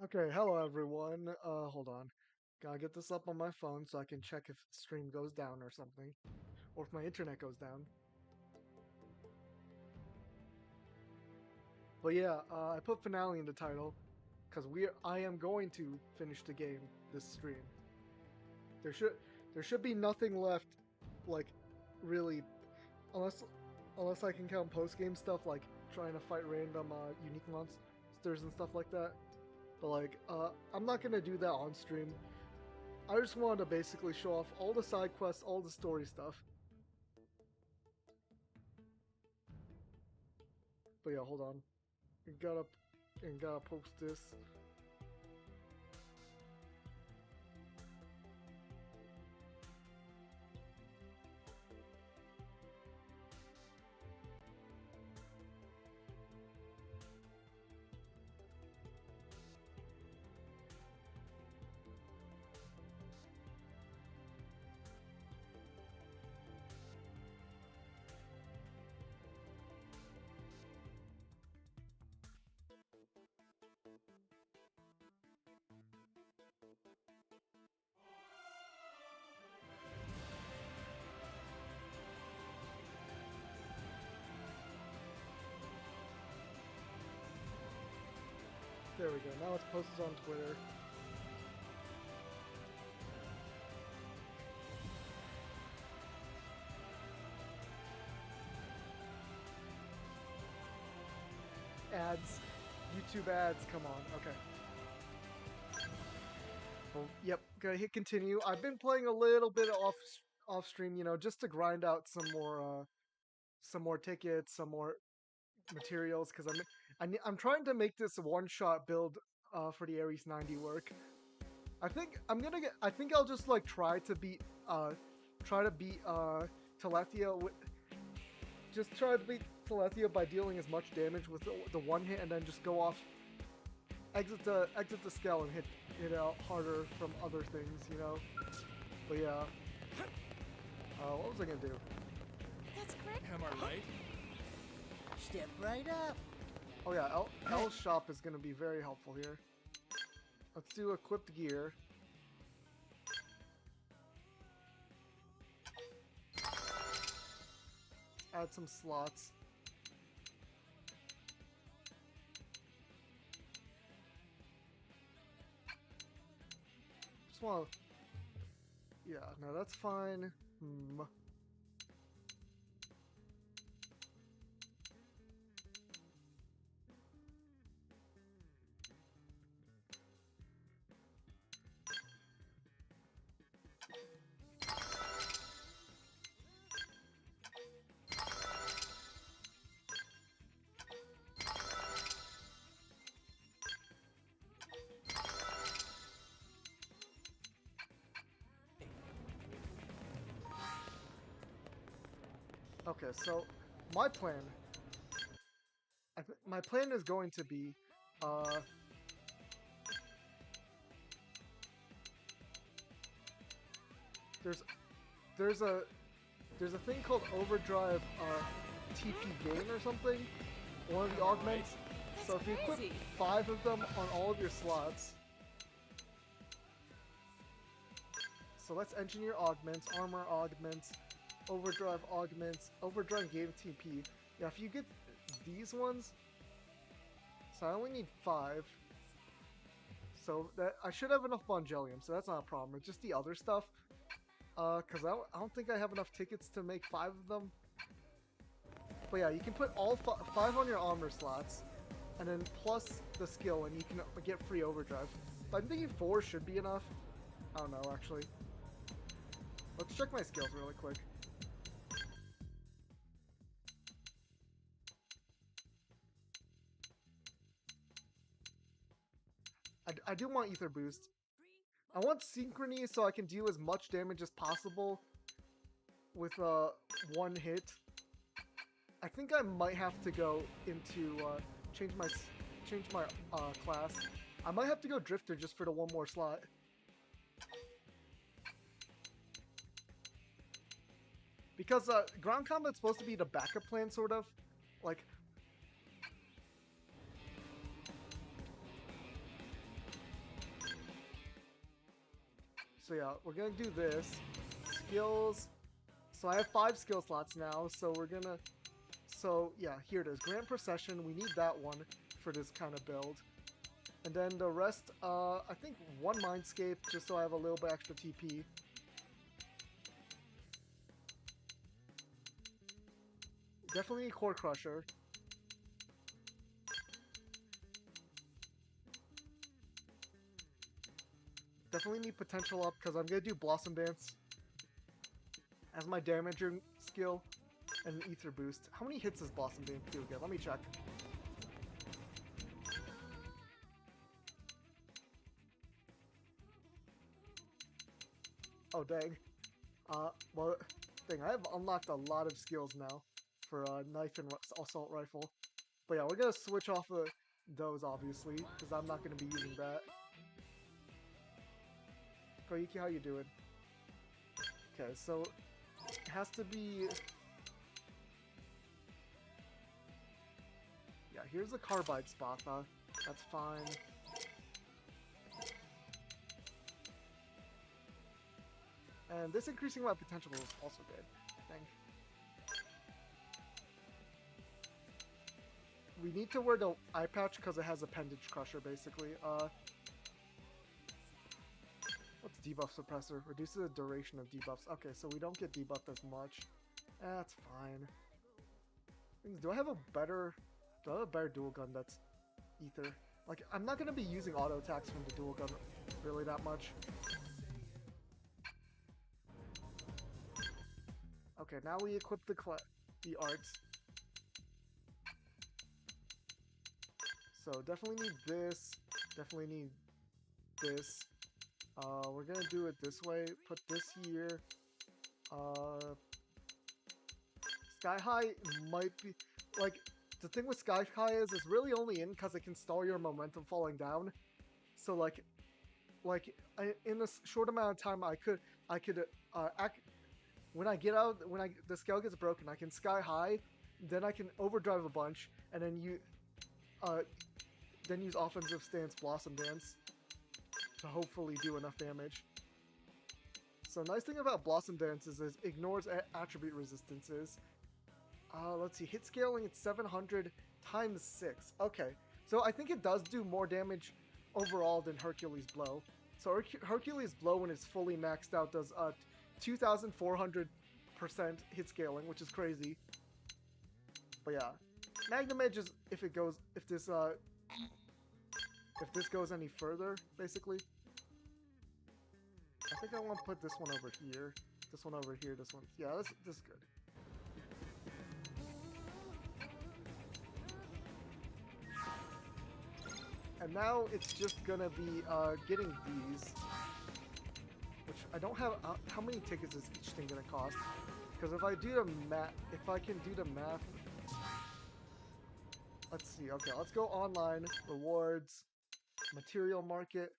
Okay, hello everyone. Hold on. Gotta get this up on my phone so I can check if the stream goes down or something. Or if my internet goes down. But yeah, I put finale in the title because I am going to finish the game this stream. There should be nothing left, like, really, unless I can count post-game stuff like trying to fight random unique monsters and stuff like that. But like, I'm not gonna do that on stream. I just wanted to basically show off all the side quests, all the story stuff. But yeah, hold on. Gotta post this. There we go. Now it's posted on Twitter. Ads. YouTube ads, come on. Okay. Well, yep, gotta hit continue. I've been playing a little bit off stream, just to grind out some more tickets, some more materials, because I'm trying to make this one-shot build for the Ares 90 work. I think I'll just like try to beat Telethia with just try to beat Telethia by dealing as much damage with the one hit, and then just go off, exit the scale and hit out harder from other things. But yeah, what was I gonna do? That's correct. Am I right? Step right up. Oh yeah, L's shop is gonna be very helpful here. Let's do equipped gear. Add some slots. Just wanna... Yeah, no, that's fine. Okay, so my plan is going to be there's a thing called overdrive TP gain or something, one of the augments. That's So if you equip crazy. 5 of them on all of your slots, so let's engineer augments, armor augments, overdrive augments, overdrive game TP. Yeah, if you get these ones, so I only need 5. So that I should have enough Bongelium, so that's not a problem. It's just the other stuff. Because I don't think I have enough tickets to make 5 of them. But yeah, you can put all 5 on your armor slots, and then plus the skill, and you can get free overdrive. But I'm thinking 4 should be enough. I don't know, actually. Let's check my skills really quick. I do want Ether Boost. I want Synchrony so I can deal as much damage as possible with one hit. I think I might have to go into change my class. I might have to go Drifter just for the one more slot. Because ground combat's supposed to be the backup plan, sort of. Like, So yeah, we're gonna do this. Skills. So I have 5 skill slots now, so we're gonna... So yeah, here it is. Grand Procession, we need that one for this kind of build. And then the rest, I think 1 Mindscape, just so I have a little bit extra TP. Definitely need Core Crusher. Definitely need Potential up, because I'm going to do Blossom Dance as my damaging skill. And an Ether Boost. How many hits does Blossom Dance do again? Let me check. Oh, dang. Well, dang, I have unlocked a lot of skills now for Knife and Assault Rifle. But yeah, we're going to switch off of those, obviously, because I'm not going to be using that. Koyuki, how you doing? Okay, so it has to be... Yeah, here's a Carbide spot, that's fine. And this increasing my potential is also good, I think. We need to wear the eye patch because it has Appendage Crusher, basically. What's Debuff Suppressor? Reduces the duration of debuffs. Okay, so we don't get debuffed as much. That's fine. Do I have a better dual gun that's Ether? Like, I'm not going to be using auto attacks from the dual gun really that much. Okay, now we equip the arts. So definitely need this. Definitely need this. We're gonna do it this way. Put this here. Sky High might be... Like, the thing with Sky High is it's really only in because it can stall your momentum falling down. So in a short amount of time, I could act... When I get out, the scale gets broken, I can Sky High, then I can overdrive a bunch, and then use Offensive Stance Blossom Dance to hopefully do enough damage. So nice thing about Blossom Dance is it ignores attribute resistances. Let's see, hit scaling at 700 times 6. Okay, so I think it does do more damage overall than Hercules Blow. So Hercules Blow, when it's fully maxed out, does 2,400% hit scaling, which is crazy. But yeah, Magnum Edge is if this goes any further, basically. I think I want to put this one over here, this one over here, this one. Yeah, this is good. And now it's just gonna be getting these. Which I don't have. How many tickets is each thing gonna cost? Because if I do the math, if I can do the math, let's see. Okay, let's go online. Rewards, material market.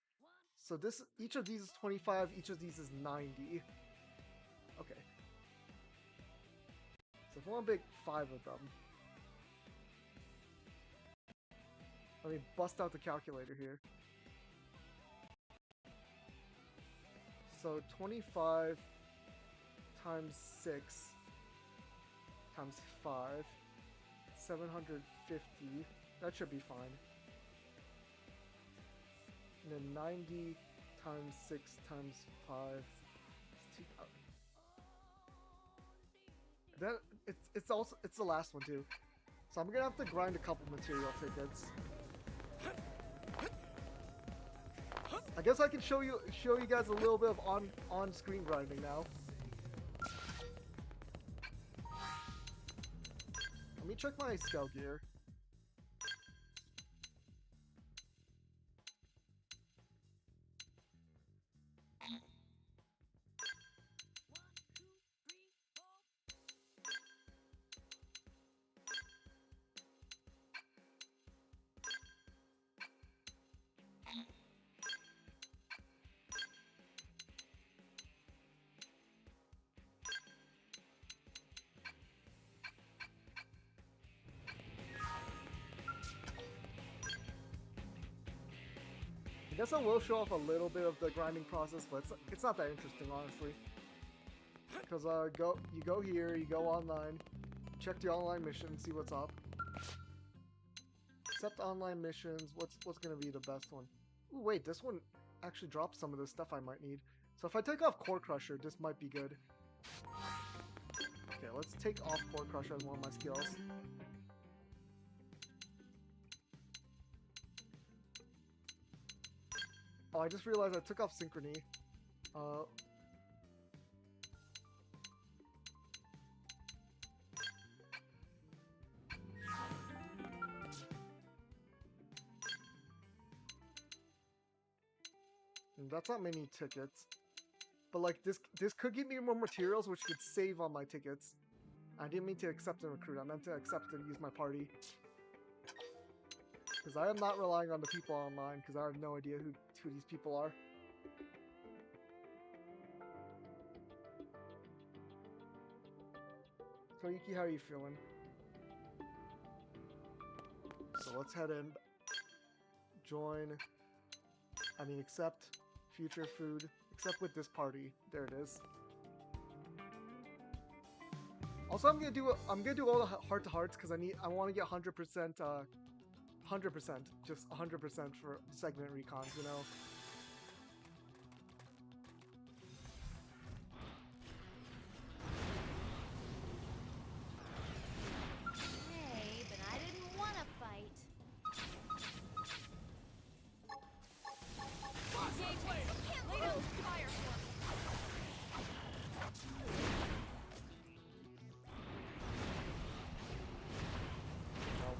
So each of these is 25. Each of these is 90. Okay. So if I want to make 5 of them, let me bust out the calculator here. So 25 times 6 times 5, 750. That should be fine. And then 90 times 6 times 5 is 2,000. It's the last one too. So I'm gonna have to grind a couple material tickets. I guess I can show you guys a little bit of on-screen grinding now. Let me check my scout gear. I guess I will show off a little bit of the grinding process, but it's not that interesting, honestly. Because you go here, you go online, check the online mission, see what's up. Accept online missions. What's gonna be the best one? Ooh, wait, this one actually drops some of the stuff I might need. So if I take off Core Crusher, this might be good. Okay, let's take off Core Crusher as one of my skills. Oh, I just realized I took off Synchrony. That's not many tickets. But like this could give me more materials which could save on my tickets. I didn't mean to accept and recruit, I meant to accept and use my party. Because I am not relying on the people online, because I have no idea who these people are. Koyuki, how are you feeling? So let's head in. Join. Accept. Future food. Except with this party. There it is. Also, I'm gonna do all the heart to hearts because I want to get 100%, 100%, just 100% for segment recons, you know. Hey, but I didn't want to fight.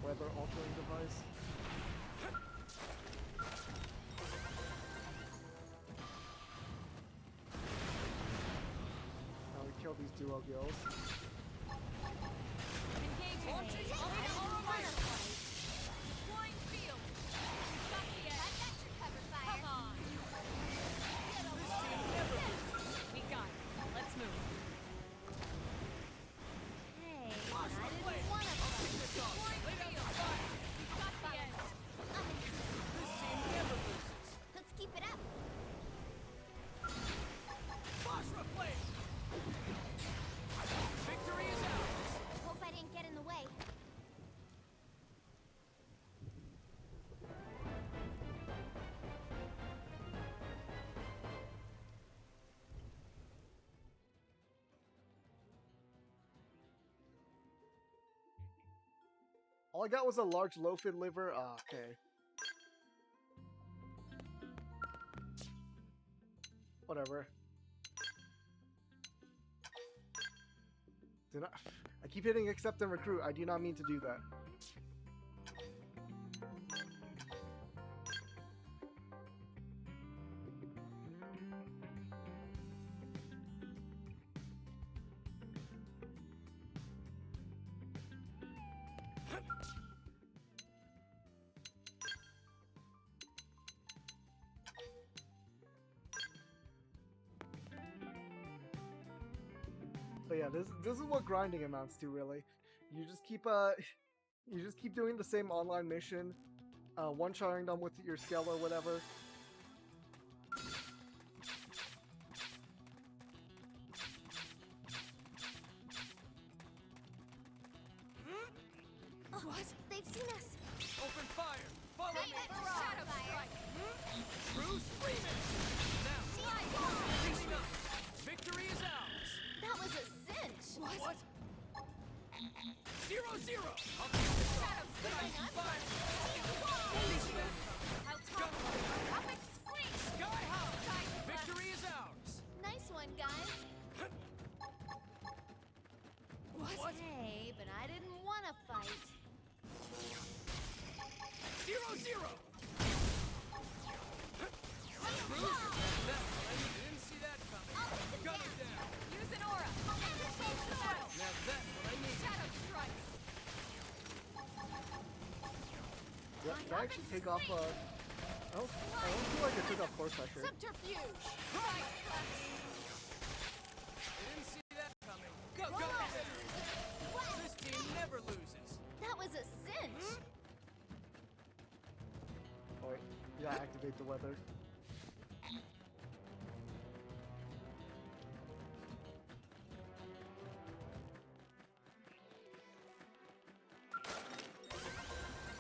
Weather altering device. Now we kill these duo gills. All I got was a large loaf-in liver. Ah, okay. Whatever. I keep hitting accept and recruit. I do not mean to do that. But yeah, this is what grinding amounts to, really. You just keep doing the same online mission, one-shotting them with your skill or whatever. What? They've seen us. Open fire! Follow me! Shadow Strike. Bruce Freeman! Now, cleaning up! Victory is ours! That was a cinch. What? 0-0! I'll keep this up! Shadow Strike. Fire! Epic swing. Sky high! Victory is ours! Nice one, guys. What? Hey, but I didn't want to fight. 0-0! Bruce! I didn't see that coming. I'll take him Gun down. it down! Use an aura. Battle. Now that's what I need! Shadow Strike. Did I actually take off, I don't feel like I took off Core Crusher. Subterfuge. I didn't see that coming. Go, go, go! This team never loses. That was a cinch. Oh, wait. Yeah, activate the weather.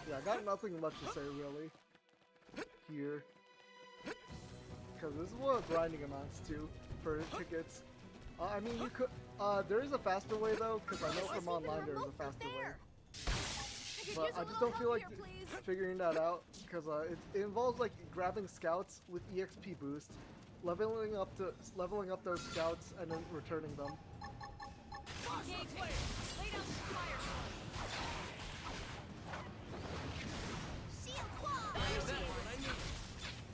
Yeah, I got nothing much to say really here. Because this is what grinding amounts to for tickets. I mean, you could. There is a faster way though, because I know from online there is a faster way. But I just don't feel like figuring that out because it involves like grabbing scouts with EXP boost, leveling up those scouts, and then returning them. Engaging. Lay down some fire. Shield wall. That's what I need.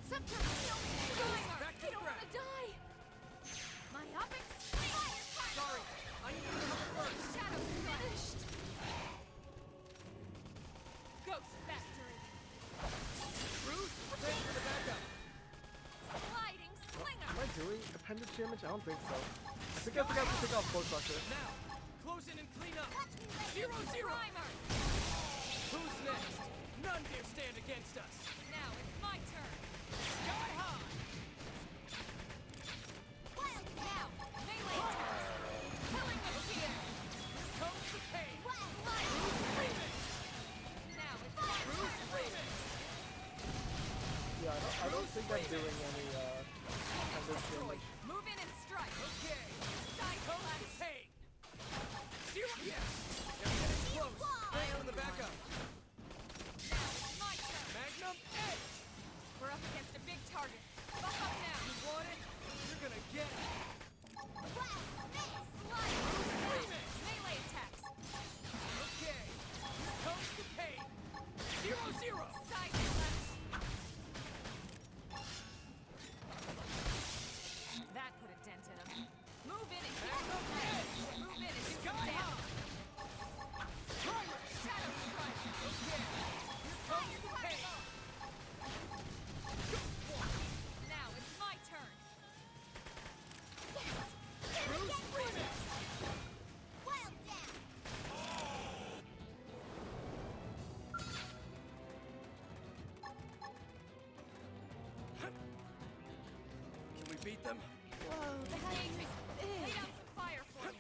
Sometimes Back to I don't ground. want to die. My upping fire. Sorry, I need to cover first. Shadow finished. Ghost factory. Bruce, prepare for the backup. Sliding slinger. Am I doing appendage damage? I don't think so. I think I forgot to take off Close Rusher. Now, close in and clean up. Touch me like 0-0. primer. Who's next? None dare stand against us. Now it's my turn. Sky high. Wild now. Melee attacks. Killing machine. Comes the pain. Wild light. Remix. Now it's my Bruce turn. Remix. Yeah, I don't think I'm doing any appendage damage. Move in and strike. Okay. Side Comes clash. the pain. Zero. Yes. They're getting close. Prepare for the backup. Now it's my turn. Magnum Edge. We're up against a big target. Buff up now. You want it? You're gonna get it. Slide. Remix. Melee attacks. Okay. Here comes the pain. 0-0. Side clash. That put a dent in him. Move in and keep Magnum him Edge. Move in and do Sky some damage. high. Primer. Shadow strike. Okay. Here comes the pain. Now it's my turn. Bruce Remix. Wild down. Can we beat them? Whoa, engaging. Lay down some fire for me.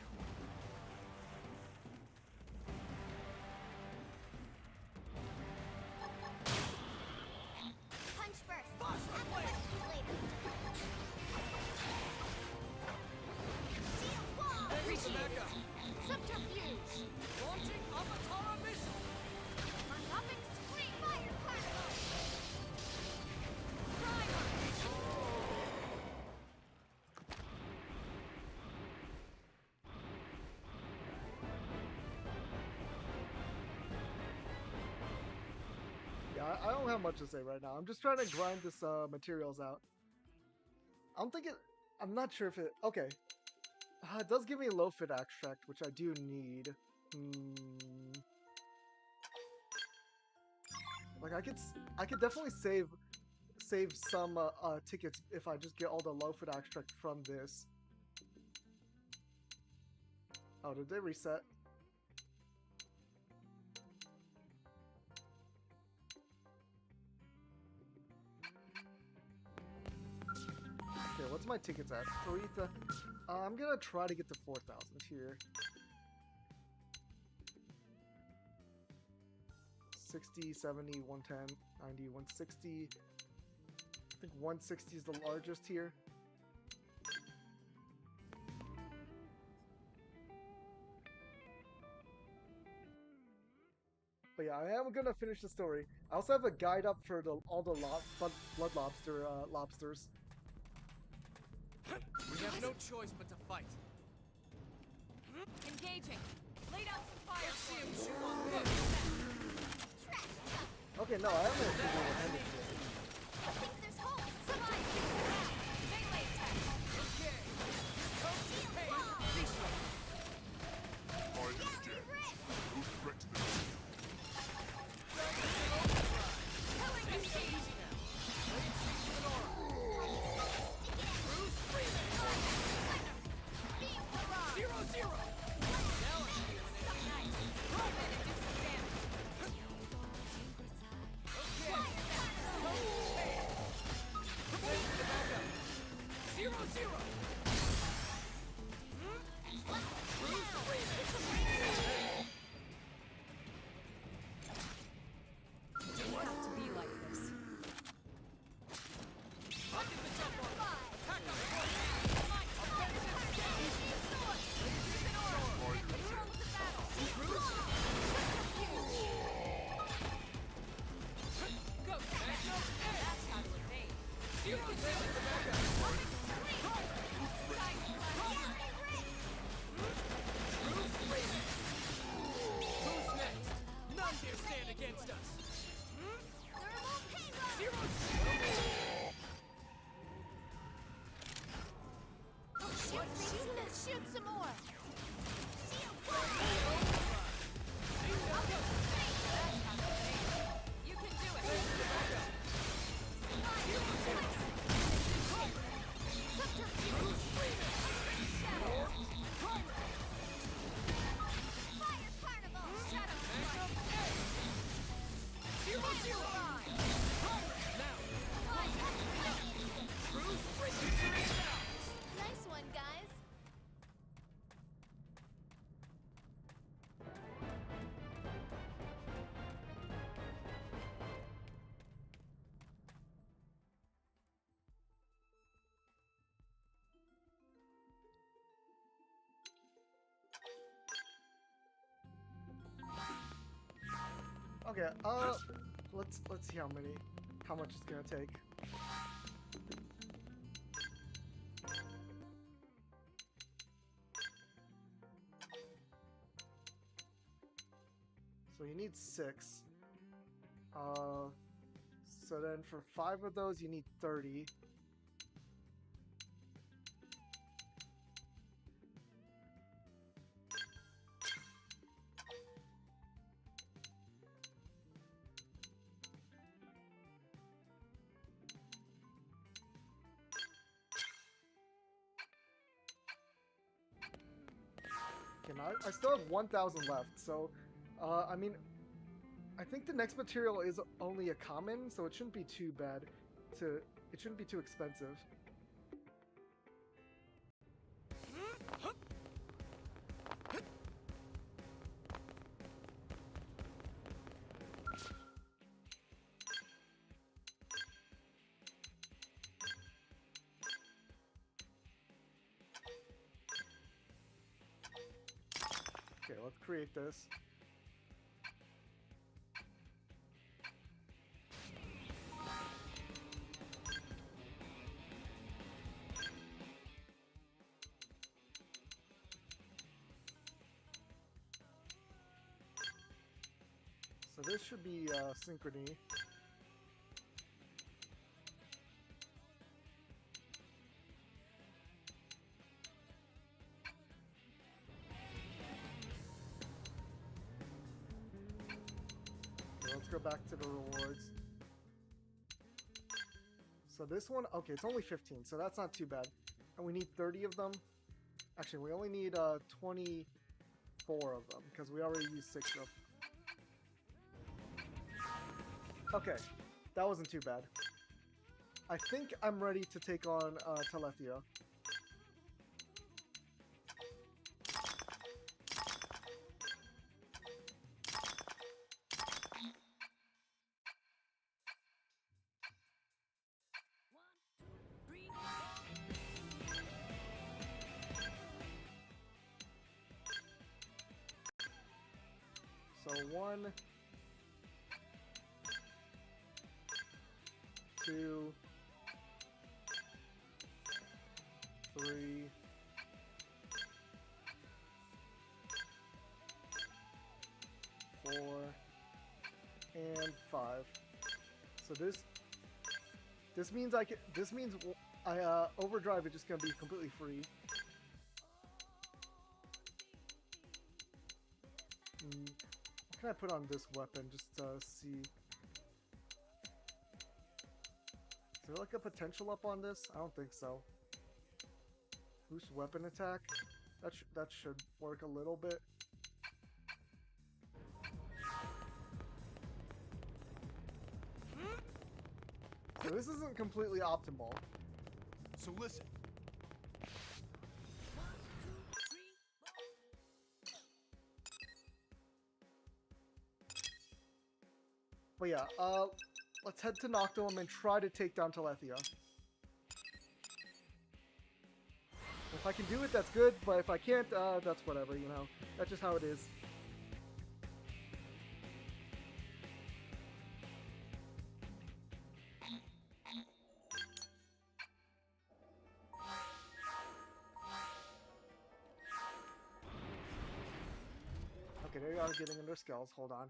Punch first. Flash blade. later. Shield wall. Ready for backup. Subterfuge. Launching Avatara missile. Unhopping screen. Fire particle. Primer. Yeah, I don't have much to say right now. I'm just trying to grind this materials out. I'm not sure if it. Okay, it does give me low fit extract, which I do need. Like I could definitely save some tickets if I just get all the low fit extract from this. Oh, did they reset? Okay, what's my tickets at? I'm gonna try to get to 4,000 here. 60, 70, 110, 90, 160. I think 160 is the largest here. But yeah, I am gonna finish the story. I also have a guide up for all the blood lobsters. We have no choice but to fight. Engaging. Lay down some fire See for him me. chew on this. Okay, no, I haven't figured out what ended yet. I think there's hope. Slide. Melee attack. Okay. Here comes the Shield pain. wall. Fighters dead. No threat to them. Killing machine. Easy now. Blade sticks with an aura. Bruce Remix. Beam barrage. 0-0. Now I'm feeling it. Nice. Move in and do some damage. Okay. Zero. Didn't have to be like this. Look at the jump on. Attack on point. Go, Magno. That's how to evade. Zero zero to back up. Who's next? None dare stand against us. Zero. Shoot some more. You can do it. Fire carnival. Shadow. Zero zero. Now. Bruce, victory is ours. Nice one, guys. Okay, let's see how much it's gonna take. So you need 6. So then for 5 of those you need 30. Okay, now I still have 1,000 left, so I mean, I think the next material is only a common, so it shouldn't be too bad. It shouldn't be too expensive. Okay, let's create this. So this should be synchrony. So let's go back to the rewards. So this one, okay, it's only 15, so that's not too bad. And we need 30 of them. Actually, we only need 24 of them, because we already used 6 of them. Okay, that wasn't too bad. I think I'm ready to take on Telethia. So 1, 2, 3, 4, and 5. So this means overdrive is just gonna be completely free. What can I put on this weapon just to see? Is there like a potential up on this? I don't think so. Boost weapon attack? That should work a little bit. So this isn't completely optimal. So listen, But yeah, let's head to Noctilum and try to take down Telethia. If I can do it, that's good, but if I can't, that's whatever, you know. That's just how it is. Okay, there you are, getting under skulls. Hold on.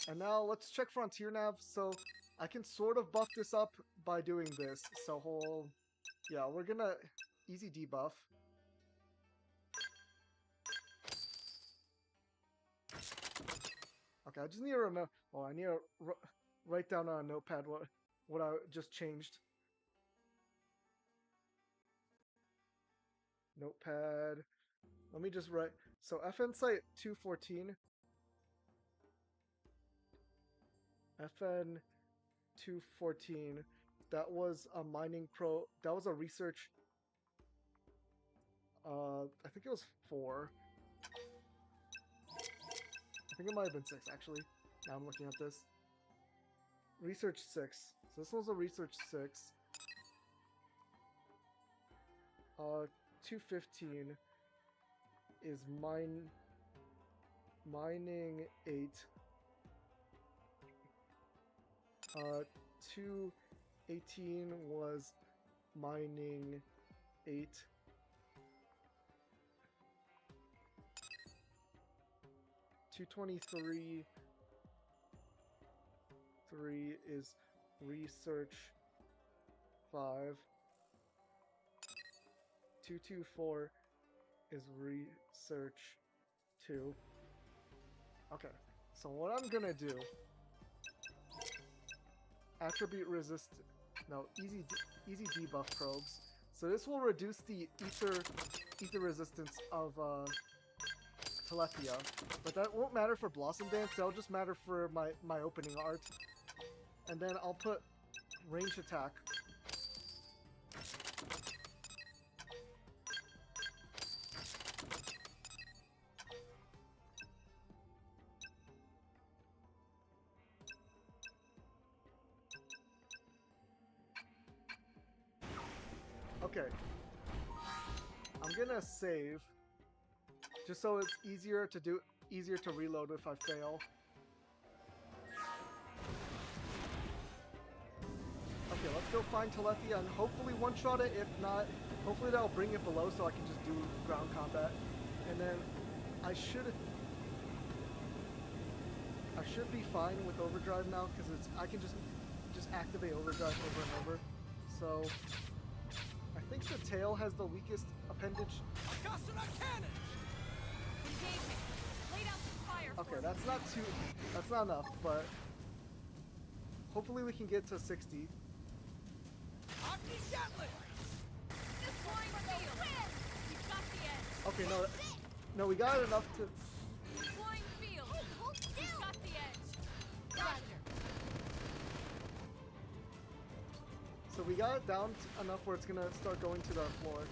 And now let's check Frontier Nav. So I can sort of buff this up by doing this. So yeah, we're gonna easy debuff. Okay, I just need to remember. Oh, I need to write down on a notepad what I just changed. Notepad. Let me just write. So FN site 214. FN 214. That was a mining pro. That was a research. I think it was 4. I think it might have been 6 actually. Now I'm looking at this. Research 6. So this was a research 6. 215 is mining 8. 218 was mining 8. 223 is research 5. 224 is research 2. Okay, so what I'm gonna do, attribute resist, no, easy debuff probes. So this will reduce the ether resistance of Telethia, but that won't matter for Blossom Dance. That'll just matter for my opening art. And then I'll put range attack. Okay. I'm gonna save just so it's easier to reload if I fail. Okay, let's go find Telethia and hopefully one-shot it. If not, hopefully that'll bring it below so I can just do ground combat. And then I should be fine with overdrive now because I can just activate overdrive over and over. So I think the tail has the weakest appendage. Okay, that's not enough, but hopefully we can get to 60. Okay, no, we got enough to. So we got it down enough where it's gonna start going to the floor.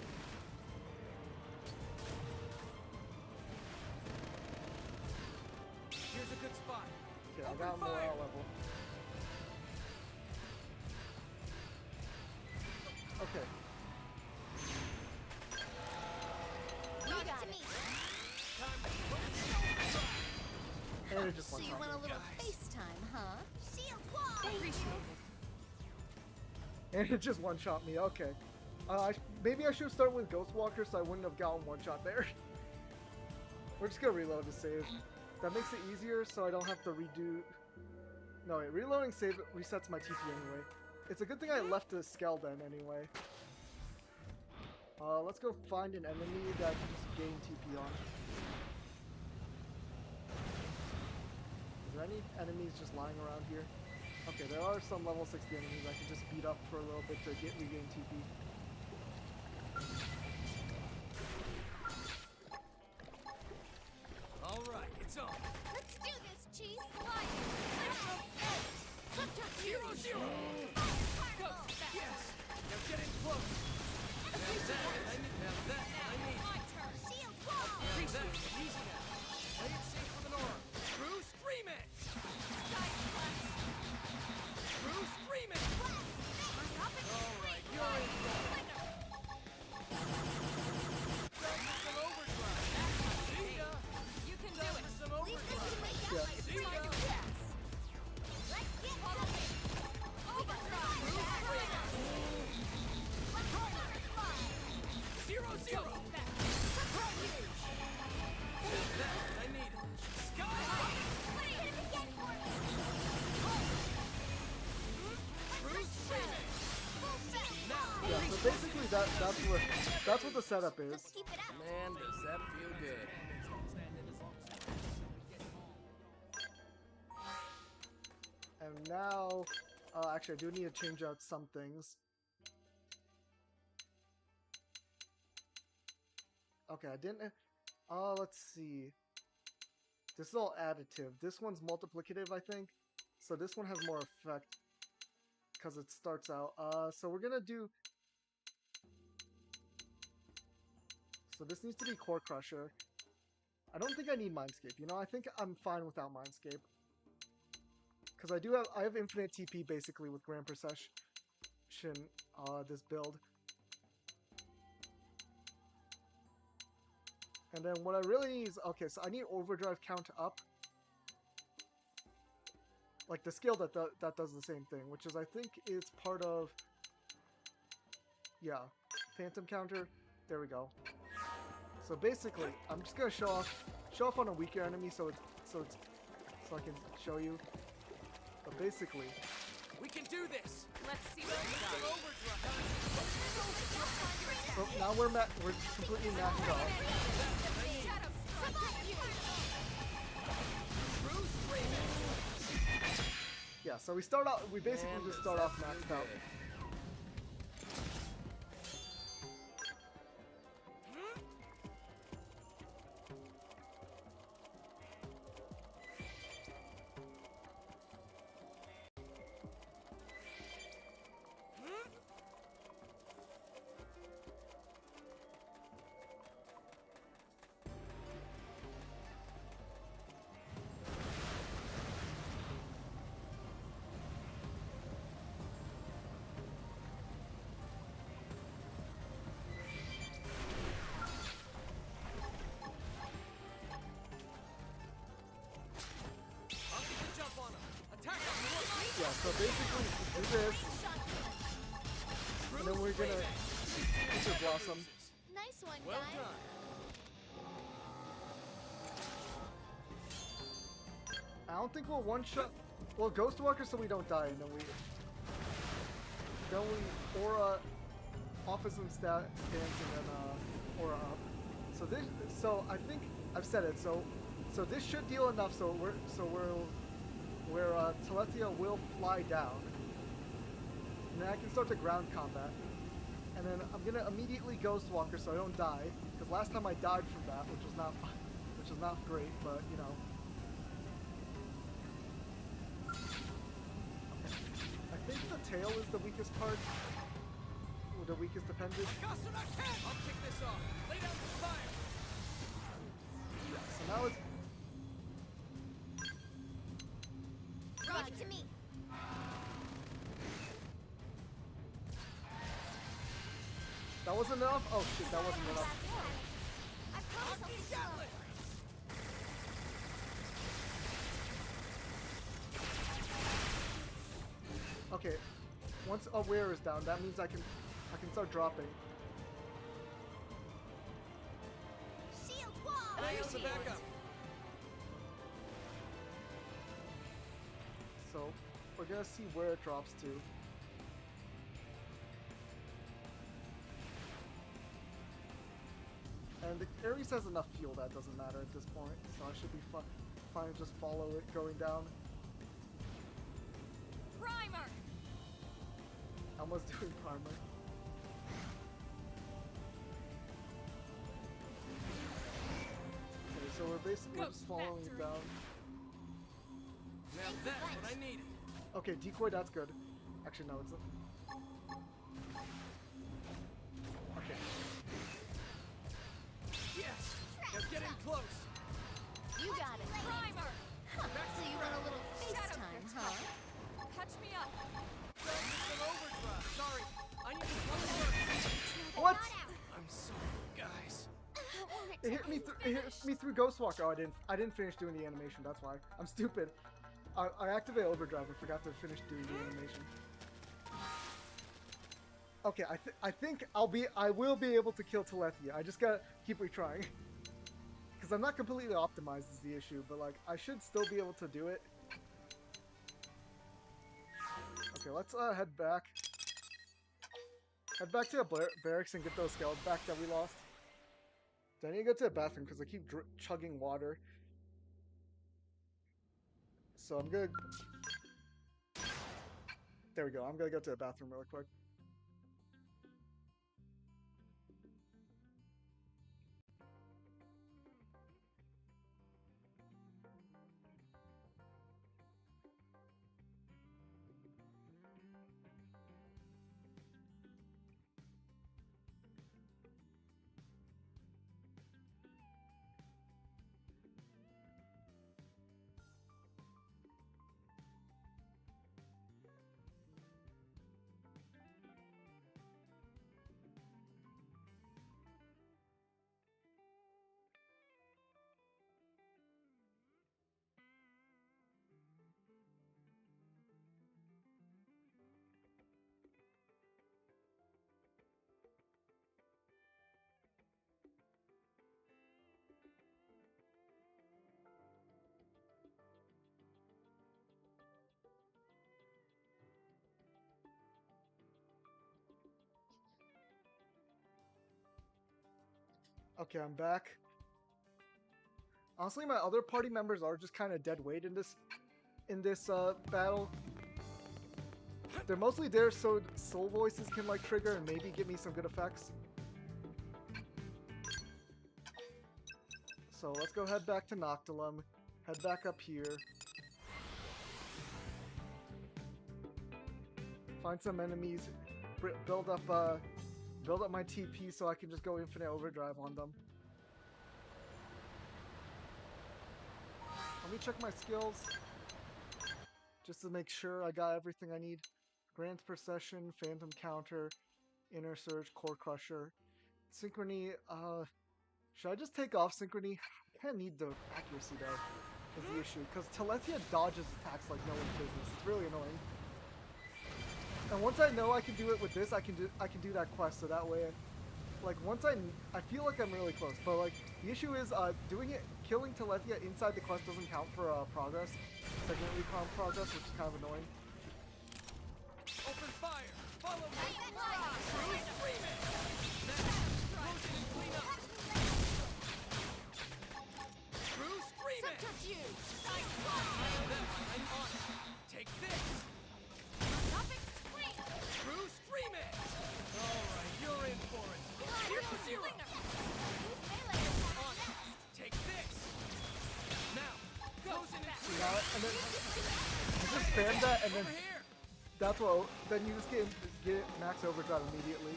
Here's a good spot. Okay, I got morale level. Okay. And it just So you want a little FaceTime, huh? Shield wall! Appreciate it. And it just one-shot me, okay. Maybe I should start with Ghostwalker so I wouldn't have gotten one-shot there. We're just gonna reload to save. That makes it easier so I don't have to redo... No, wait, reloading save resets my TP anyway. It's a good thing I left the Skell then anyway. Let's go find an enemy that I can just gain TP on. Is there any enemies just lying around here? Okay, there are some level 60 enemies I can just beat up for a little bit to regain TP. Alright, it's on. Let's do this, cheese! Slide! Zero! Go! Yes! Now get in close! Now that I need. My turn. Shield wall! Now that easy now. Play it safe with an aura. True, scream it! Sidequests. that's what the setup is. Just keep it up. Man, does that feel good. And now, actually, I do need to change out some things. Okay, I didn't. Let's see. This is all additive. This one's multiplicative, I think. So this one has more effect because it starts out. So we're gonna do. So this needs to be Core Crusher. I don't think I need Mindscape. You know, I think I'm fine without Mindscape. Because I have infinite TP basically with Grand Procession, this build. And then what I really need is, okay, so I need Overdrive count up. Like the skill that does the same thing, which is I think it's part of, yeah, Phantom counter. There we go. So basically, I'm just gonna show off on a weaker enemy, so I can show you. But basically, We can do this. Let's see what we got. so now we're completely maxed out. Yeah, so we basically Man, just does start that off feel maxed out. good. I'll get the jump on him. Attack him. Yeah, so basically we do this, and then we're gonna Future Blossom. Nice one, Well guys. done. I don't think we'll one shot. Well, Ghost Walker so we don't die, and then we Aura offers some stance and then Aura up. So I think I've said it. So this should deal enough. So Telethia will fly down, and then I can start the ground combat. And then I'm gonna immediately Ghost Walker so I don't die, because last time I died from that, which was not great, but you know. I think the tail is the weakest part, or the weakest appendage. I'll kick this off. Lay down some fire. Yeah, so now it's Leave it to me. that wasn't enough. Oh shit, that wasn't enough. I promise I'll be slow. Okay, once Aware is down, that means I can start dropping. Shield wall. Here's the backup. So we're gonna see where it drops to. And the Ares has enough fuel that doesn't matter at this point, so I should be fine to just follow it going down. Primer. Almost doing primer. Okay, so we're basically just following it down. Now that's what I needed. Okay, decoy, that's good. Actually, no, it's a... Okay. Yes. Now get in close. You got it. Primer. So you want a little FaceTime, huh? Catch me up. Don't use an overdrive. Sorry. I need to come work. What? I'm sorry, guys. It hit me through Ghostwalker. Oh, I didn't finish doing the animation. That's why. I'm stupid. I activated overdrive. I forgot to finish doing the animation. Okay, I think I will be able to kill Telethia. I just gotta keep retrying. Because I'm not completely optimized is the issue, but like I should still be able to do it. Okay, let's head back. Head back to the barracks and get those skeletons back that we lost. Do I need to go to the bathroom because I keep chugging water? So I'm good. There we go. I'm gonna go to the bathroom really quick. Okay, I'm back. Honestly, my other party members are just kind of dead weight in this battle. They're mostly there so soul voices can like trigger and maybe give me some good effects. So let's go head back to Noctilum. Head back up here. Find some enemies. Build up my TP so I can just go infinite overdrive on them. Let me check my skills. Just to make sure I got everything I need. Grand Procession, Phantom Counter, Inner Surge, Core Crusher. Synchrony, should I just take off Synchrony? I kinda need the accuracy though, is the issue. Because Telethia dodges attacks like no one's business. It's really annoying. And once I know I can do it with this, I can do that quest, so that way, like once I feel like I'm really close, but like the issue is killing Telethia inside the quest doesn't count for progress, segment recon progress, which is kind of annoying. Open fire! Follow me! True screaming! Now, close it and clean up! True screaming! Subterfuge! I'm on it! Take this! True screaming! Alright, you're in for it! 0-0! On it! Take this! Now, close it and clean up! And then just spam that, and then Over here! that's what. Then you just get max overdrive immediately.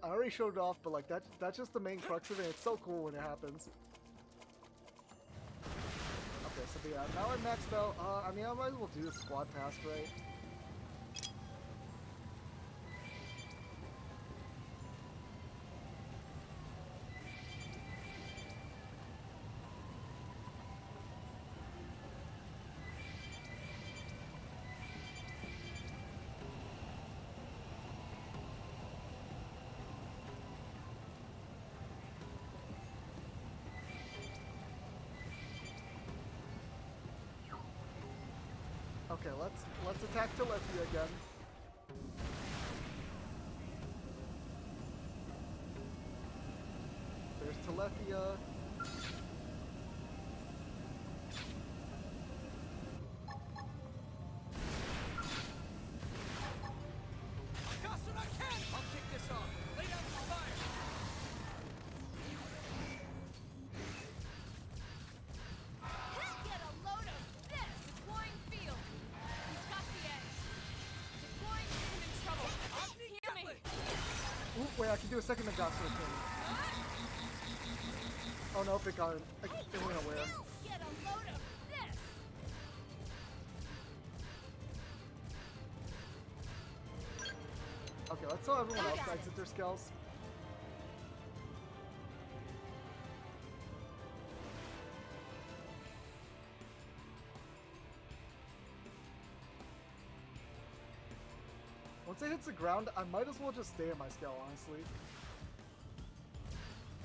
I already showed it off, but like that's just the main crux of it. It's so cool when it happens. Okay, so yeah, now I'm maxed out. I mean, I might as well do the squad task, right? Okay, let's attack Telethia again. There's Telethia. I'll kick this off. Lay down some fire. Get a load of this! Deploying field! He's got the edge. Deploying him in trouble. Hear me! Ooh, wait, I can do a second Nagasu thing. Oh no, it got him. It went away. Get a load of this! Okay, let's tell everyone else to exit their skills. Once it hits the ground, I might as well just stay in my scale, honestly.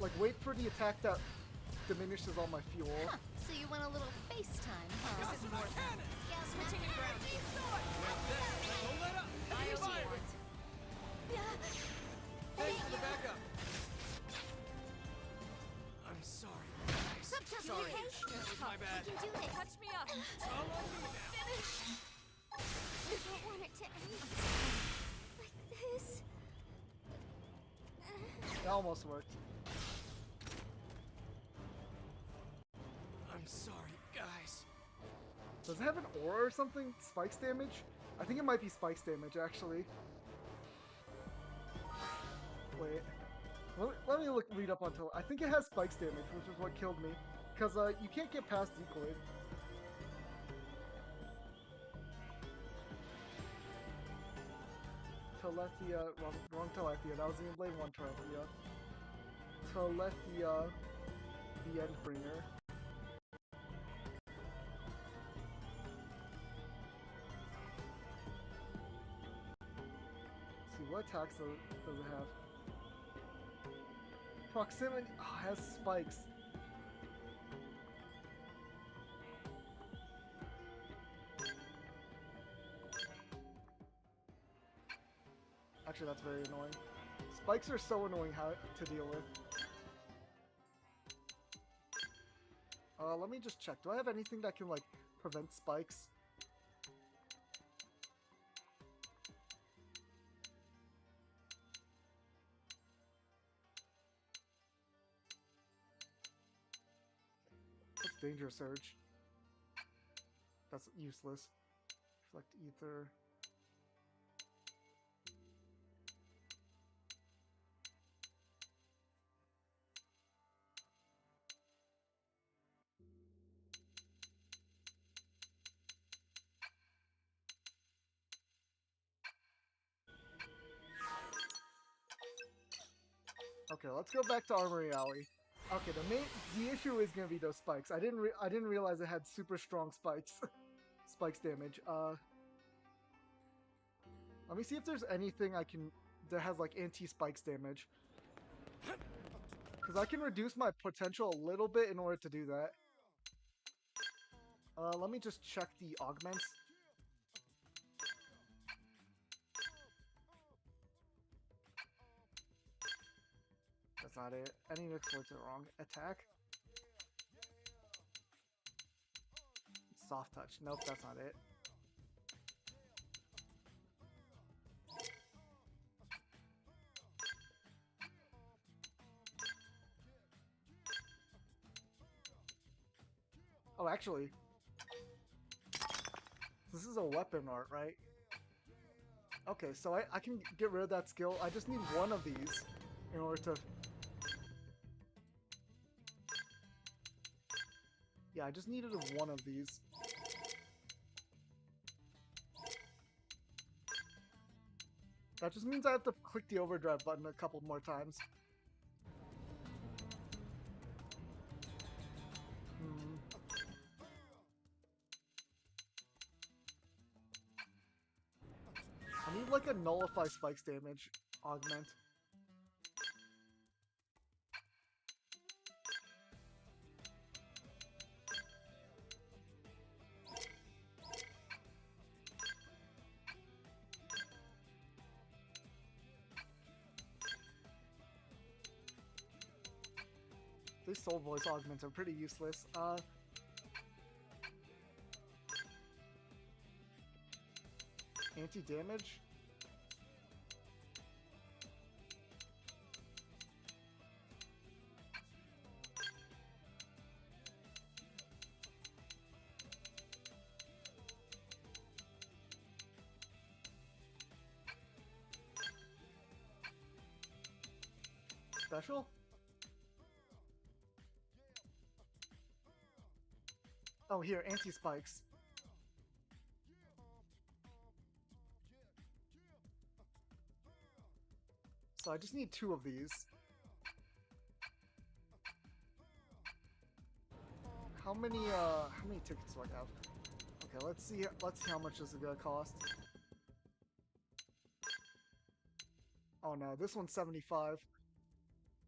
Like, wait for the attack that diminishes all my fuel. Huh, so you want a little FaceTime, huh? This is more cannon. Switching to ground. Now then, don't let up. Fire! to end like this. That almost worked. I'm sorry, guys. Does it have an aura or something? Spikes damage? I think it might be spikes damage, actually. Wait. Let me read up on it. I think it has spikes damage, which is what killed me. Because you can't get past decoy. Telethia, wrong Telethia. That was Xenoblade 1 Telethia. Telethia, the Endbringer. Let's see, what attacks does it have? Proximity has spikes. Actually, that's very annoying. Spikes are so annoying to deal with. Let me just check. Do I have anything that can, like, prevent spikes? What's Danger Surge? That's useless. Reflect Ether. Okay, let's go back to Armory Alley. Okay, the issue is gonna be those spikes. I didn't realize it had super strong spikes, spikes damage. Let me see if there's anything that has like anti-spikes damage. Because I can reduce my potential a little bit in order to do that. Let me just check the augments. That's not it. Any mix words are wrong. Attack. Soft touch. Nope, that's not it. Oh, actually, this is a weapon art, right? Okay, so I can get rid of that skill. I just need one of these in order to... Yeah, I just needed one of these. That just means I have to click the overdrive button a couple more times. I need like a nullify spikes damage augment. These soul voice augments are pretty useless. Anti-damage? Special? Oh, here, anti-spikes. So I just need two of these. How many tickets do I have? Okay, let's see how much this is gonna cost. Oh no, this one's 75.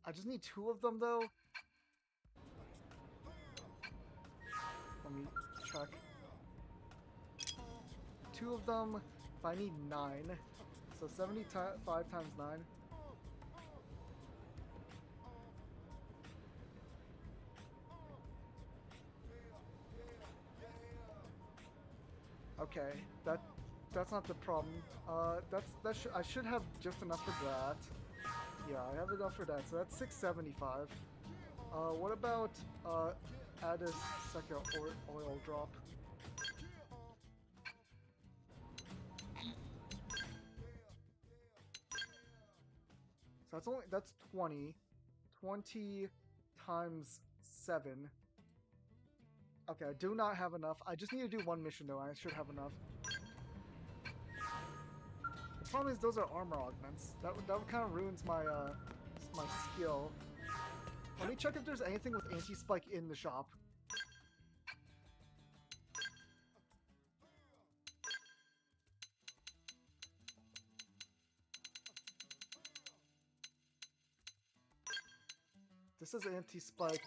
I just need two of them though. Let me check. Two of them, if I need 9. So 75 times 9. Okay, that that's not the problem. I should have just enough for that. Yeah, I have enough for that. So that's 675. What about add a second oil drop? So that's 20. 20 times 7. Okay, I do not have enough. I just need to do one mission though. I should have enough. The problem is those are armor augments. That kind of ruins my my skill. Let me check if there's anything with anti-spike in the shop. This is anti-spike.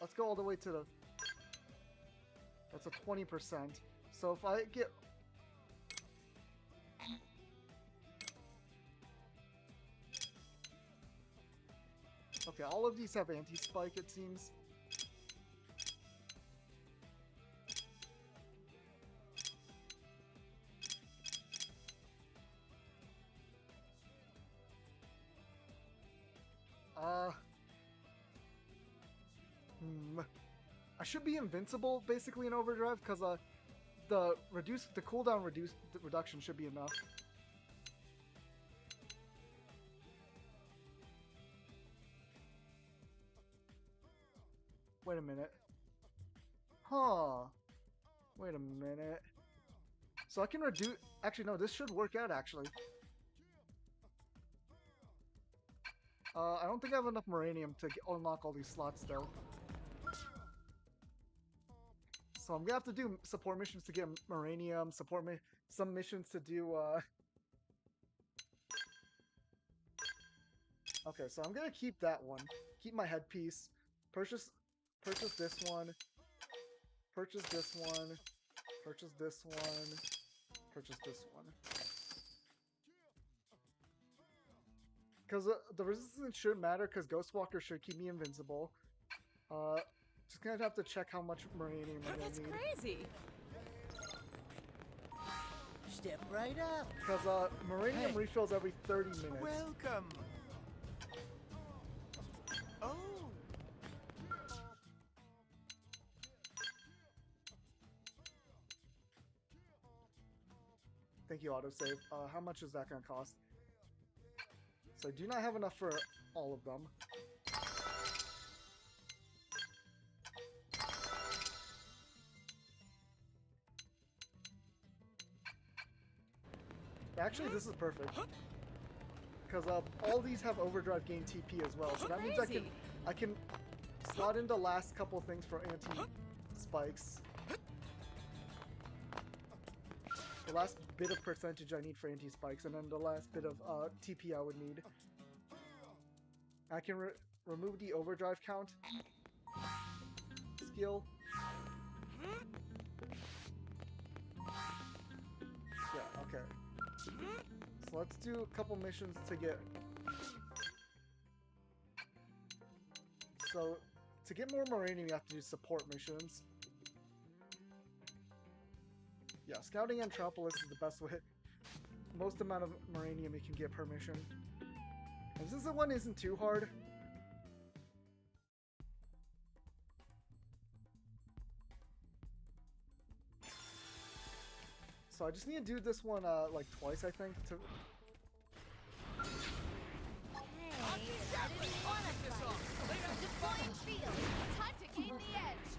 Let's go all the way to the... That's a 20%. So if I get... Okay, all of these have anti-spike, it seems. I should be invincible basically in overdrive because the cooldown reduction should be enough. Wait a minute. Huh. Wait a minute. So I can reduce... Actually, no, this should work out, actually. I don't think I have enough Moranium to unlock all these slots, though. So I'm gonna have to do support missions to get Moranium, some missions to do, Okay, so I'm gonna keep that one. Keep my headpiece. Purchase this one. Purchase this one. Purchase this one. Purchase this one. Because the resistance shouldn't matter, because Ghostwalker should keep me invincible. Just gonna have to check how much Moranium I'm gonna That's need. crazy. Step right up. Because Moranium refills every 30 minutes. Welcome. Oh. Thank you, autosave. How much is that gonna cost? So I do not have enough for all of them. Actually, this is perfect. Because all these have overdrive gain TP as well, so that means I can slot in the last couple things for anti-spikes. The last bit of percentage I need for anti-spikes, and then the last bit of TP I would need. I can remove the overdrive count skill. Yeah, okay. So let's do a couple missions to get... So, to get more Moranium, you have to do support missions. Yeah, scouting Anthropolis is the best way. Most amount of Moranium you can get per mission. And since the one isn't too hard... So I just need to do this one like twice, I think, to... Hey, I didn't want to fight. Deploying field. Time to gain the edge.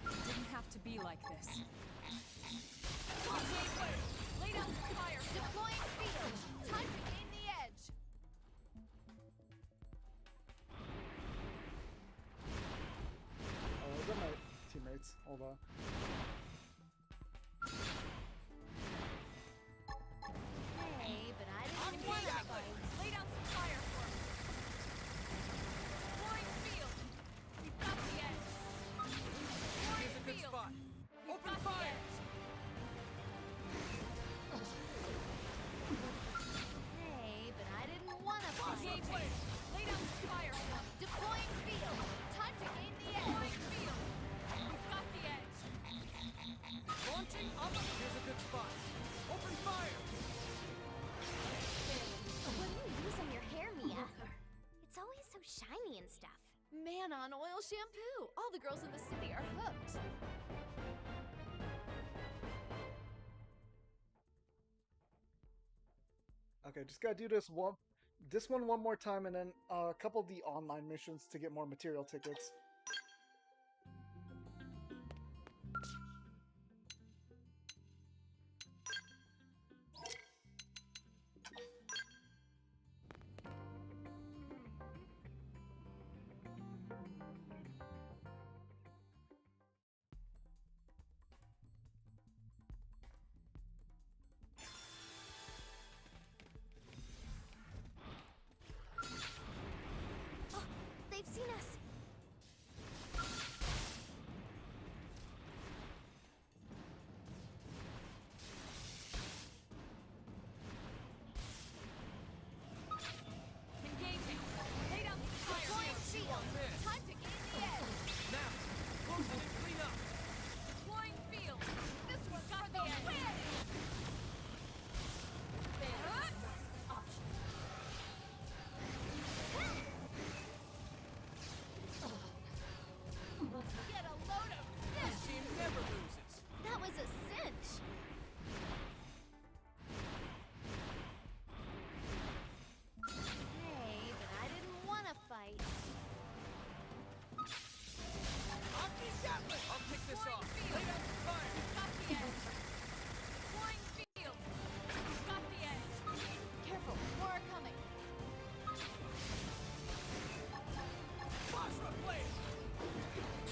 It didn't have to be like this. Lay down the fire. Deploying field. Time to gain the edge. Oh, those are my teammates. Hold on. Hey, but I didn't want to fight. Lay down some fire for me. Deploying field. We've got the edge. Deploying Here's a good field. spot. We've Open got fire. the edge. ran on oil shampoo. All the girls in the city are hooked. Okay, just gotta do this one one more time, and then a couple of the online missions to get more material tickets. Oh, they've seen us. Engaging. Lay down the fire. Deploying shield. Miss. Time to gain the edge. Now, close it and clean up. Deploying field. This one's got the edge. Get a load of This this. team never loses. That was a cinch. Hey, but I didn't want to fight. I'll pick this Deploying off. field. Lay down the fire. Got the edge. Deploying field. Got the edge. Careful, more are coming. Basra blade.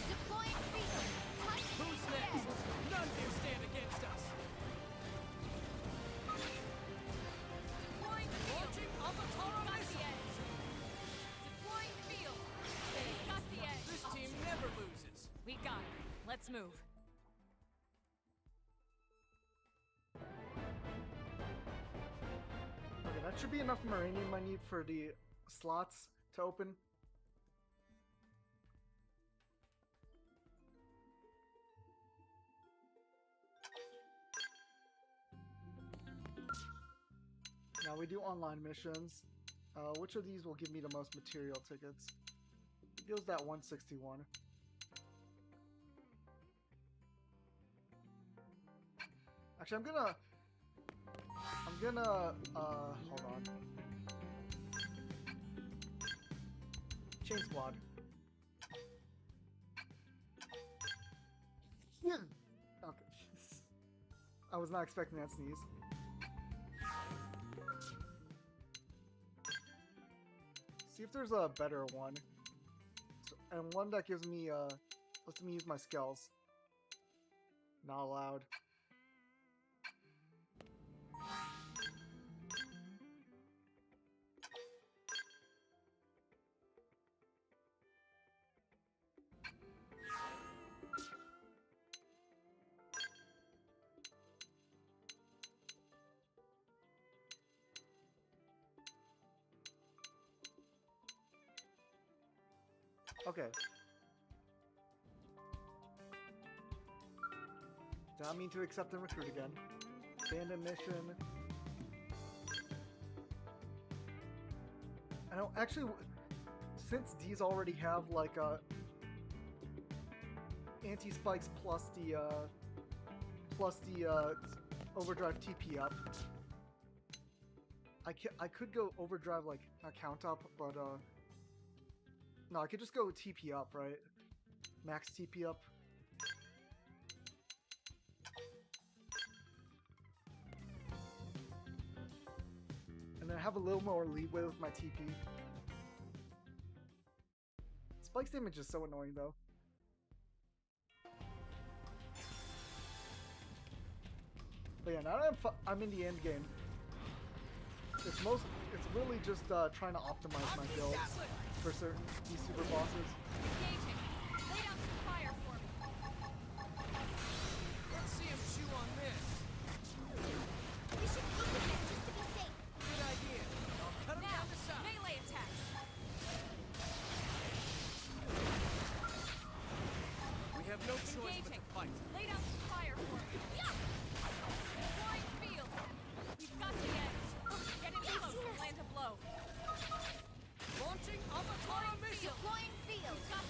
Deploying field. Time to Who's gain the next? edge. None can stand against us. Deploying field. Launching Avatara Got the missile. edge. Deploying field. Got the edge. This team never loses. We got it. Let's move. Okay, that should be enough Marinium I need for the slots to open. Now we do online missions. Which of these will give me the most material tickets? It gives that 161. Actually, I'm gonna, hold on. Chain Squad. Okay. I was not expecting that sneeze. See if there's a better one. And one that gives me, lets me use my skills. Not allowed. Okay. Did not mean to accept and recruit again. Abandoned mission. I know, actually, since these already have like anti-spikes plus the overdrive TP up, I could go overdrive like a count up, but no, I could just go TP up, right? Max TP up. And then have a little more leeway with my TP. Spike's damage is so annoying though. But yeah, now that I'm in the end game, it's really just trying to optimize my builds for certain these super bosses. Engaging. Lay down some fire for me. Let's see him chew on this. We should keep it there just to be safe. Good idea. I'll cut him Now, down to size. melee attacks. We have no choice but Engaging. to fight. Lay down some fire for me. Yeah. Deploying field. We've got the edge. Get in close and land a blow. Launching Avatara Deploying missile. field. Deploying field. We've got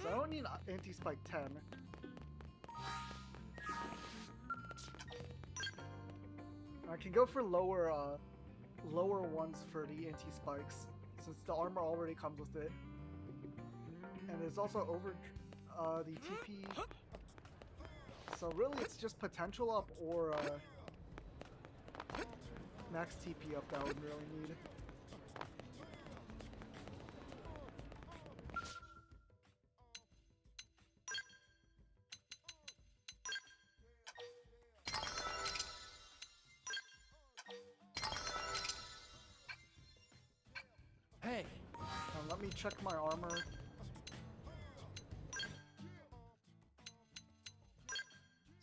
so I don't need anti-spike 10. I can go for lower ones for the anti-spikes, since the armor already comes with it. And there's also over the TP. So really it's just potential up or max TP up that I would really need. Hey, Let me check my armor.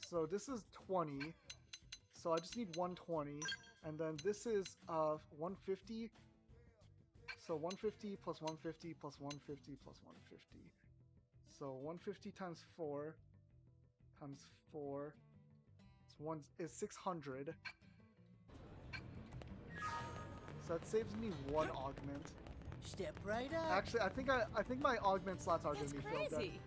So this is 20. So I just need 120. And then this is 150. So 150 plus 150 plus 150 plus 150. So 150 times 4 times 4 is 600. So that saves me 1 augment. Step right up. Actually, I think my augment slots are That's gonna be filled up. crazy.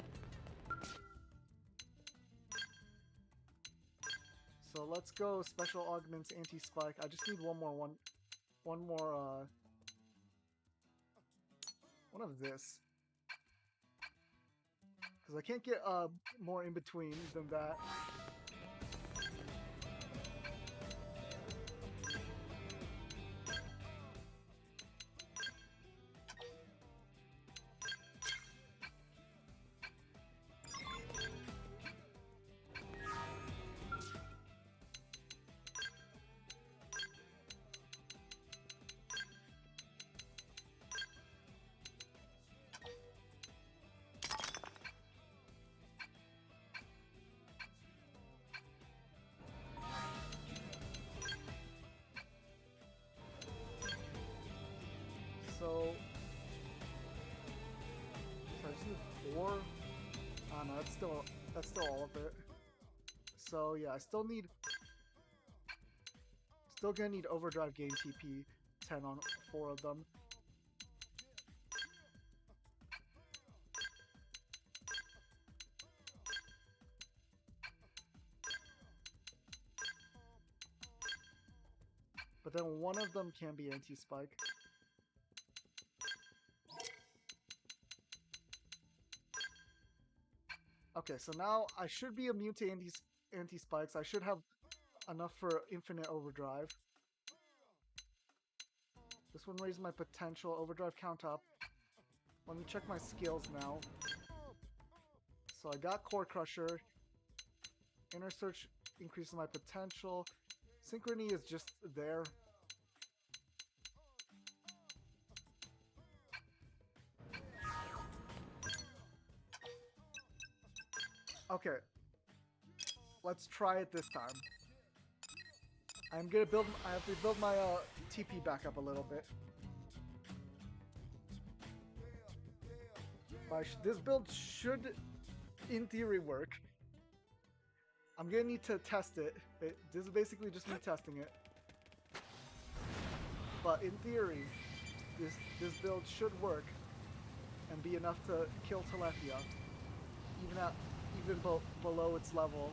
So let's go special augments anti-spike. I just need one more one of this. Because I can't get more in between than that. So I just need 4. Oh no, that's still all of it. So yeah, I still gonna need overdrive gain TP 10 on 4 of them. But then one of them can be anti-spike. Okay, so now I should be immune to anti-spikes. I should have enough for infinite overdrive. This one raised my potential overdrive count up. Let me check my skills now. So I got Core Crusher. Inner Search increases my potential. Synchrony is just there. Okay, let's try it this time. I have to build my TP back up a little bit. This build should, in theory, work. I'm gonna need to test it. This is basically just me testing it. But in theory, this build should work and be enough to kill Telethia, even below its level.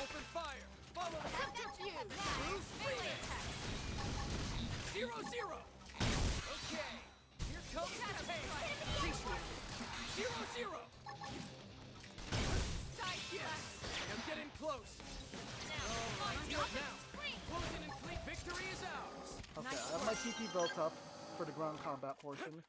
open fire! Follow the Subterfuge! Melee attack! 0-0! Okay, here comes the pain! 0-0! Sidequests! I'm getting close! Now, on Feel top it now! spring! Closing and fleet victory is ours! Okay, I have my TP built up for the ground combat portion.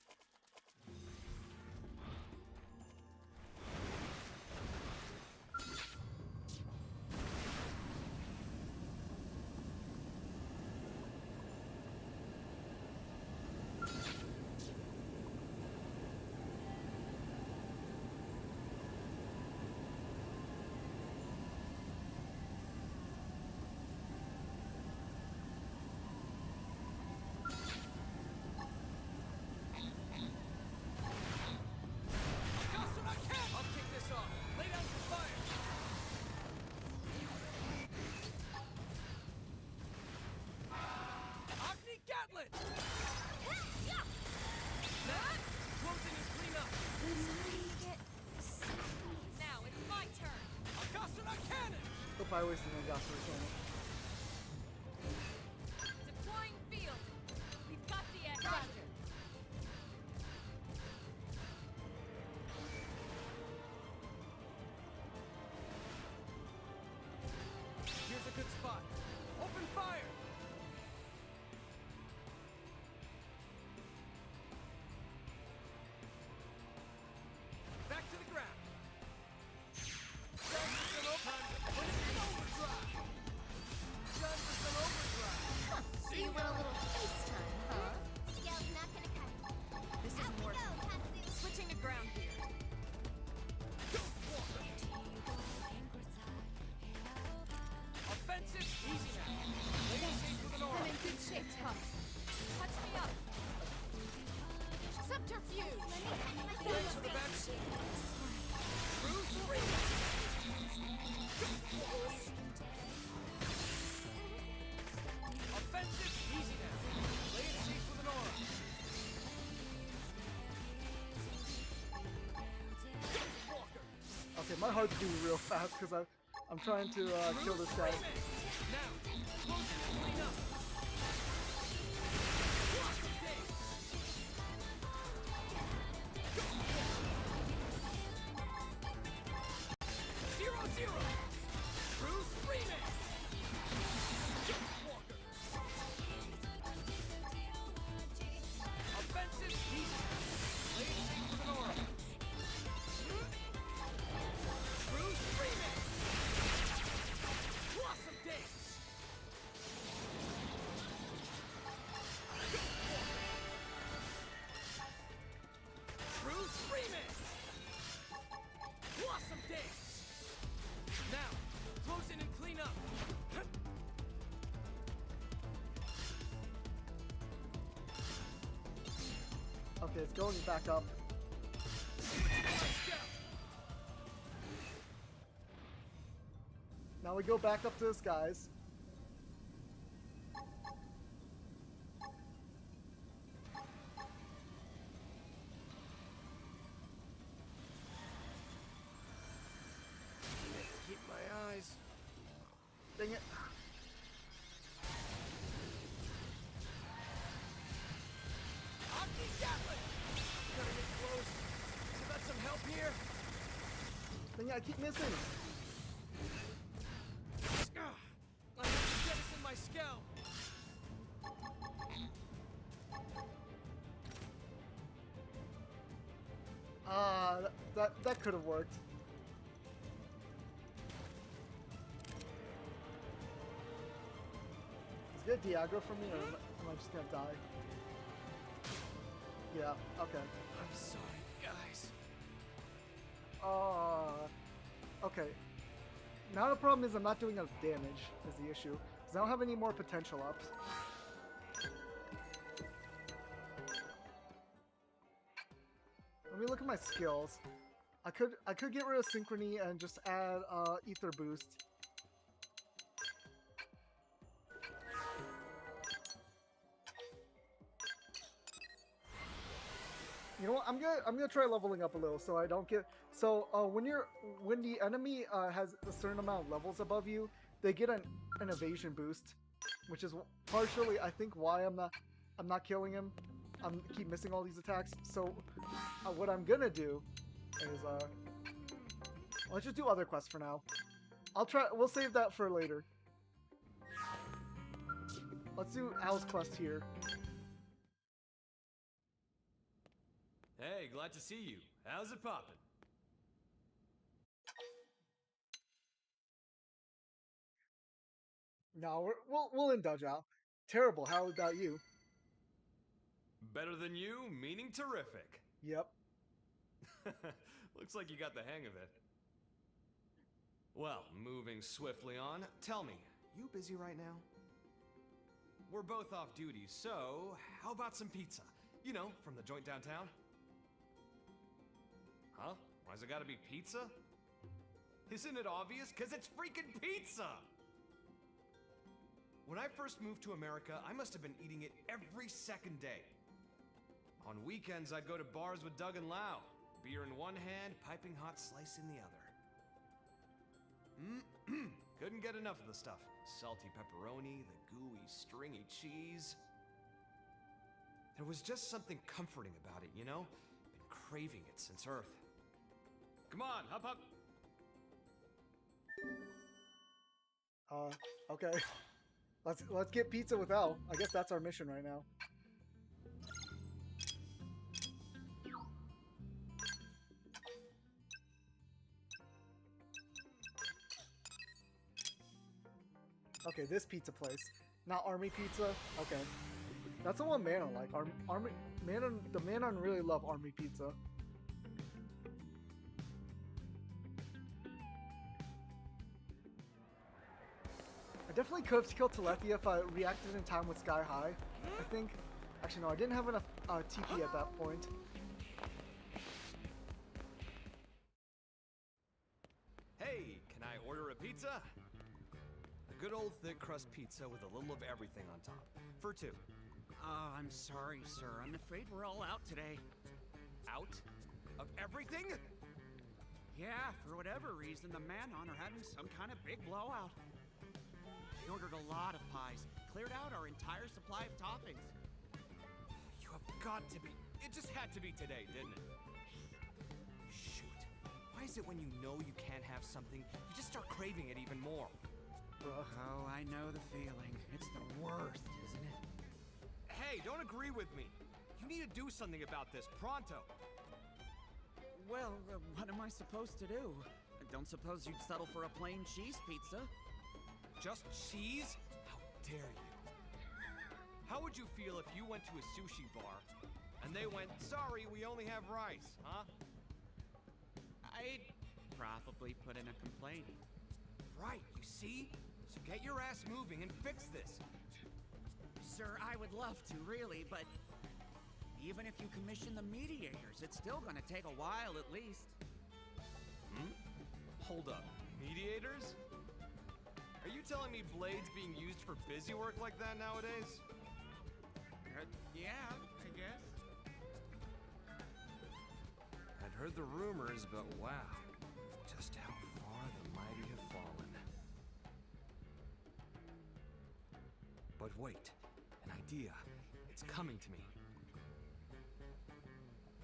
always think I got first on it. Deploying field. We've got the X. Roger. Here's a good spot. Open fire! Back to the ground. Time for some overdrive. Time for some overdrive. So you want a little FaceTime, huh? Scale's not gonna cut it. This isn't working. Switching to ground here. Offensive, easy now. Lady safe with an aura. I'm in good shape, Tuck. Touch me up. Subterfuge. Thanks for the back. Bruce, free. Offensive, easy now. Lay it safe with an aura. Walker. Okay, my heart's beating real fast because I'm trying to kill this guy. Now, close it and clean up. Block the thing. 0-0. Bruce Freeman. Walker. Offensive, easy. Lay it safe with an aura. Bruce Freeman. Blossom Dance. Bruce Freeman. Blossom Dance. Now, close in and clean up. Okay, it's going back up. Let's go. Now we go back up to the skies. Keep my eyes. Dang it. Omni Gatling. Gotta get close. You got some help here? Dang it, I keep missing. I have to jettison my scalp. That could have worked. Is it Diagro for me, or am I just gonna die? Yeah, okay. I'm sorry, guys. Okay. Now the problem is I'm not doing enough damage, is the issue. Because I don't have any more potential ups. Let me look at my skills. I could get rid of Synchrony and just add Ether Boost. You know what? I'm gonna try leveling up a little so I don't get when the enemy has a certain amount of levels above you, they get an evasion boost, which is partially I think why I'm not killing him. I'm keep missing all these attacks. So what I'm gonna do is let's just do other quests for now. We'll save that for later. Let's do Al's quest here. Hey, glad to see you. How's it poppin'? No, we'll indulge Al. Terrible. How about you? Better than you, meaning terrific. Yep. Looks like you got the hang of it. Well, moving swiftly on, tell me, you busy right now? We're both off duty, so how about some pizza? You know, from the joint downtown? Huh? Why's it gotta be pizza? Isn't it obvious? 'Cause it's freaking pizza! When I first moved to America, I must have been eating it every second day. On weekends, I'd go to bars with Doug and Lau. Beer in one hand, piping hot slice in the other. Couldn't get enough of the stuff. Salty pepperoni, the gooey, stringy cheese. There was just something comforting about it, you know? Been craving it since Earth. Come on, hop up! Okay. Let's get pizza with Al. I guess that's our mission right now. Okay, this pizza place. Not Army Pizza? Okay. That's the one Manon like. The Manon really love Army Pizza. I definitely could have killed Telethia if I reacted in time with Sky High. I think... Actually, no, I didn't have enough TP at that point. Hey, can I order a pizza? A good old thick crust pizza with a little of everything on top. For two. I'm sorry, sir. I'm afraid we're all out today. Out? Of everything? Yeah, for whatever reason, the Manon are having some kind of big blowout. We ordered a lot of pies, cleared out our entire supply of toppings. You have got to be... It just had to be today, didn't it? Shoot. Why is it when you know you can't have something, you just start craving it even more? Oh, I know the feeling. It's the worst, isn't it? Hey, don't agree with me. You need to do something about this, pronto. Well, what am I supposed to do? I don't suppose you'd settle for a plain cheese pizza? Just cheese? How dare you? How would you feel if you went to a sushi bar and they went, sorry, we only have rice, huh? I'd probably put in a complaint. Right, you see? So get your ass moving and fix this. Sir, I would love to, really, but even if you commission the mediators, it's still gonna take a while at least. Hold up. Mediators? Are you telling me Blade's being used for busy work like that nowadays? Yeah, I guess. I'd heard the rumors, but wow. Just how far the mighty have fallen. But wait. An idea. It's coming to me.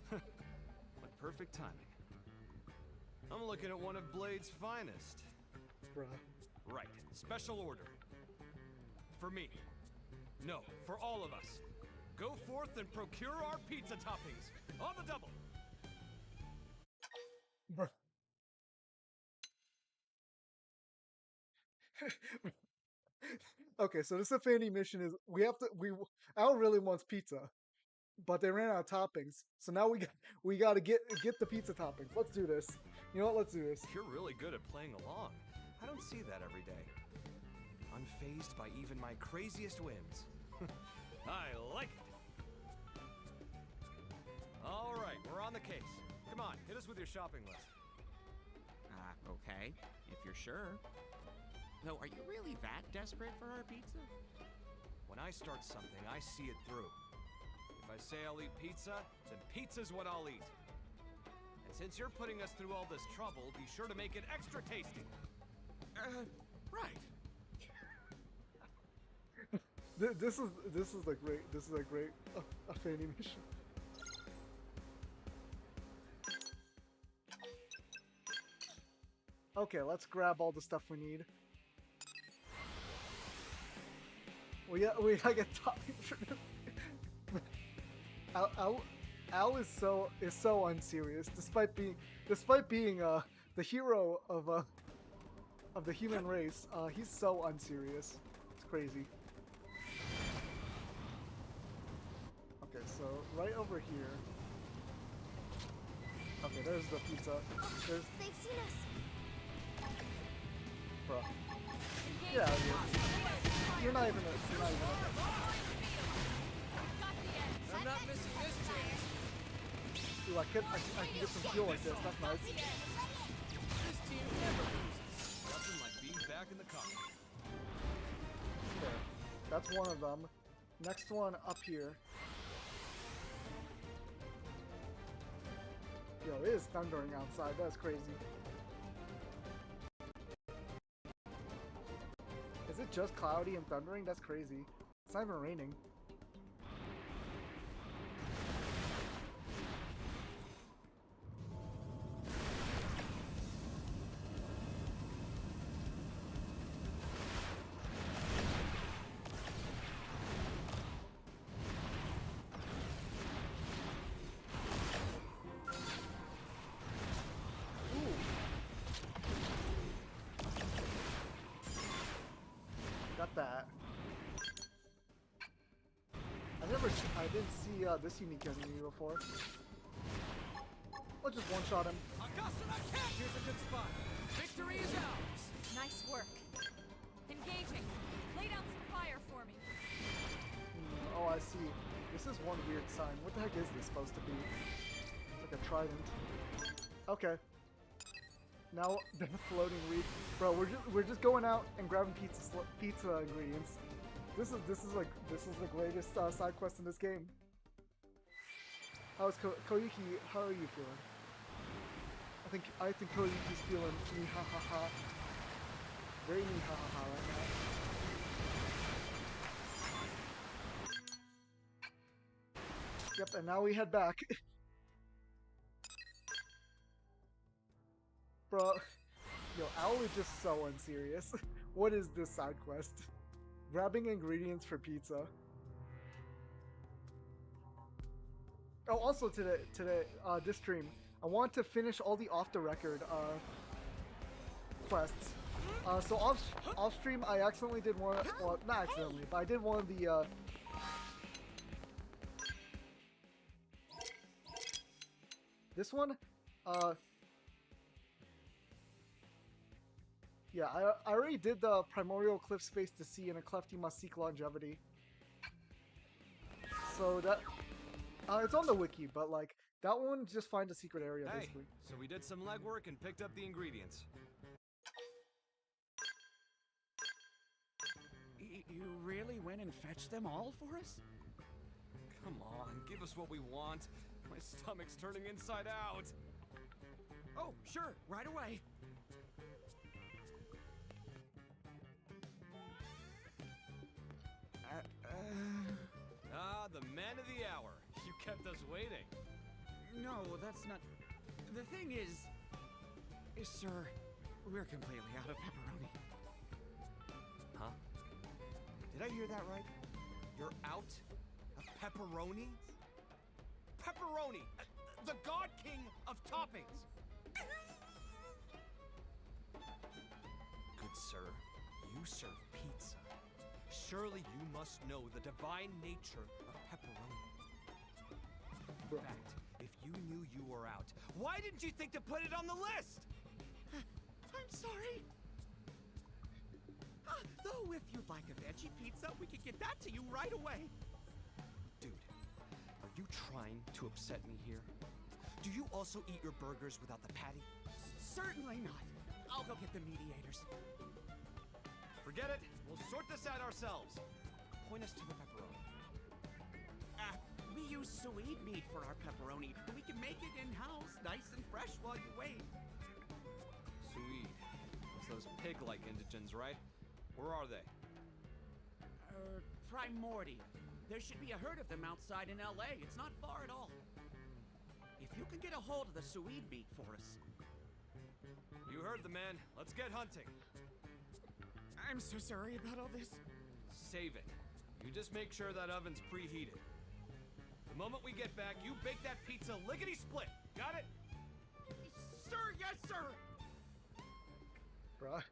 What perfect timing. I'm looking at one of Blade's finest. Bruh. Right. Special order. For me. No, for all of us. Go forth and procure our pizza toppings. On the double. Bruh. Okay, so this Affinity mission is Al really wants pizza, but they ran out of toppings. So now we got to get the pizza toppings. Let's do this. You know what? Let's do this. You're really good at playing along. I don't see that every day. Unfazed by even my craziest whims. I like it. All right, we're on the case. Come on, hit us with your shopping list. Okay, if you're sure. Though, are you really that desperate for our pizza? When I start something, I see it through. If I say I'll eat pizza, then pizza's what I'll eat. And since you're putting us through all this trouble, be sure to make it extra tasty. Right. This is a great Affinity mission. Okay, let's grab all the stuff we need. We gotta get toppings for this. Al is so unserious, despite being the hero of the human race. He's so unserious. It's crazy. Okay, so right over here. Okay, there's the pizza. There's. They've seen us. Bruh. Yeah, you're not even a. I'm not missing this chance. Ooh, I can get some fuel like this. That's nice. This team never loses. Nothing like being back in the cockpit. Okay, that's one of them. Next one up here. Yo, it is thundering outside. That's crazy. just cloudy and thundering? That's crazy. It's not even raining. Got that. I didn't see this unique enemy before. I'll just one-shot him. Here's a good spot. Victory is ours. Nice work. Engaging. Lay down some fire for me. Oh, I see. This is one weird sign. What the heck is this supposed to be? It's like a trident. Okay. Now the floating reed, bro. We're just going out and grabbing pizza ingredients. This is the greatest side quest in this game. How's Koyuki? How are you feeling? I think Koyuki's feeling me ha ha ha. Very me ha ha ha right now. Yep, and now we head back. Bro, yo, Owl is just so unserious. What is this side quest? Grabbing ingredients for pizza. Oh, also today, this stream, I want to finish all the off-the-record quests. So off stream, I accidentally did one. Well, not accidentally, but I did one of the. This one, yeah, I already did the Primordial Cliff Space to Sea, and a cleft you must seek longevity. So that, it's on the wiki, but like, that one just finds a secret area, Hey, basically. so we did some legwork and picked up the ingredients. You really went and fetched them all for us? Come on, give us what we want. My stomach's turning inside out. Oh, sure, right away. Ah, the man of the hour. You kept us waiting. No, that's not... The thing is, sir, we're completely out of pepperoni. Huh? Did I hear that right? You're out of pepperoni? Pepperoni! The god king of toppings! Good sir, you serve pizza. Surely you must know the divine nature of pepperoni. In fact, if you knew you were out, why didn't you think to put it on the list? I'm sorry. Though if you'd like a veggie pizza, we could get that to you right away. Dude, are you trying to upset me here? Do you also eat your burgers without the patty? Certainly not. I'll go get the mediators. Forget it. We'll sort this out ourselves. Point us to the pepperoni. We use sweet meat for our pepperoni, but we can make it in-house, nice and fresh while you wait. Sweet. It's those pig-like indigents, right? Where are they? Primordial. There should be a herd of them outside in LA. It's not far at all. If you can get a hold of the sweet meat for us. You heard the man. Let's get hunting. I'm so sorry about all this. Save it. You just make sure that oven's preheated. The moment we get back, you bake that pizza lickety-split. Got it? Sir, yes, sir! Bruh.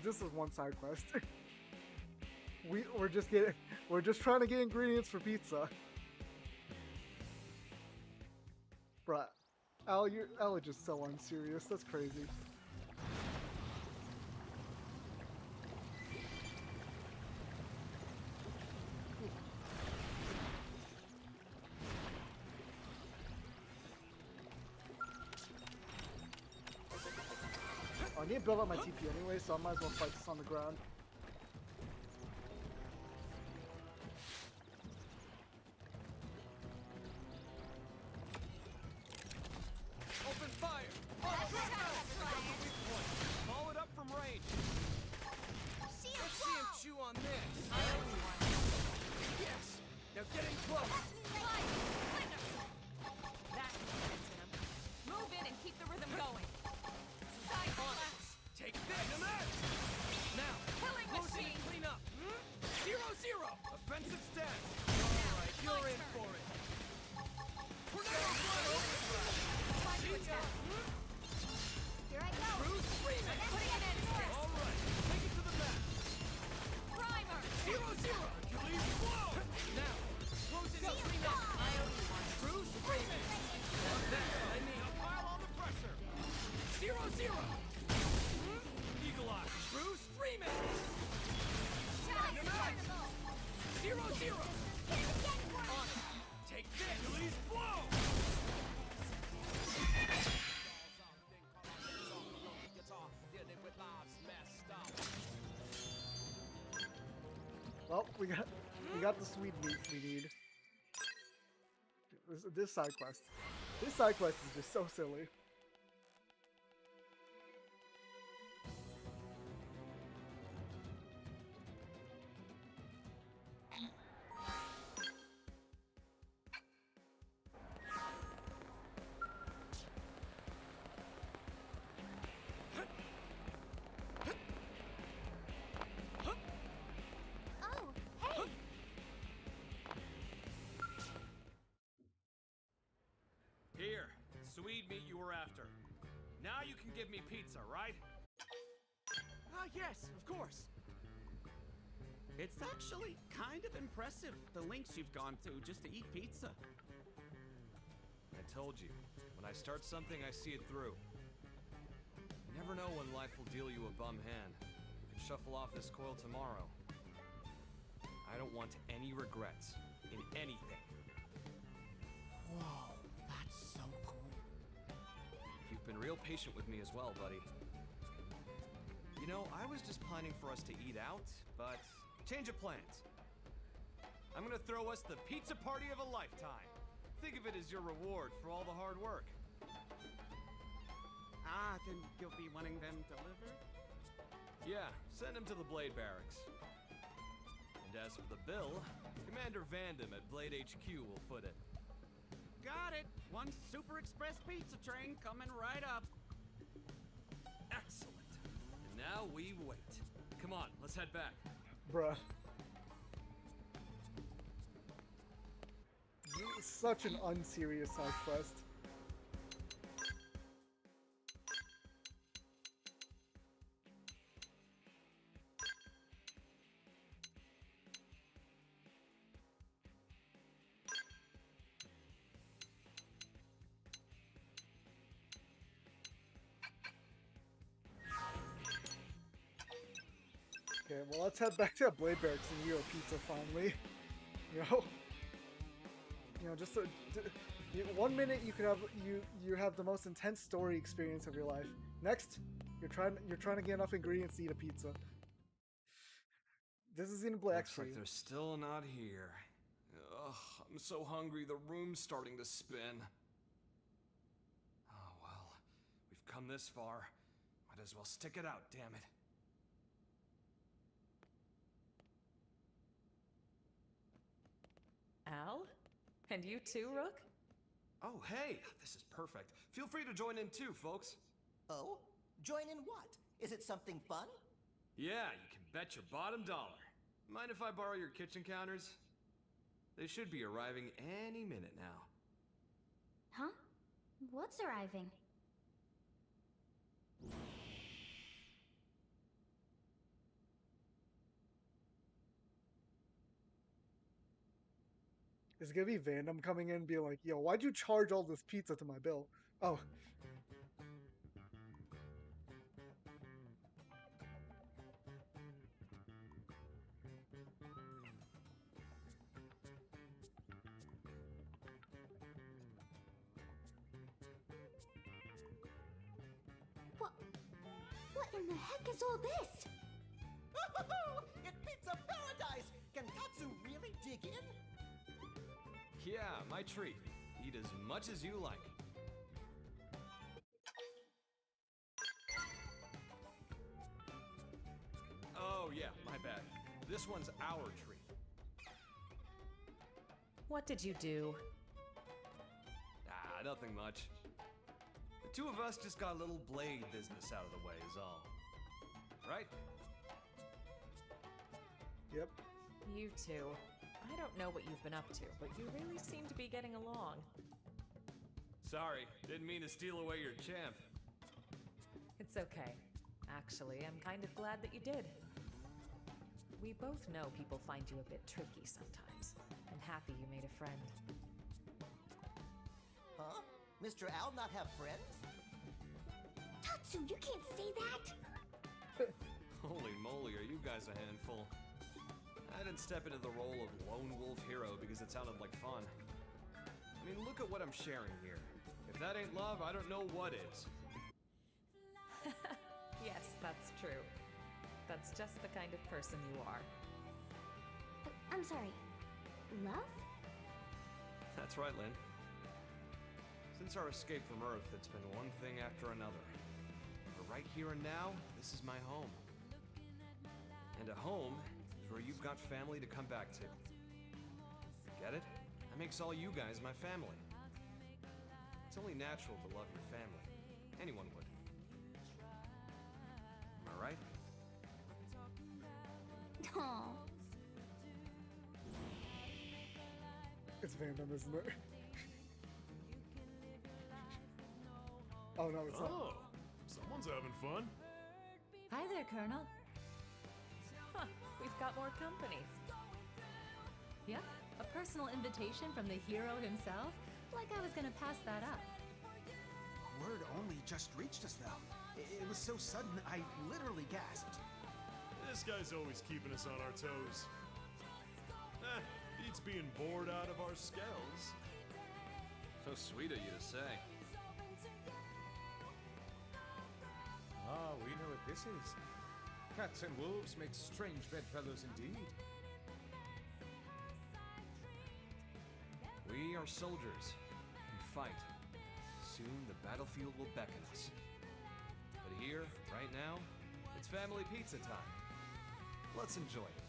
This is one side quest. we're just trying to get ingredients for pizza. Bruh. Al is just so unserious. That's crazy. I need to build up my TP anyway, so I might as well fight this on the ground. True screaming! Putting an end to this. All right, take it to the back. Primer. 0-0. Hercules, blow! Now, close it up. I owe you one. True screaming! Now that's what I need. Apply all the pressure. 0-0. Eagle eye. True screaming! Shadow. 0-0. On it. Take this. Hercules, blow! Well, we got the sweet meat we need. This side quest. This side quest is just so silly. Oh, hey! Here, sweet meat you were after. Now you can give me pizza, right? Ah, yes, of course. It's actually kind of impressive, the lengths you've gone to just to eat pizza. I told you, when I start something, I see it through. You never know when life will deal you a bum hand. You can shuffle off this coil tomorrow. I don't want any regrets in anything. Whoa, that's so cool. You've been real patient with me as well, buddy. You know, I was just planning for us to eat out, but change of plans. I'm gonna throw us the pizza party of a lifetime. Think of it as your reward for all the hard work. Ah, then you'll be wanting them delivered? Yeah, send him to the Blade Barracks. And as for the bill, Commander Vandam at Blade HQ will foot it. Got it! One Super Express pizza train coming right up. Excellent. And now we wait. Come on, let's head back. Bruh. Such an unserious side quest. Okay, well let's head back to Blade Barracks and eat our pizza finally. Just 1 minute you could have you have the most intense story experience of your life. Next, you're trying to get enough ingredients to eat a pizza. This is Xenoblade X Looks like they're still not here. Ugh, I'm so hungry, the room's starting to spin. Oh well, we've come this far. Might as well stick it out, damn it. Al? And you too, Rook? Oh, hey, this is perfect. Feel free to join in too, folks. Oh? Join in what? Is it something fun? Yeah, you can bet your bottom dollar. Mind if I borrow your kitchen counters? They should be arriving any minute now. Huh? What's arriving? Is it gonna be Vandam coming in and being like, yo, why'd you charge all this pizza to my bill? Oh. What in the heck is all this? It's pizza paradise! Can Katsu really dig in? Yeah, my treat. Eat as much as you like. Oh yeah, my bad. This one's our treat. What did you do? Ah, nothing much. The two of us just got a little blade business out of the way is all. Right? Yep. You two. I don't know what you've been up to, but you really seem to be getting along. Sorry, didn't mean to steal away your champ. It It's okay. Actually, I'm kind of glad that you did. We both know people find you a bit tricky sometimes. I'm happy you made a friend. Huh? Mr. Owl not have friends? Tatsu, you can't say that! Holy moly, are you guys a handful? I didn't step into the role of lone wolf hero because it sounded like fun. I mean, look at what I'm sharing here. If that ain't love, I don't know what is. Yes, that's true. That's just the kind of person you are. I'm sorry. Love? That's right, Lynn. Since our escape from Earth, it's been one thing after another. But right here and now, this is my home. And a home is where you've got family to come back to. Get it? That makes all you guys my family. It's only natural to love your family. Anyone would. Am I right? Aww. It's Vandom, isn't it? Oh no, it's not. Oh, someone's having fun. Hi there, Colonel. Huh, we've got more company. Yep, a personal invitation from the hero himself. Like I was gonna pass that up. Word only just reached us, though. It was so sudden, I literally gasped. This guy's always keeping us on our toes. Beats being bored out of our skells. So sweet of you to say. Ah, we know what this is. Cats and wolves make strange bedfellows indeed. We are soldiers. We fight. Soon the battlefield will beckon us. But here, right now, it's family pizza time. Let's enjoy it.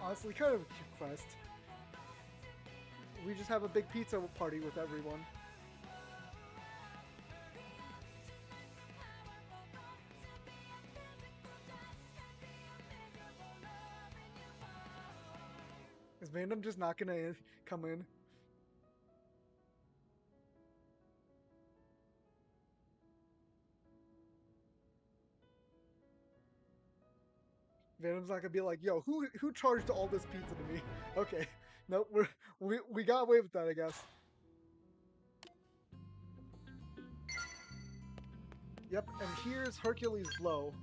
Honestly, kind of a cute quest. We just have a big pizza party with everyone. Is Vandom just not gonna come in? Venom's not gonna be like, yo, who charged all this pizza to me? Okay, nope, we got away with that, I guess. Yep, and here's Hercules' blow.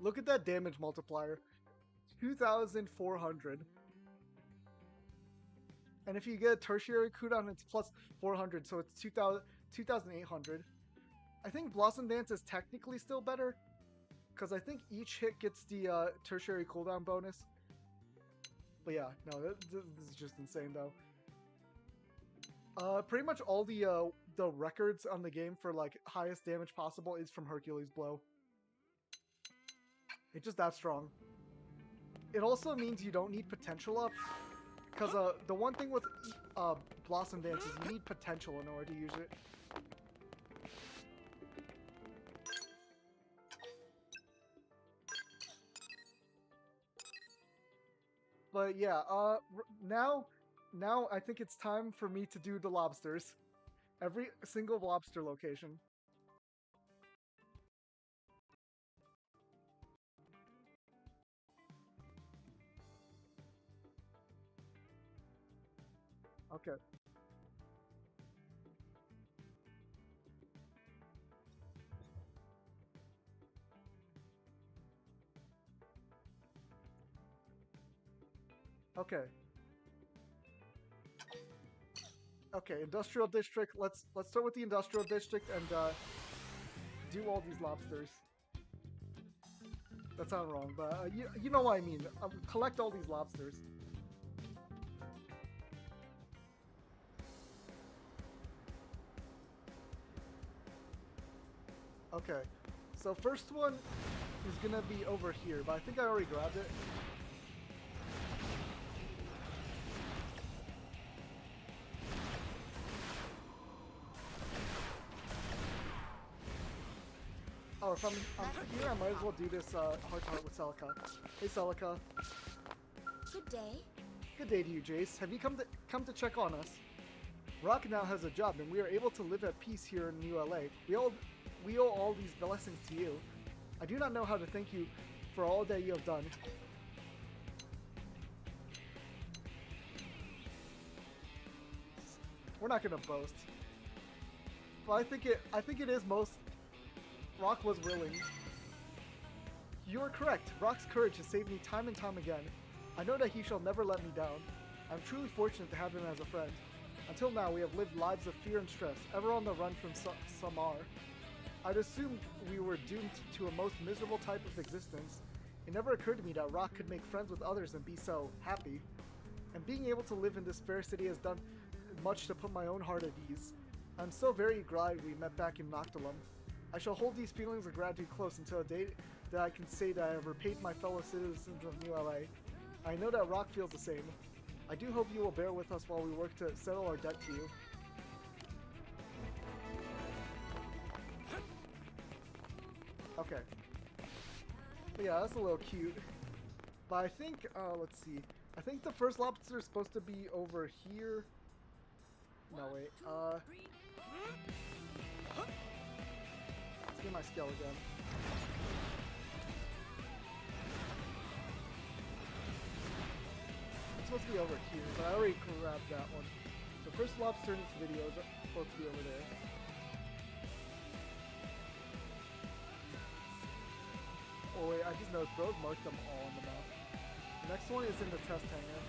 Look at that damage multiplier, 2,400. And if you get a tertiary cooldown, it's plus 400, so it's 2,800. I think Blossom Dance is technically still better, because I think each hit gets the tertiary cooldown bonus. But yeah, no, this is just insane though. Pretty much all the records on the game for like highest damage possible is from Hercules' blow. It's just that strong. It also means you don't need potential up. Because the one thing with Blossom Dance is you need potential in order to use it. But yeah, now I think it's time for me to do the lobsters. Every single lobster location. Okay. Okay. Okay, industrial district. Let's start with the industrial district and do all these lobsters. That sounds wrong, but you know what I mean. Collect all these lobsters. Okay, so first one is gonna be over here, but I think I already grabbed it. Oh, if I'm here, I might as well do this heart-to-heart with Celica. Hey, Celica. Good day. Good day to you, Jace. Have you come to check on us? Rock now has a job, and we are able to live at peace here in New LA. We owe all these blessings to you. I do not know how to thank you for all that you have done. We're not gonna boast, but I think it is most. Rock was willing. You are correct. Rock's courage has saved me time and time again. I know that he shall never let me down. I'm truly fortunate to have him as a friend. Until now, we have lived lives of fear and stress, ever on the run from Samar. I'd assumed we were doomed to a most miserable type of existence. It never occurred to me that Rock could make friends with others and be so happy. And being able to live in this fair city has done much to put my own heart at ease. I'm so very glad we met back in Noctilum. I shall hold these feelings of gratitude close until a day that I can say that I have repaid my fellow citizens of New LA. I know that Rock feels the same. I do hope you will bear with us while we work to settle our debt to you. Okay. But yeah, that's a little cute. But I think, let's see. I think the first lobster is supposed to be over here. No, wait. Let's get my skill again. It's supposed to be over here, but I already grabbed that one. The first lobster in this video is supposed to be over there. Oh wait, I just noticed Bros marked them all on the map. The next one is in the test hangar.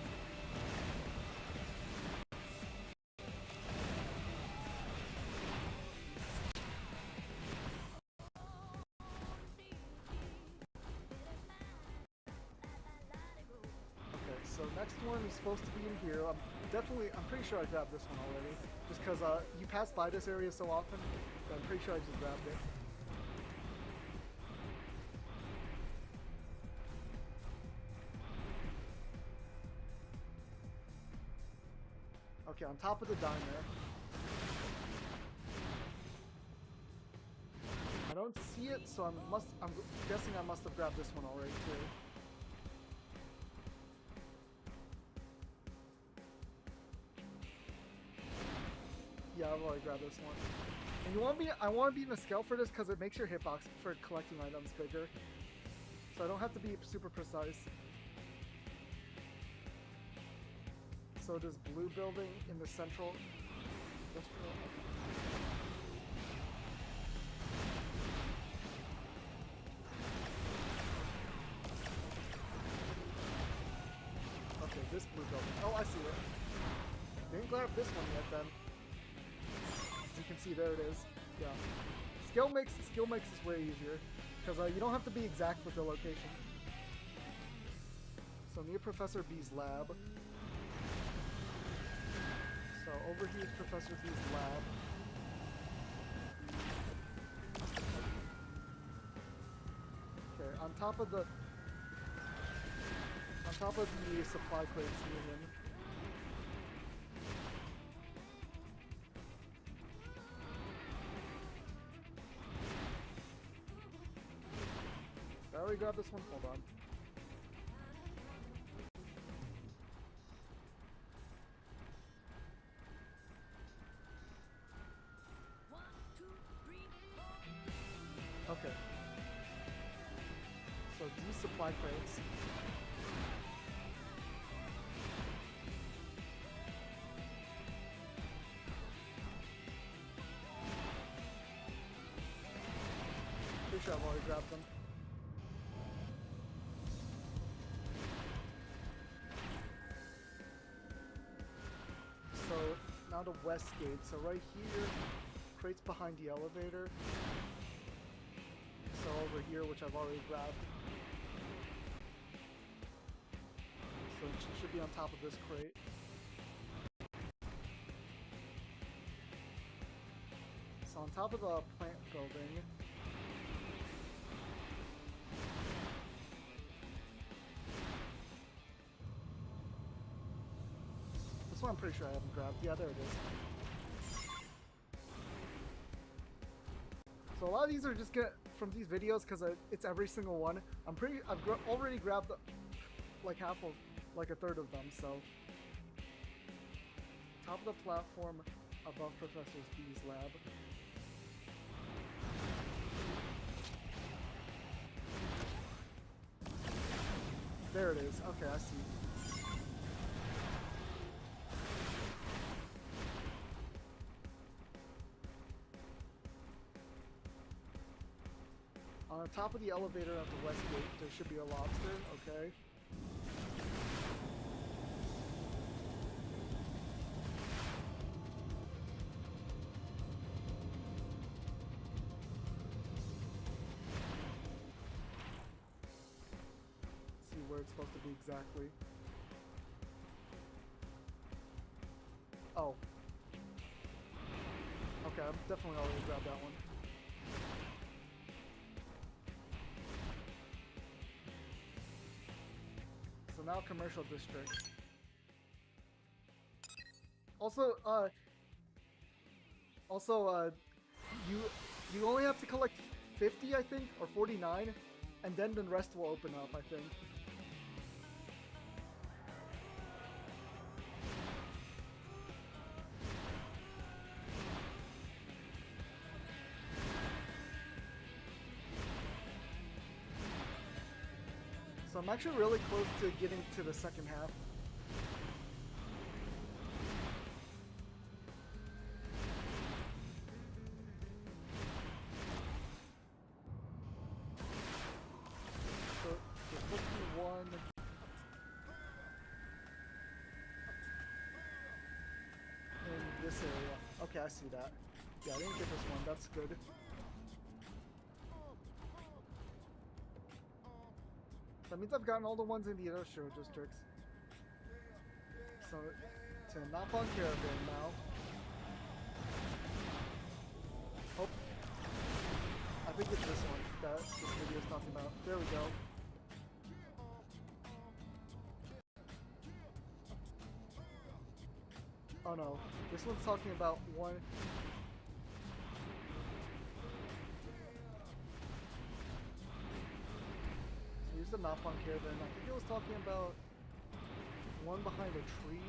So next one is supposed to be in here. I'm pretty sure I grabbed this one already. Just because you pass by this area so often, that I'm pretty sure I just grabbed it. Okay, on top of the diner. I don't see it, so I'm guessing I must have grabbed this one already too. Yeah, I've already grabbed this one. And I want to be in a scale for this because it makes your hitbox for collecting items bigger. So I don't have to be super precise. So this blue building in the central industrial. Okay, this blue building. Oh, I see it. Didn't grab this one yet then. You can see there it is. Yeah. Skill makes this way easier because you don't have to be exact with the location. So near Professor B's lab. So over here is Professor B's lab. Okay, on top of the supply crates union. I already grabbed this one, hold on. Okay. So these supply crates. Pretty sure I've already grabbed them. So now the west gate. So right here, crates behind the elevator. So over here, which I've already grabbed. So it should be on top of this crate. So on top of the plant building, one I'm pretty sure I haven't grabbed. Yeah, there it is. So a lot of these are just from these videos because it's every single one. I've already grabbed like half of, like a third of them. So top of the platform above Professor B's lab. There it is. Okay, I see. On the top of the elevator at the west gate, there should be a lobster. Okay. See where it's supposed to be exactly. Oh. Okay, I've definitely already grabbed that one. So now commercial district. Also, you only have to collect 50, I think, or 49, and then the rest will open up, I think. So I'm actually really close to getting to the second half. So there's supposed to be one. In this area. Okay, I see that. Yeah, I didn't get this one. That's good. That means I've gotten all the ones in the industrial districts. So, to knock on Caravan now. Oh. I think it's this one that this video is talking about. There we go. Oh no, this one's talking about one. Here's the Napon Caravan. I think it was talking about one behind a tree.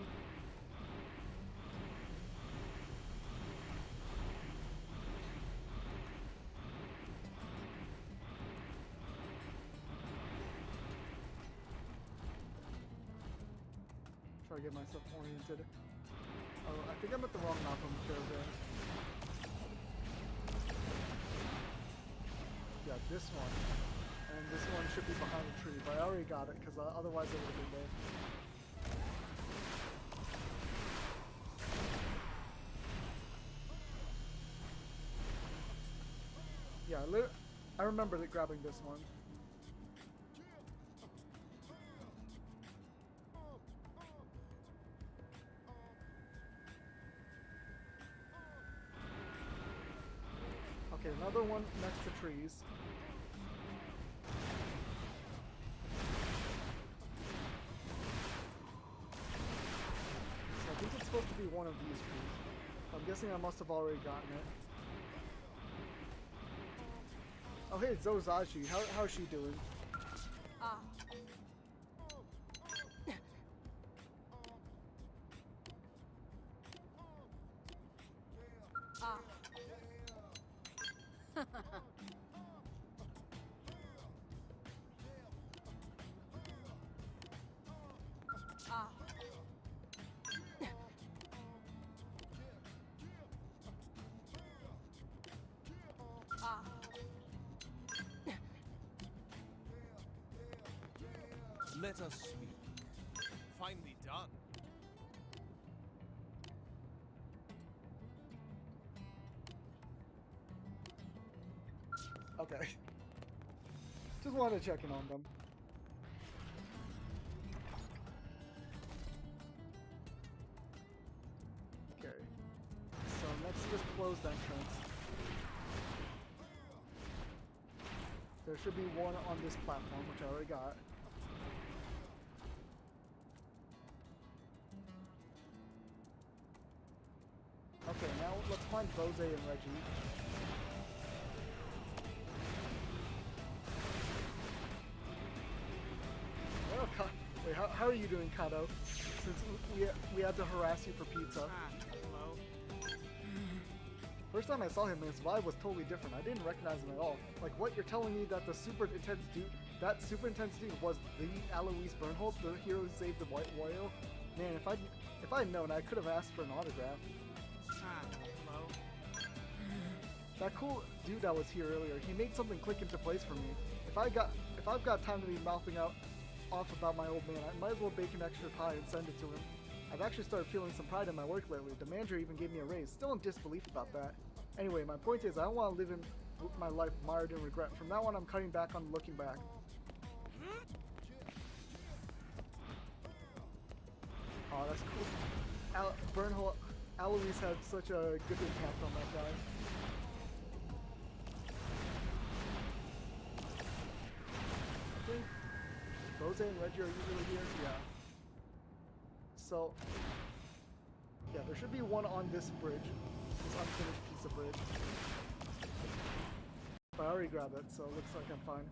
Try to get myself oriented. Oh, I think I'm at the wrong Napon Caravan. Yeah, this one. And this one should be behind a tree, but I already got it, because otherwise it would have been there. Yeah, I remember grabbing this one. Okay, another one next to trees. I think it's supposed to be one of these trees. I'm guessing I must have already gotten it. Oh hey, Zozaji. How's she doing? Ah. Ah. Ah. Ah. Let us speak. Finely done. Okay. Just wanted to check in on them. Okay. So next to this closed entrance. There should be one on this platform, which I already got. let's find Bose and Reggie. Oh, wait, how are you doing, Kato? Since we had to harass you for pizza. Hello. First time I saw him, his vibe was totally different. I didn't recognize him at all. Like, what, you're telling me that the super intense dude was the Alois Bernhold, the hero who saved the White Royal? Man, if I'd known, I could have asked for an autograph. Hello. That cool dude that was here earlier, he made something click into place for me. If I've got time to be mouthing off about my old man, I might as well bake an extra pie and send it to him. I've actually started feeling some pride in my work lately. The manager even gave me a raise. Still in disbelief about that. Anyway, my point is, I don't want to live in my life mired in regret. From now on, I'm cutting back on looking back. Oh, that's cool. Bernhold, Alois had such a good impact on that guy. Okay. Bose and Reggie, are you really here? Yeah. So, yeah, there should be one on this bridge. This unfinished piece of bridge. But I already grabbed it, so it looks like I'm fine.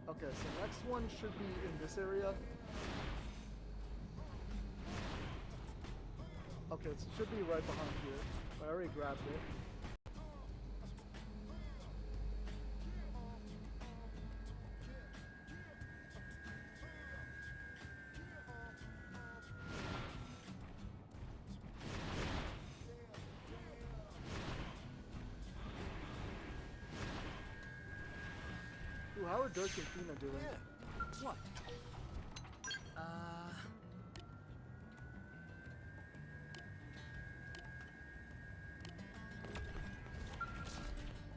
Okay, so next one should be in this area. Okay, so it should be right behind here. I already grabbed it. Ooh, how are Dirk and Fina doing? What?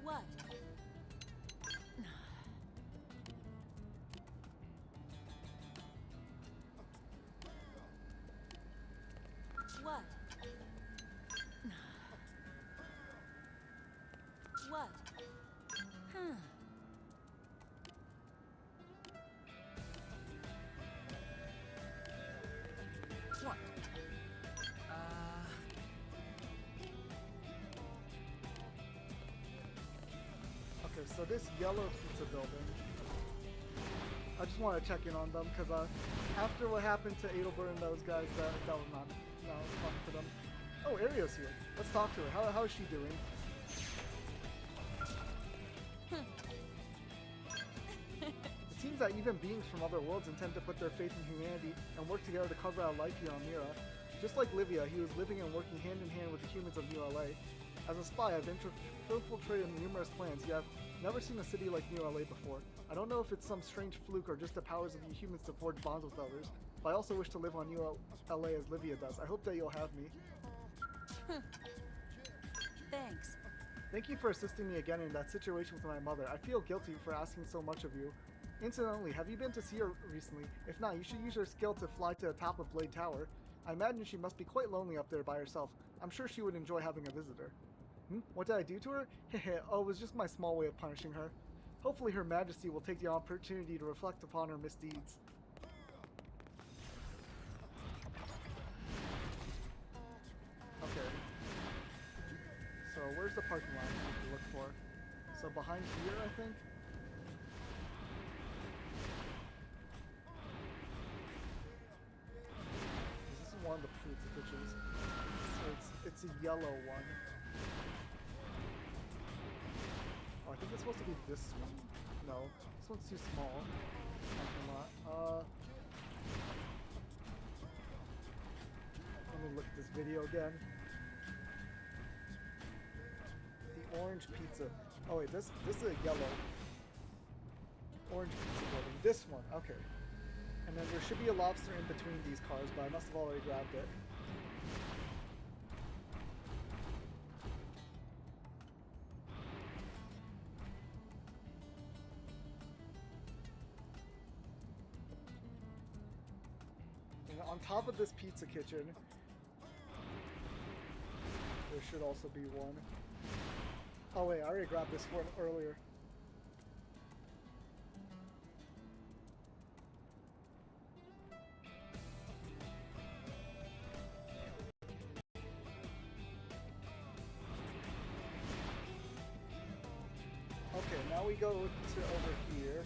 What? What? What? Huh. What? Okay, so this yellow pizza building, I just want to check in on them because after what happened to Adelbert and those guys, that was not fun for them. Oh, Ario's here. Let's talk to her. How is she doing? It seems that even beings from other worlds intend to put their faith in humanity and work together to cover out life here on Mira. Just like Livia, he was living and working hand in hand with the humans of New LA. As a spy, I've infiltrated numerous plans, yet I've never seen a city like New LA before. I don't know if it's some strange fluke or just the powers of you humans to forge bonds with others, but I also wish to live on New LA as Livia does. I hope that you'll have me. Thanks. Thank you for assisting me again in that situation with my mother. I feel guilty for asking so much of you. Incidentally, have you been to see her recently? If not, you should use her skill to fly to the top of Blade Tower. I imagine she must be quite lonely up there by herself. I'm sure she would enjoy having a visitor. What did I do to her? Heh, oh, it was just my small way of punishing her. Hopefully Her Majesty will take the opportunity to reflect upon her misdeeds. Okay. So where's the parking lot we have to look for? So behind here, I think? This is one of the pizza kitchens. So it's a yellow one. Oh, I think it's supposed to be this one. No, this one's too small. Parking lot. Let me look at this video again. The orange pizza. Oh wait, this is a yellow. Orange pizza building. This one, okay. And then there should be a lobster in between these cars, but I must have already grabbed it. And on top of this pizza kitchen, there should also be one. Oh wait, I already grabbed this one earlier. Okay, now we go to over here.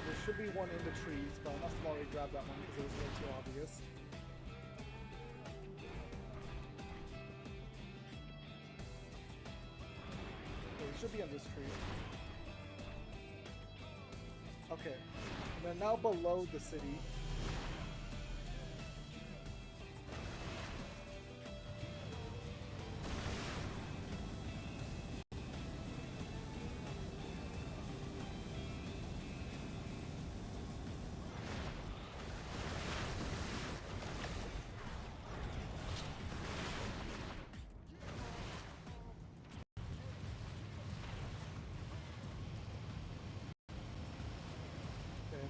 There should be one in the trees, but I must have already grabbed that one because it was way too obvious. Okay, it should be on this tree. Okay, and then now below the city.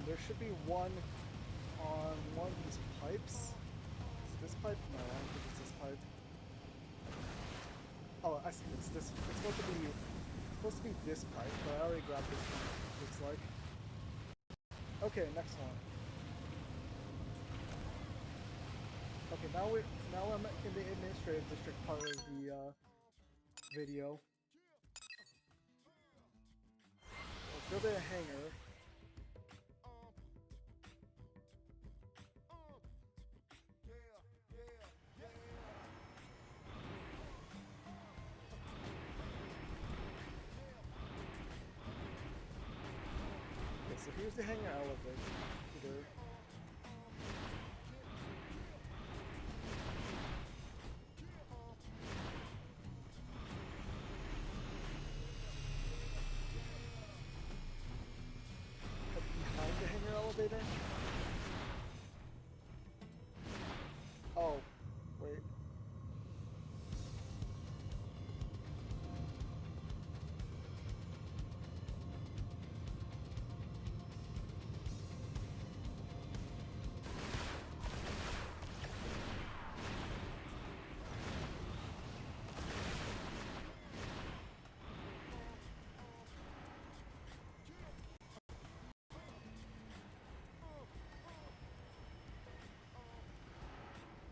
There should be one on one of these pipes. Is this pipe? No, I don't think it's this pipe. Oh, I see. It's this. It's supposed to be this pipe, but I already grabbed this one. Looks like. Okay, next one. Okay, now I'm in the administrative district part of the video. Let's go to the hangar. So here's the hangar elevator. Behind the hangar elevator? Oh, wait.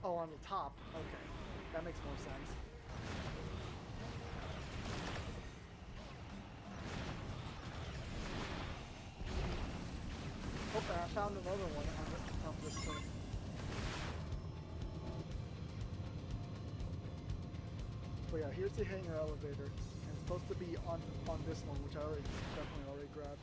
Oh, on the top. Okay. That makes more sense. Okay, I found another one on this thing. But yeah, here's the hangar elevator. And it's supposed to be on this one, which I definitely already grabbed.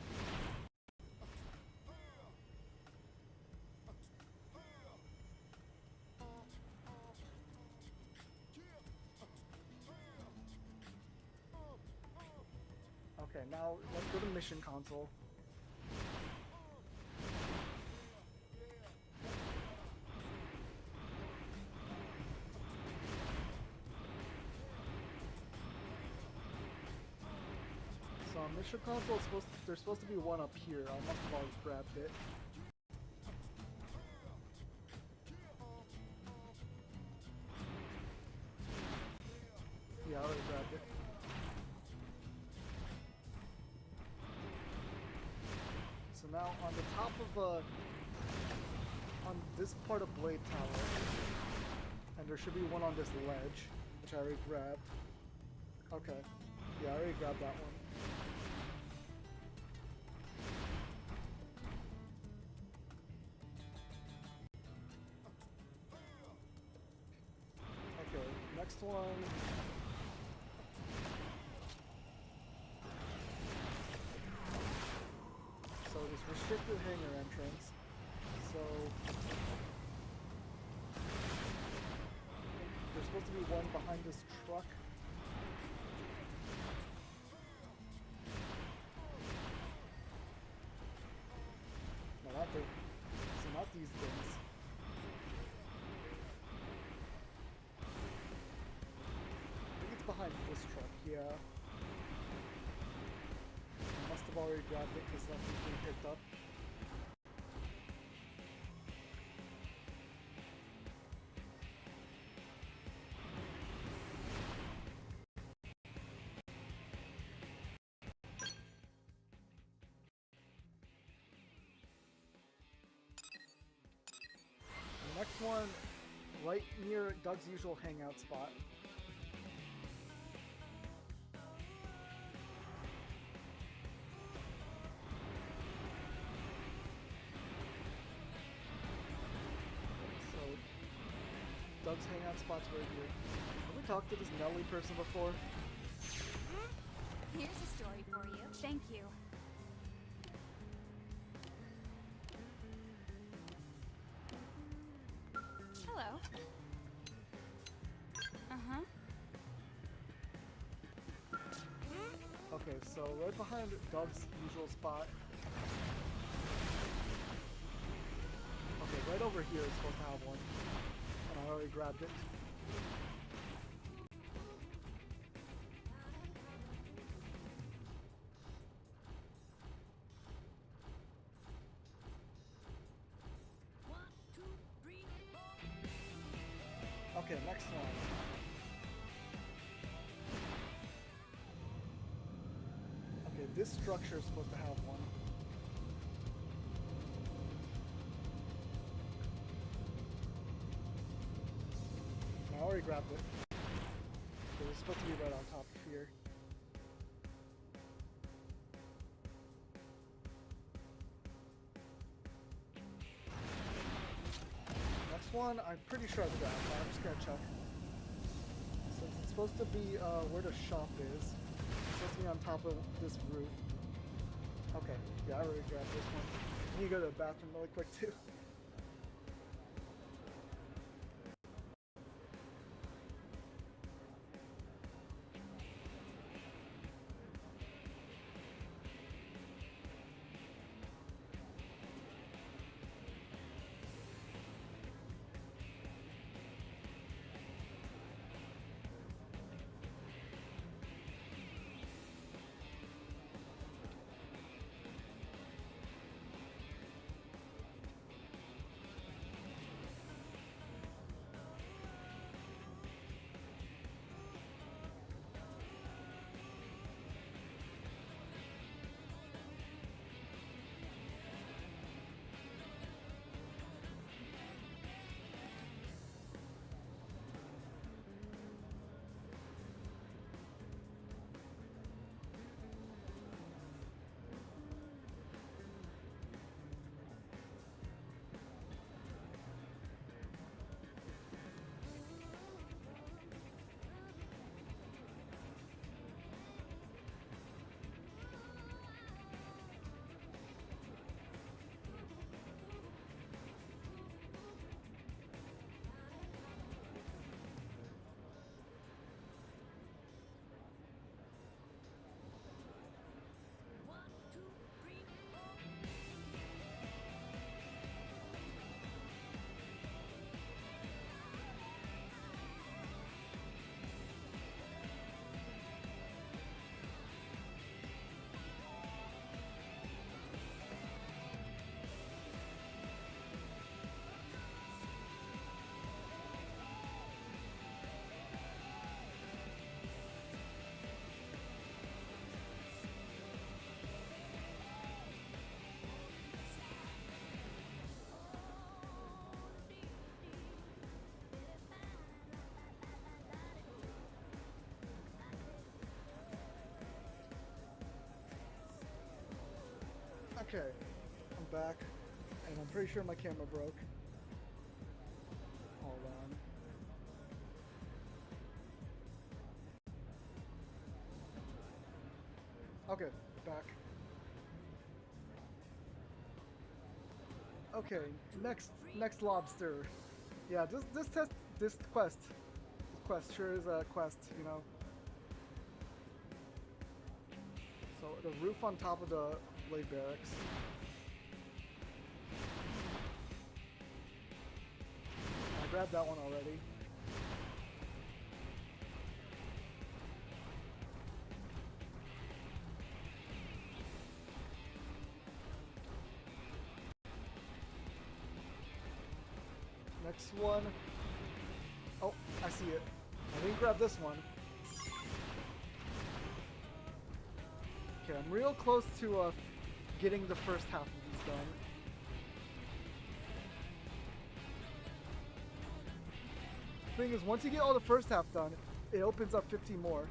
Okay, now let's go to mission console. So on mission console, there's supposed to be one up here. I must have already grabbed it. Yeah, I already grabbed it. So now on the top of on this part of Blade Tower, and there should be one on this ledge, which I already grabbed. Okay, yeah, I already grabbed that one. Okay, next one. So this restricted hangar entrance. So there's supposed to be one behind this truck. No, not the. So not these things. I think it's behind this truck. Yeah. I must have already grabbed it because nothing's being picked up. next one, right near Doug's usual hangout spot. So, Doug's hangout spot's right here. Have we talked to this Nelly person before? Here's a story for you. Thank you. Hello. Uh-huh. Okay, so right behind Doug's usual spot. Okay, right over here is supposed to have one. And I already grabbed it. Okay, next one. Okay, this structure is supposed to have one. I already grabbed it. So it's supposed to be right on top of here. Next one, I'm pretty sure I grabbed it. I'm just gonna check. So it's supposed to be where the shop is. It's supposed to be on top of this roof. Okay, yeah, I already grabbed this one. I need to go to the bathroom really quick too. Okay, I'm back, and I'm pretty sure my camera broke. Hold on. Okay, back. Okay, next lobster. Yeah, this quest sure is a quest, you know. So the roof on top of the Blade Barracks. I grabbed that one already. Next one. Oh, I see it. I didn't grab this one. Okay, I'm real close to getting the first half of these done. thing is, once you get all the first half done, it opens up 15 more.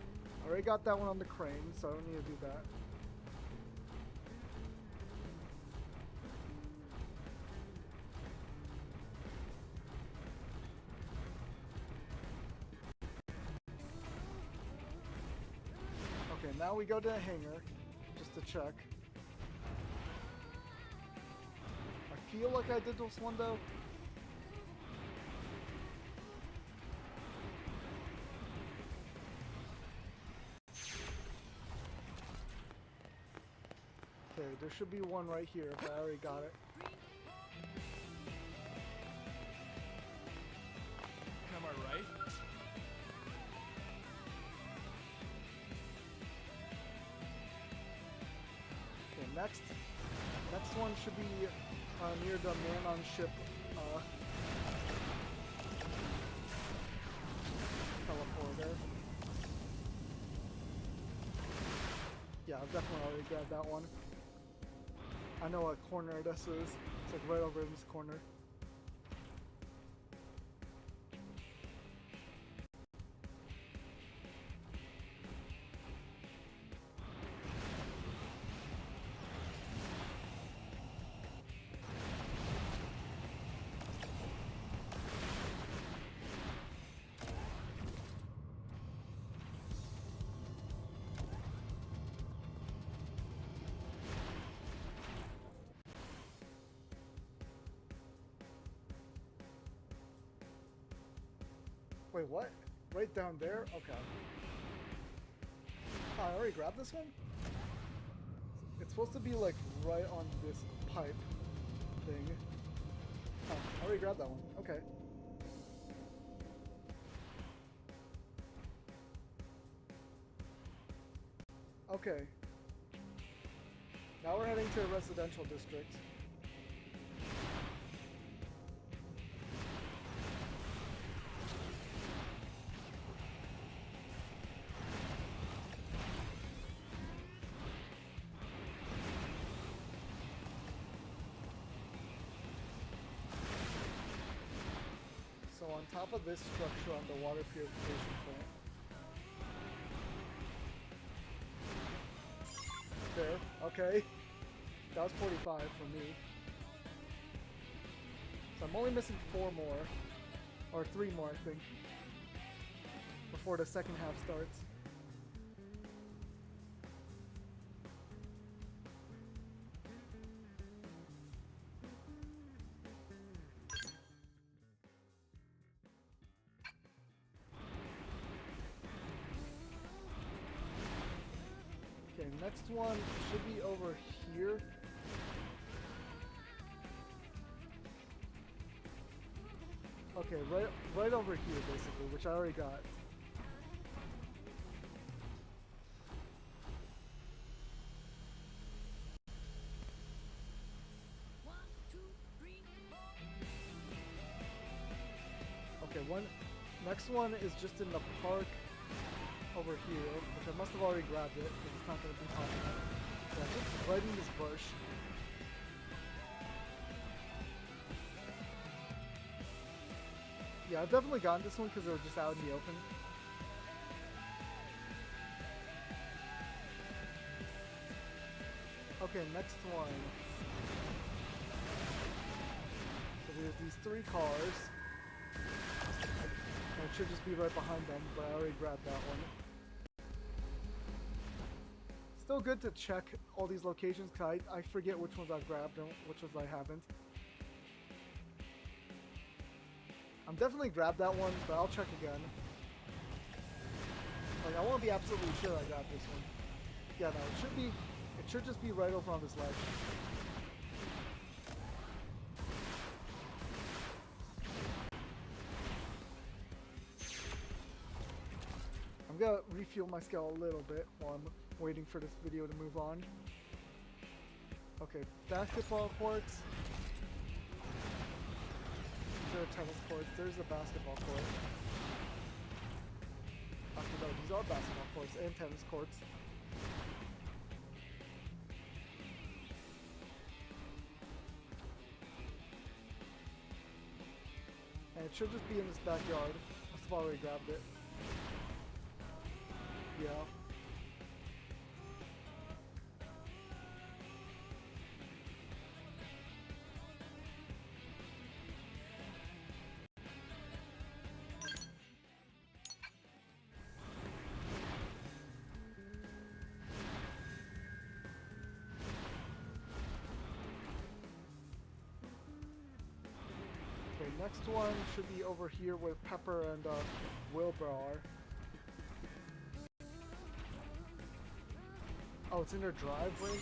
I already got that one on the crane, so I don't need to do that. Okay, now we go to the hangar, just to check. I feel like I did this one though. Okay, there should be one right here if I already got it. Am I right? Okay, next one should be near the man-on-ship teleporter. Yeah, I've definitely already grabbed that one. I know what corner this is. It's like right over in this corner. Wait, what? Right down there? Okay. Oh, I already grabbed this one? It's supposed to be like right on this pipe thing. Oh, I already grabbed that one. Okay. Okay. Now we're heading to a residential district. So on top of this structure on the water purification plant. There, okay. That was 45 for me. So I'm only missing 4 more. Or 3 more, I think. Before the second half starts. Okay, next one should be over here. Okay, right over here basically, which I already got. Okay, next one is just in the park over here, which I must have already grabbed it, because it's not going to be possible. Yeah, just right in this bush. Yeah, I've definitely gotten this one because they were just out in the open. Okay, next one. So there's these 3 cars. And it should just be right behind them, but I already grabbed that one. Still good to check all these locations because I forget which ones I've grabbed and which ones I haven't. I'm definitely grabbed that one, but I'll check again. Like, I want to be absolutely sure I grabbed this one. Yeah, no, it should just be right over on this ledge. I'm gonna refuel my scale a little bit while I'm waiting for this video to move on. Okay, basketball courts. These are tennis courts. There's a basketball court. Actually, no, these are basketball courts and tennis courts. And it should just be in this backyard. have already grabbed it. Yeah. Okay, next one should be over here where Pepper and Wilbur are. Oh, it's in their driveway?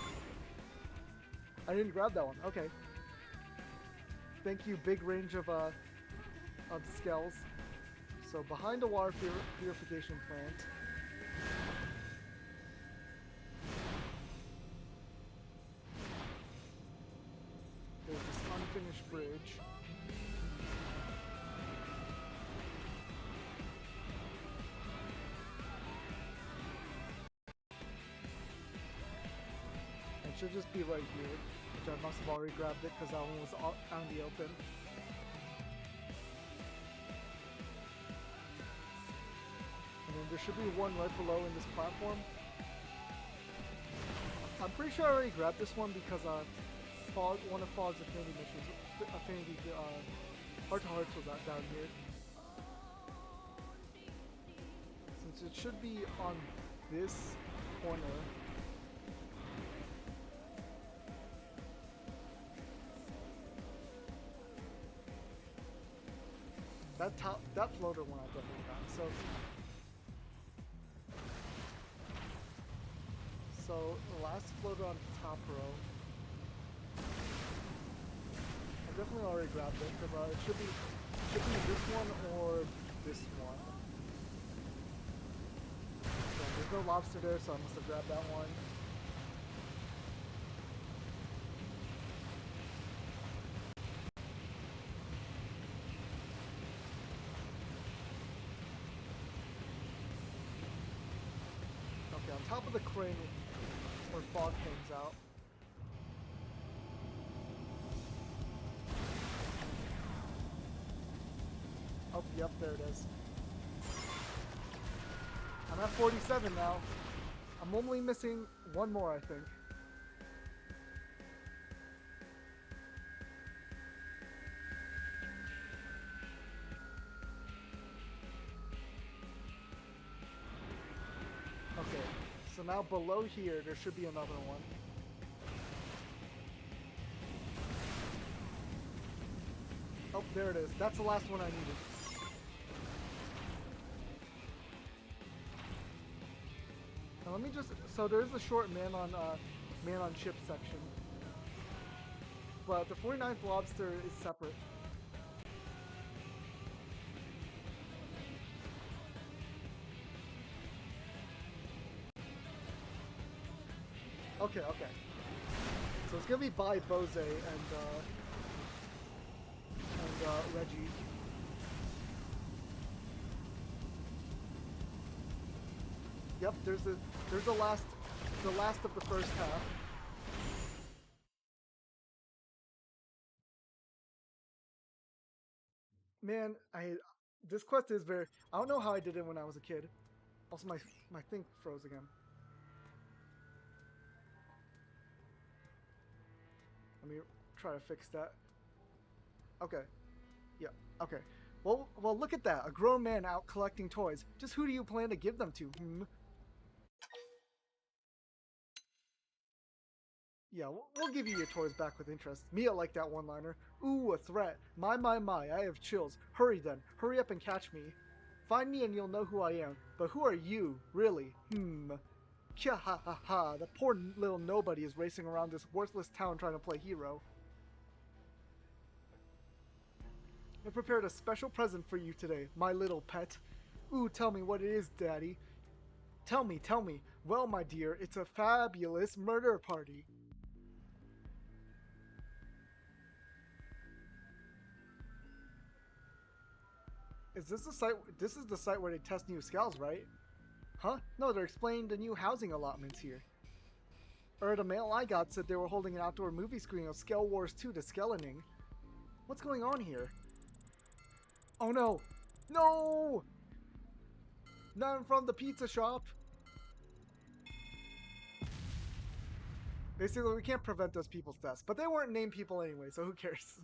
I didn't grab that one. Okay. Thank you, big range of skells. So behind the water purification plant. There's this unfinished bridge. It should just be right here, which I must have already grabbed it because that one was out in the open. And then there should be one right below in this platform. I'm pretty sure I already grabbed this one because one of Fog's affinity missions, Heart to Hearts was down here. Since it should be on this corner. That floater one I definitely got. So the last floater on the top row. I definitely already grabbed it because it should be this one or this one. So there's no lobster there, so I must have grabbed that one. On top of the crane where Fog hangs out. Oh, yep, there it is. I'm at 47 now. I'm only missing one more, I think. Okay. So now below here, there should be another one. Oh, there it is. That's the last one I needed. Now let me just, so there is a short man on ship section. But the 49th lobster is separate. Okay. So it's gonna be by Bose and Reggie. Yep, there's the last of the first half. Man, this quest is very. I don't know how I did it when I was a kid. Also, my thing froze again. Let me try to fix that. Okay. Yeah, okay. Well, look at that. A grown man out collecting toys. Just who do you plan to give them to? Yeah, we'll give you your toys back with interest. Mia liked that one-liner. Ooh, a threat. My, I have chills. Hurry then. Hurry up and catch me. Find me and you'll know who I am. But who are you, really? Kya ha ha ha. The poor little nobody is racing around this worthless town trying to play hero. I prepared a special present for you today, my little pet. Ooh, tell me what it is, Daddy. Tell me. Well, my dear, it's a fabulous murder party. Is this the site? This is the site where they test new skells, right? Huh? No, they're explaining the new housing allotments here. The mail I got said they were holding an outdoor movie screening of Skell Wars 2 to Skellening. What's going on here? Oh no! No! None from the pizza shop. Basically, we can't prevent those people's deaths, but they weren't named people anyway, so who cares?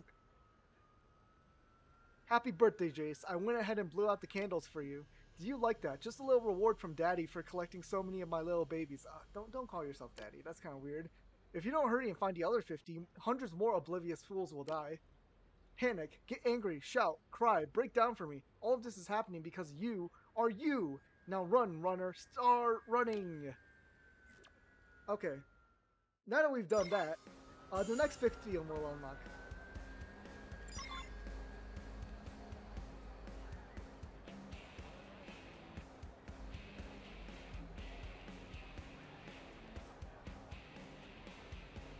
Happy birthday, Jace. I went ahead and blew out the candles for you. Do you like that? Just a little reward from Daddy for collecting so many of my little babies. Don't call yourself Daddy. That's kind of weird. If you don't hurry and find the other 50, hundreds more oblivious fools will die. Panic, get angry, shout, cry, break down for me. All of this is happening because you are you. Now run, runner. Start running. Okay. Now that we've done that, the next 50 will unlock.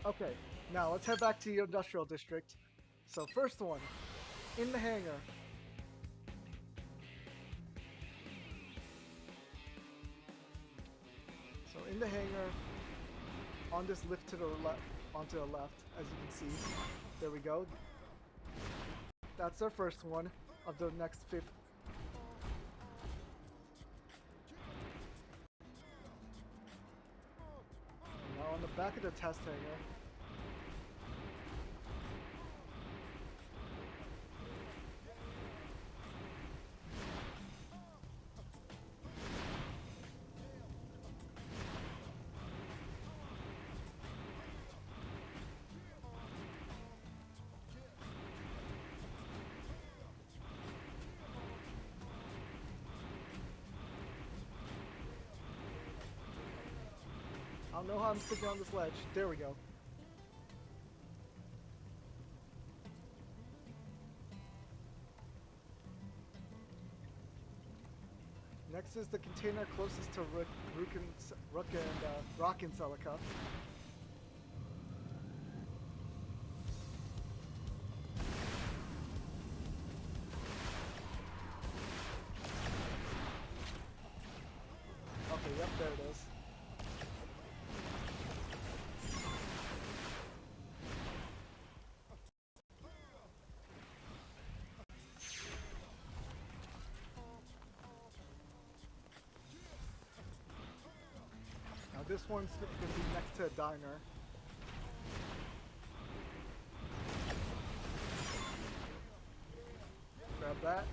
Okay, now let's head back to the industrial district. So first one, in the hangar. So in the hangar, on this lift to the left, onto the left, as you can see. There we go. That's our first one of the next 50. Now on the back of the test hangar. I don't know how I'm sticking on this ledge. There we go. Next is the container closest to Rook and Celica. Okay, yep, there it is. This one's going to be next to a diner. Grab that.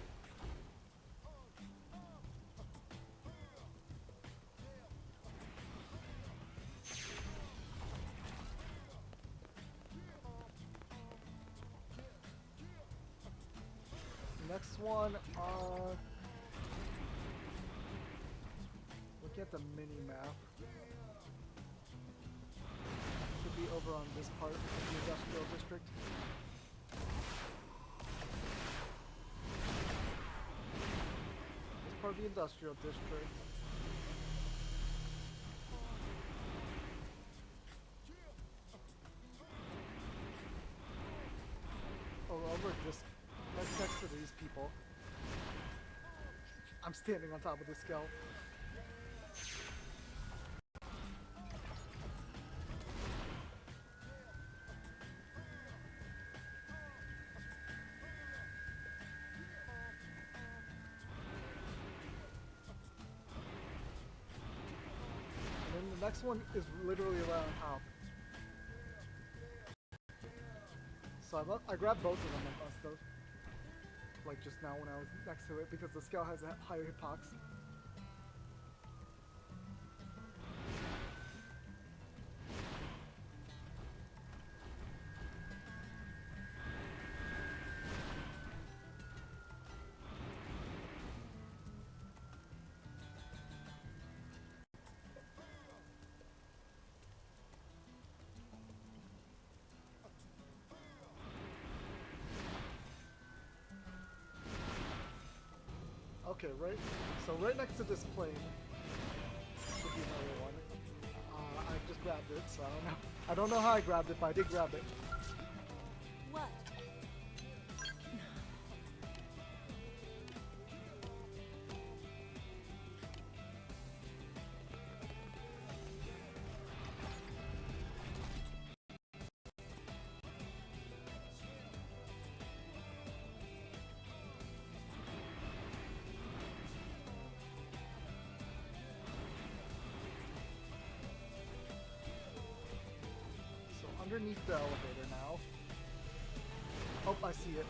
Next one, look at the mini map. Be over on this part of the industrial district. This part of the industrial district. Oh, over this, that's next to these people. I'm standing on top of this skull. The next one is literally right on top. So I grabbed both of them, I must have. Like just now when I was next to it, because the scale has a higher hitbox. Okay, right next to this plane should be another one. I just grabbed it, so I don't know. I don't know how I grabbed it, but I did grab it. What? underneath the elevator now. Oh, I see it.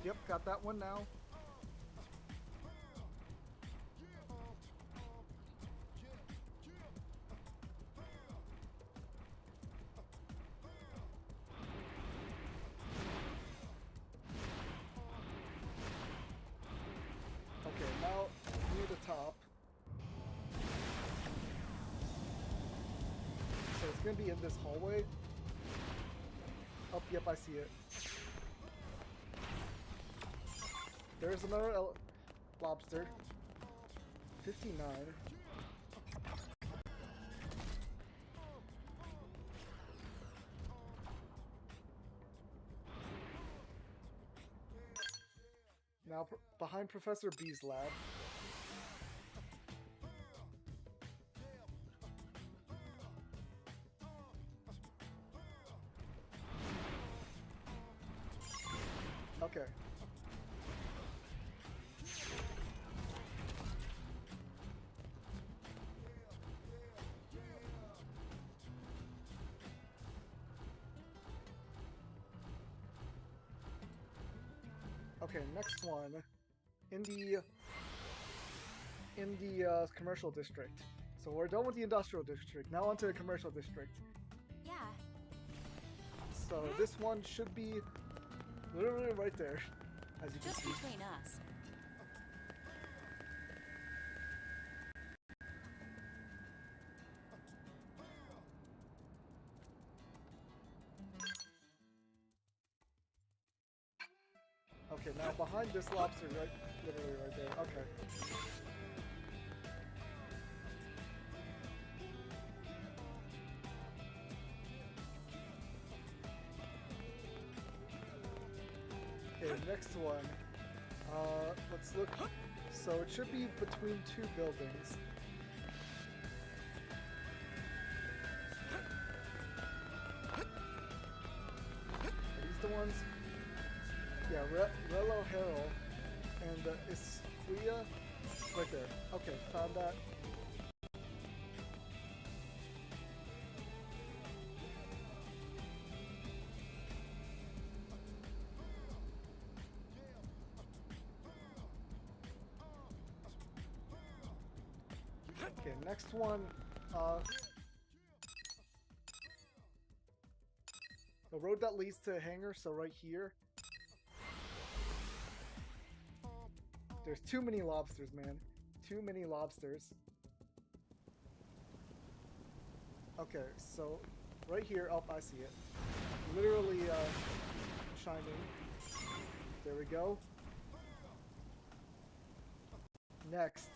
Yep, got that one now. Okay, now near the top. So it's gonna be in this hallway. Oh, yep, I see it. There's another lobster. 59. Now behind Professor B's lab. Okay. Okay, next one in the commercial district. So we're done with the industrial district. Now onto the commercial district. Yeah. So this one should be literally right there, as you can Just see. between us. Okay, now behind this lobster, right, literally right there. Okay. Okay, next one. Let's look. So it should be between two buildings. Are these the ones? Yeah, Relo Harrell and Isquia right there. Okay, found that. Okay, next one. The road that leads to a hangar, so right here. There's too many lobsters, man. Too many lobsters. Okay, so right here, oh, I see it. Literally shining. There we go. Next.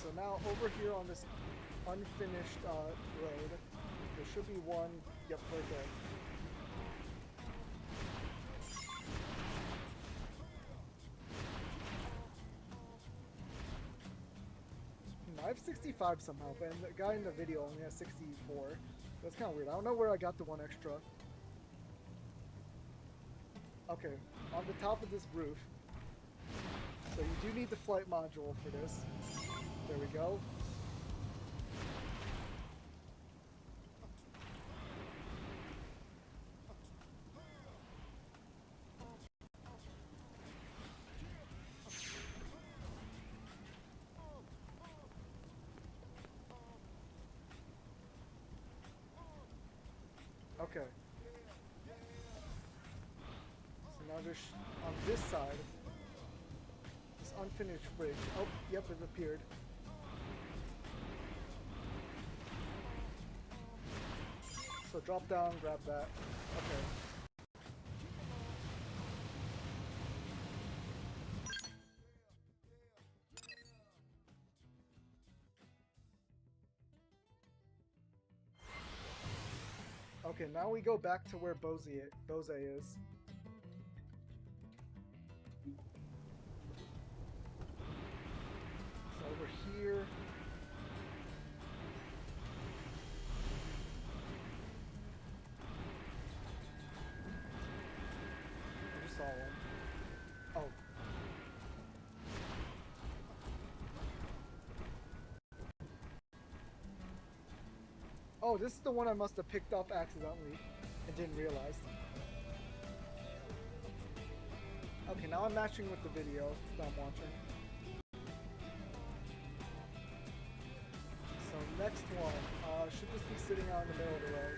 So now over here on this unfinished road, there should be one, yep, right there. I have 65 somehow, but the guy in the video only has 64. That's kind of weird. I don't know where I got the one extra. Okay, on the top of this roof. So you do need the flight module for this. There we go. Okay. So now there's on this side, this unfinished bridge. Oh, yep, it appeared. So drop down, grab that. Okay. Okay, now we go back to where Bose is. over here. I just saw one. Oh. Oh, this is the one I must have picked up accidentally and didn't realize. Okay, now I'm matching with the video that I'm watching. So next one, should just be sitting out in the middle of the road.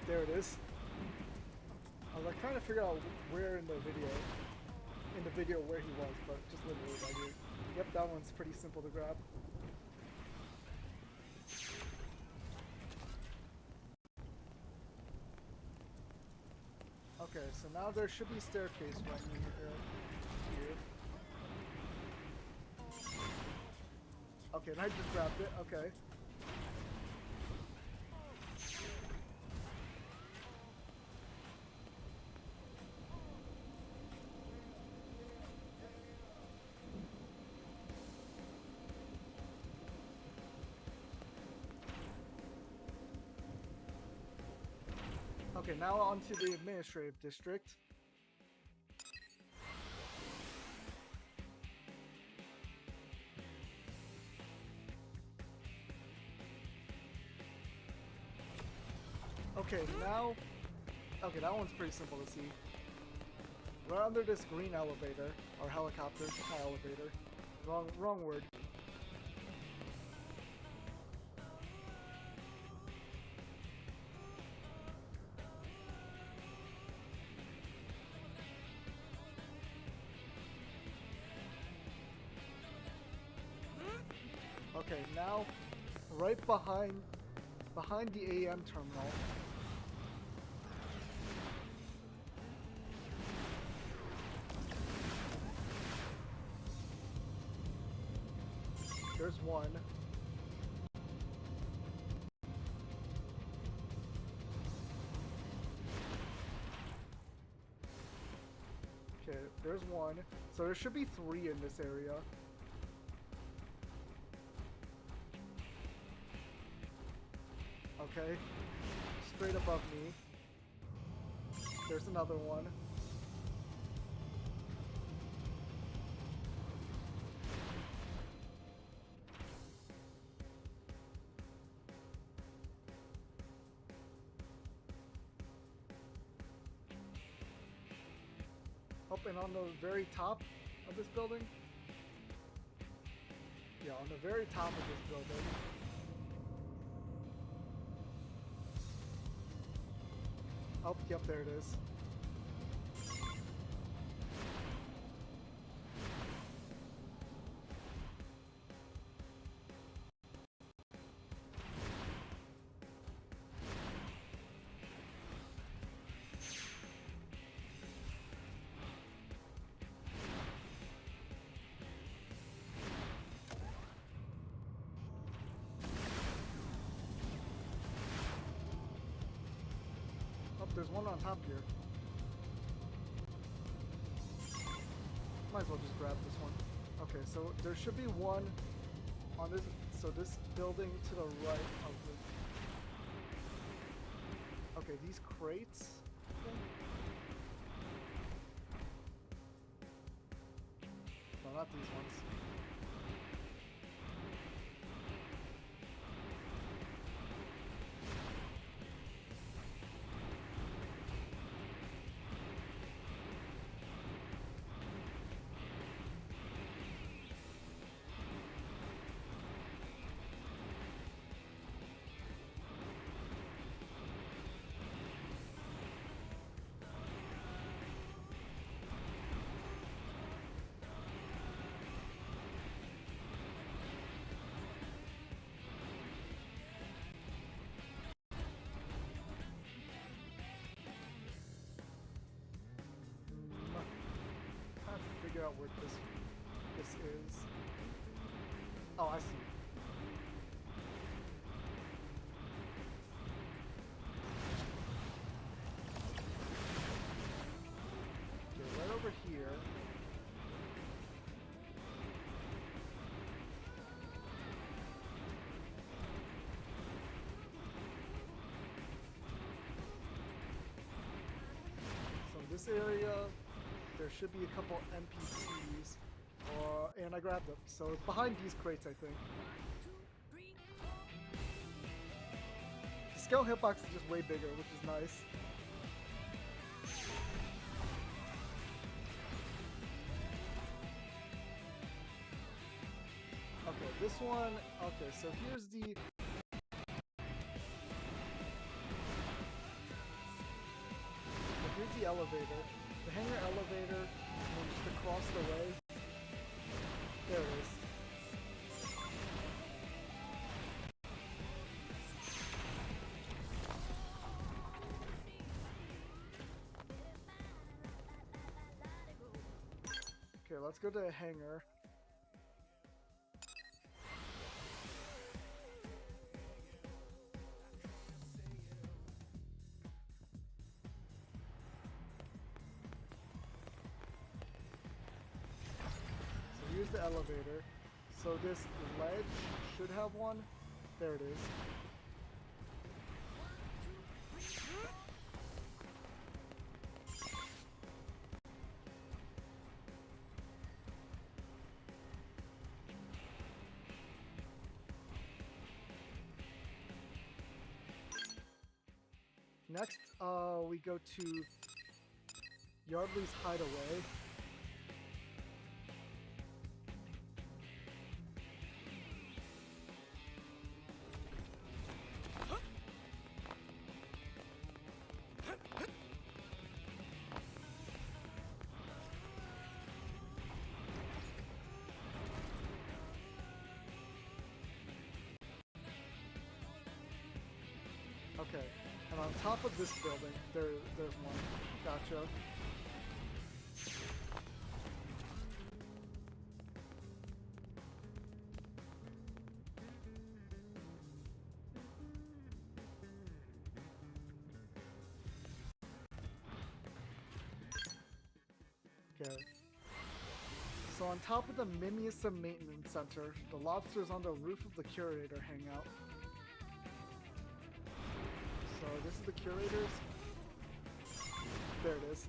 There it is. I was like trying to figure out where in the video where he was, but just literally right here. Yep, that one's pretty simple to grab. Okay, so now there should be a staircase right here. Okay, and I just grabbed it. Okay. Okay, now on to the administrative district. Okay, now... Okay, that one's pretty simple to see. Right under this green elevator, or helicopter, not elevator. Wrong word. Okay, now right behind the AM terminal. There's one. Okay, there's one. So there should be 3 in this area. Okay, straight above me. There's another one. Up and on the very top of this building? Yeah, on the very top of this building. Oh, yep, there it is. There's one on top here. Might as well just grab this one. Okay, so there should be one on this. So this building to the right of the. Okay, these crates. No, not these ones. figure out where this is. Oh, I see. Okay, right over here. So in this area, there should be a couple NPCs, and I grabbed them. So it's behind these crates, I think. The scale hitbox is just way bigger, which is nice. Okay, this one. Okay, so here's the. Here's the elevator. The hangar elevator, and then just across the way. There it is. Okay, let's go to the hangar. Here's the elevator. So this ledge should have one. There it is. Next, we go to Yardley's Hideaway. Okay, and on top of this building, there's one. Gotcha. Okay. So on top of the Mimiusa Maintenance Center, the lobsters on the roof of the Curator hangout. So this is the Curators. There it is.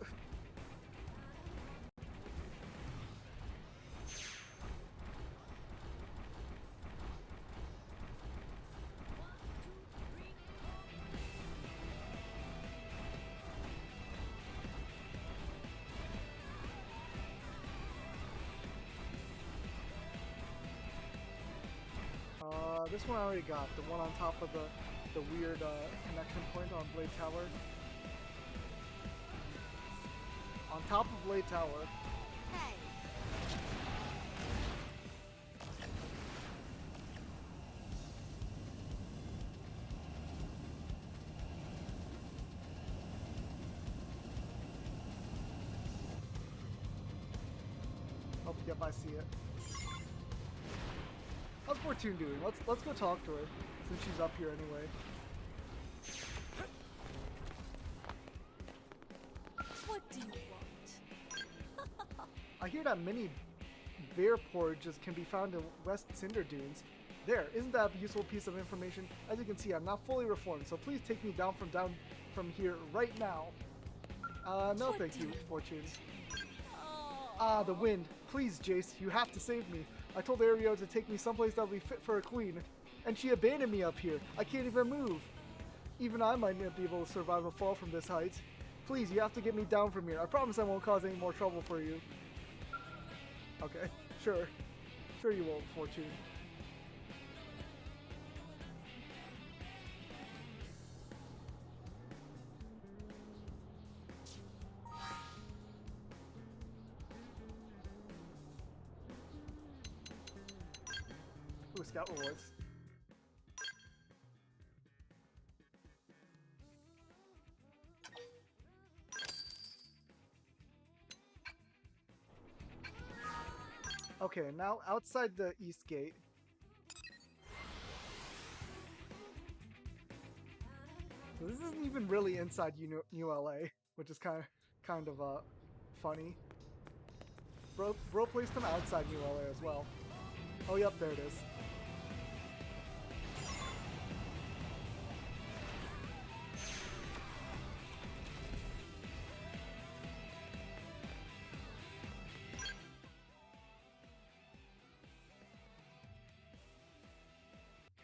This one I already got, the one on top of the weird connection point on Blade Tower. On top of Blade Tower. Hey. Oh, yep, I see it. How's Fortune doing? Let's go talk to her, since she's up here anyway. What do you want? I hear that mini bear porridges can be found in West Cinder Dunes. There, isn't that a useful piece of information? As you can see, I'm not fully reformed, so please take me down from here right now. No thank you, Fortune. Ah, the wind. Please, Jace, you have to save me. I told Aereo to take me someplace that will be fit for a queen, and she abandoned me up here. I can't even move. Even I might not be able to survive a fall from this height. Please, you have to get me down from here. I promise I won't cause any more trouble for you. Okay, sure. Sure you won't, Fortune. Ooh, scout rewards. Okay, now outside the east gate. So this isn't even really inside New LA, which is kind of funny. Bro placed them outside New LA as well. Oh, yep, there it is.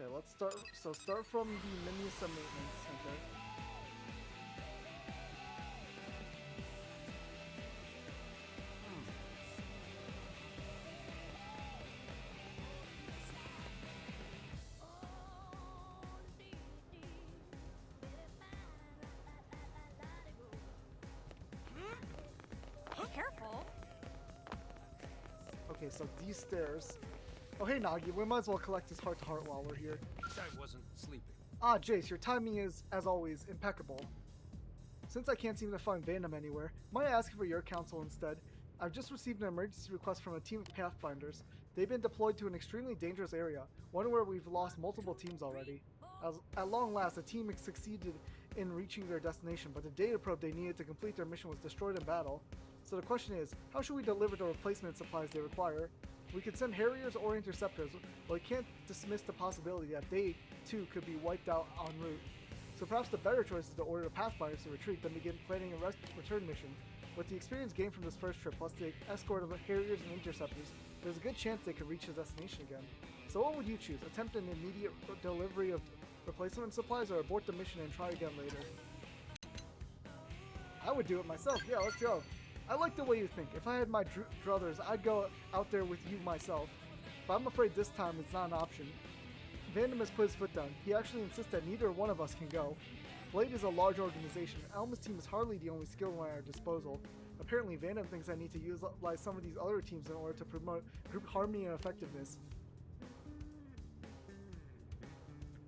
Okay, let's start. So start from the Minisa Maintenance Center. Careful. Okay, so these stairs. Oh, hey Nagi, we might as well collect his heart-to-heart while we're here. I wasn't sleeping. Ah, Jace, your timing is, as always, impeccable. Since I can't seem to find Venom anywhere, might I ask for your counsel instead? I've just received an emergency request from a team of Pathfinders. They've been deployed to an extremely dangerous area, one where we've lost multiple teams already. At long last, the team succeeded in reaching their destination, but the data probe they needed to complete their mission was destroyed in battle. So the question is, how should we deliver the replacement supplies they require? We could send Harriers or Interceptors, but we can't dismiss the possibility that they, too, could be wiped out en route. So perhaps the better choice is to order the Pathfinders to retreat, then begin planning a return mission. With the experience gained from this first trip, plus the escort of Harriers and Interceptors, there's a good chance they could reach the destination again. So what would you choose? Attempt an immediate delivery of replacement supplies, or abort the mission and try again later? I would do it myself. Yeah, let's go. I like the way you think. If I had my druthers, I'd go out there with you myself. But I'm afraid this time it's not an option. Vandam has put his foot down. He actually insists that neither one of us can go. Blade is a large organization. Alma's team is hardly the only skill one at our disposal. Apparently, Vandam thinks I need to utilize some of these other teams in order to promote group harmony and effectiveness.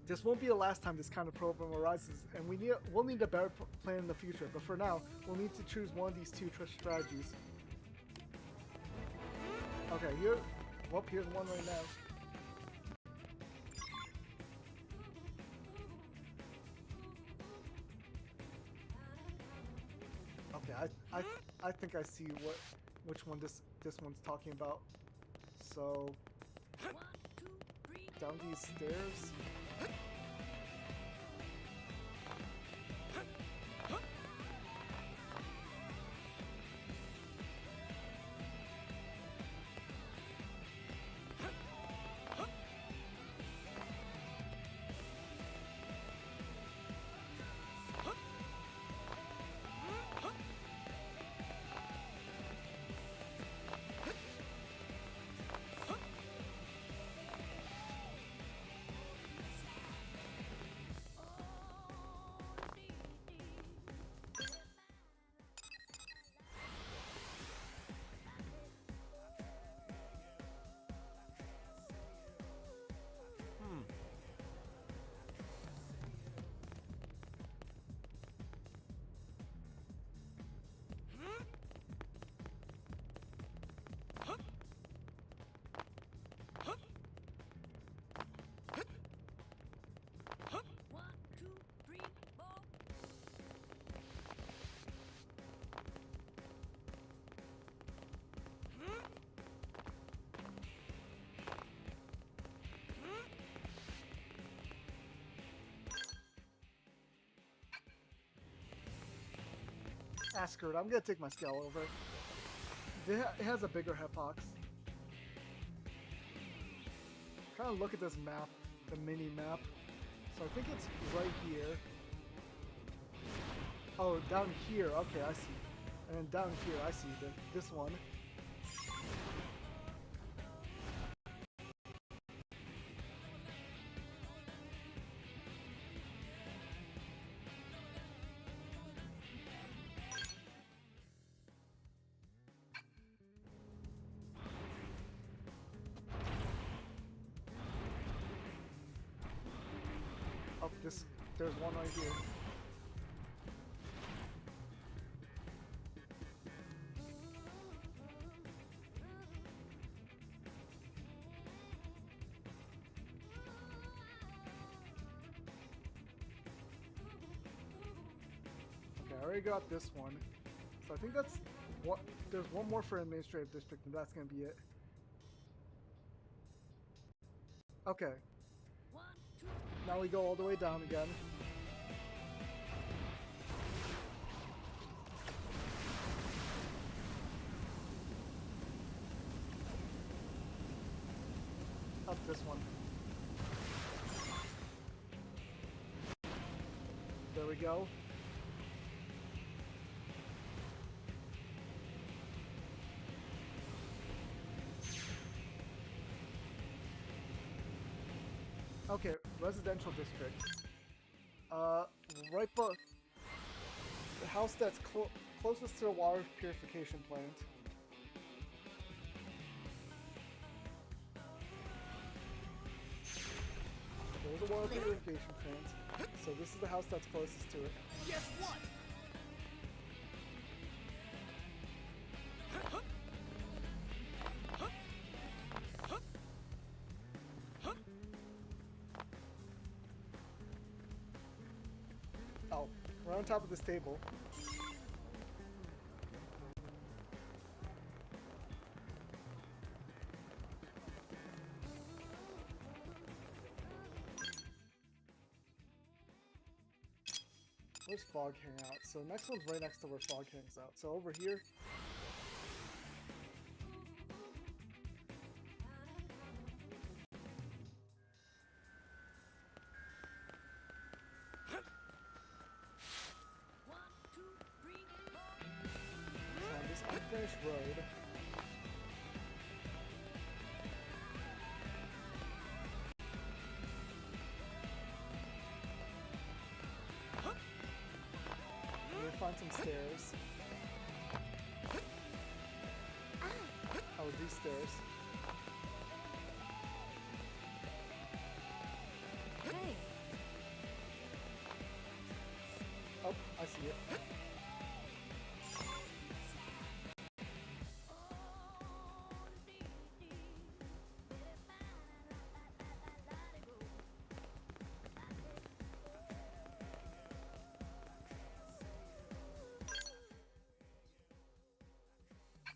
This won't be the last time this kind of problem arises, and we'll need a better plan in the future, but for now, we'll need to choose one of these two strategies. Okay, here's one right now. Okay, I think I see which one this one's talking about. So down these stairs. Ah, screw it. I'm gonna take my scale over. It has a bigger hitbox. Kind of look at this map, the mini map. So I think it's right here. Oh, down here. Okay, I see. And then down here, I see this one. Oh, there's one right here. I already got this one. So I think that's what. There's one more for administrative district, and that's gonna be it. Okay. Now we go all the way down again. Up this one. There we go. Okay, residential district. Right below the house that's closest to the water purification plant. There's a water purification plant. So this is the house that's closest to it. Guess what? Oh, we're on top of this table. Where's Fog hang out? So next one's right next to where Fog hangs out. So over here. So on this unfinished road. Find some stairs. Oh, these stairs. Hey. Oh, I see it.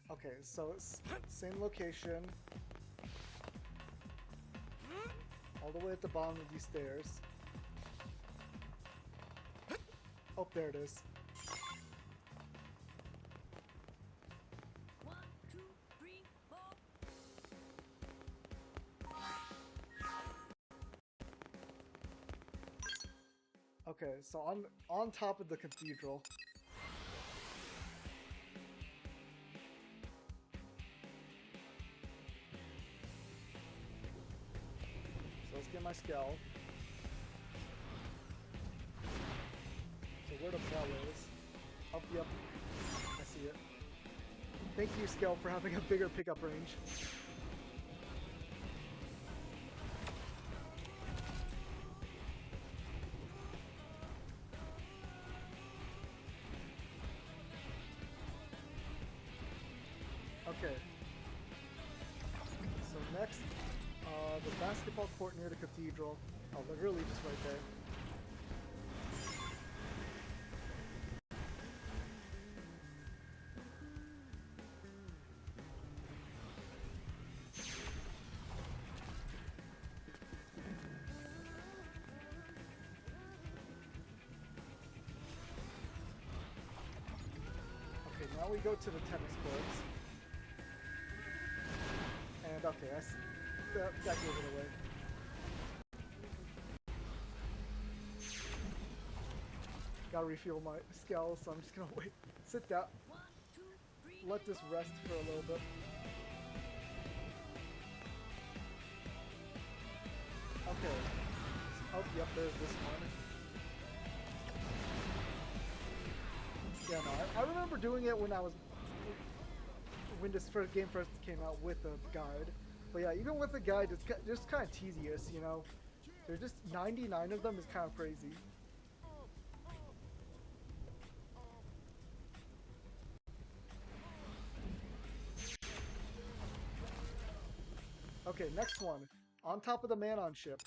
Okay, so it's same location. All the way at the bottom of these stairs. Oh, there it is. Okay, so on top of the cathedral. Let's get my skull. So where the bell is? Up, yep. I see it. Thank you, Skell, for having a bigger pickup range. Okay. So next, the basketball court near the cathedral. Oh, literally just right there. Okay, now we go to the tennis courts. And okay, that gave it away. Gotta refuel my skull, so I'm just gonna wait. Sit down. Let this rest for a little bit. Okay. Oh, yep, there's this one. Yeah, no, I remember doing it when this game first came out with a guide. But yeah, even with the guide, it's just kind of tedious, you know? There's just 99 of them is kind of crazy. Okay, next one. On top of the Manon ship.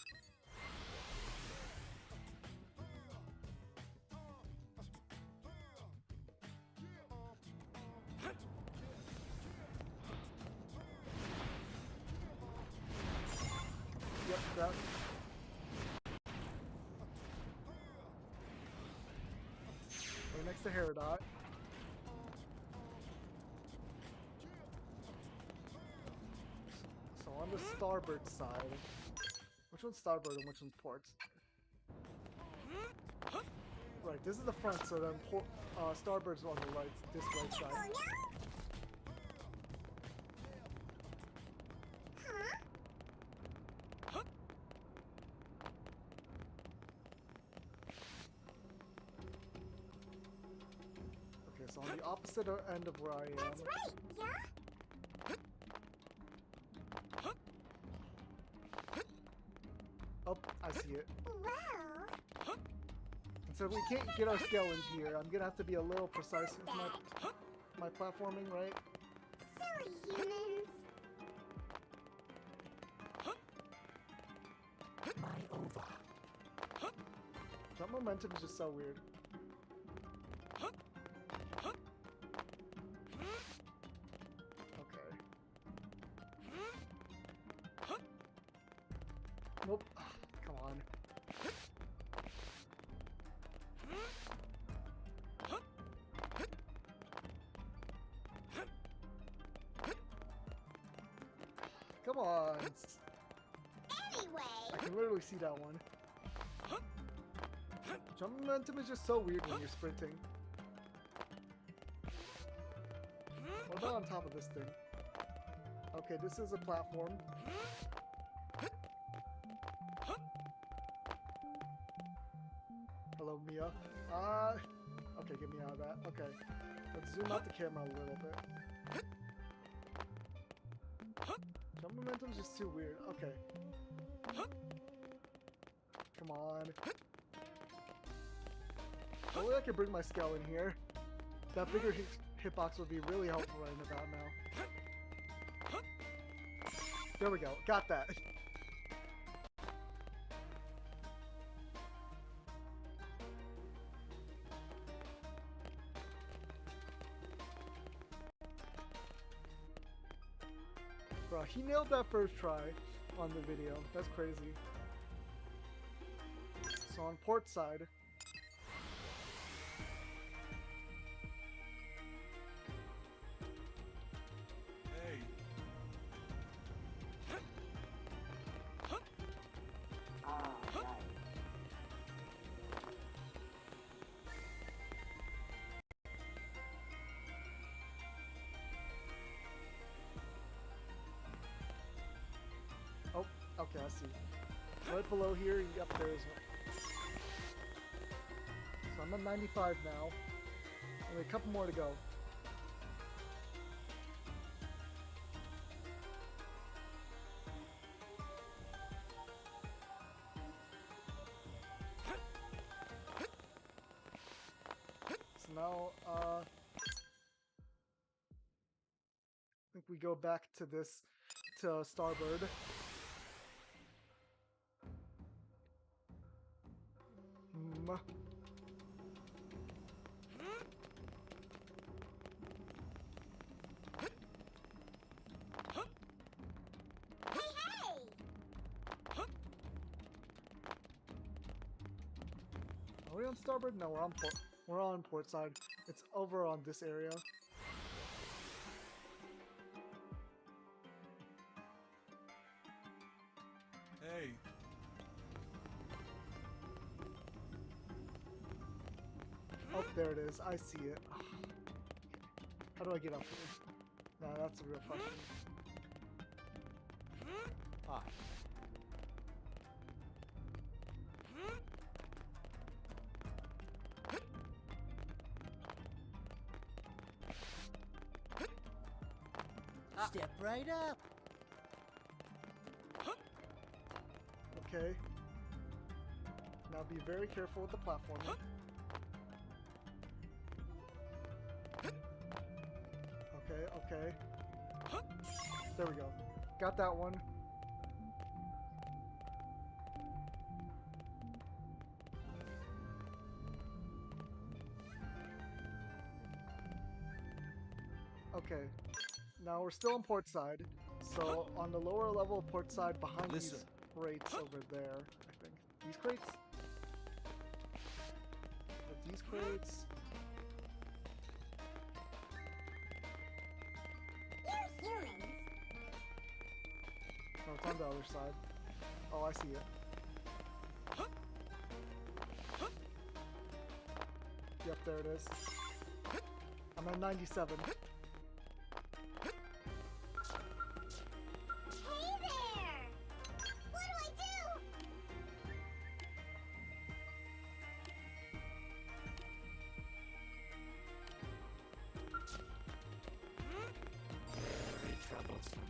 crap. Right next to Herodot. So on the starboard side, which one's starboard and which one's port? Right, this is the front, so then starboard's on the right, this right side. Okay, so on the opposite end of where I am. That's right, yeah? Oh, I see it. Well, And so we can't get our skeletons here. I'm gonna have to be a little precise with my platforming, right? silly humans. Jump momentum is just so weird. Okay. Nope. Come on. Come on. Anyway, I can literally see that one. Jump momentum is just so weird when you're sprinting. What about on top of this thing? Okay, this is a platform. Hello, Mia. Okay, get me out of that. Okay, let's zoom out the camera a little bit. Jump momentum's just too weird. Okay. Come on. Only I could bring my skeleton here. That bigger hitbox would be really helpful right about now. There we go. Got that. Bro, he nailed that first try on the video. That's crazy. So on port side. Hey, Oh, okay, I see. Right below here, yep, there's one. So I'm at 95 now. Only a couple more to go. So now, I think we go back to this, to starboard. Are we on starboard? No, we're on port. We're on port side. It's over on this area. hey, Oh, there it is. I see it. How do I get up here? Nah, that's a real question. Ah. Step right up. Okay. Now be very careful with the platforming. Okay, okay. There we go. Got that one. Okay. Now we're still on port side. So on the lower level of port side behind Listen. these crates over there, I think. These crates? But these crates... You're humans. Oh, it's on the other side. Oh, I see it. Yep, there it is. I'm at 97. Hey there! What do I do? Very troublesome.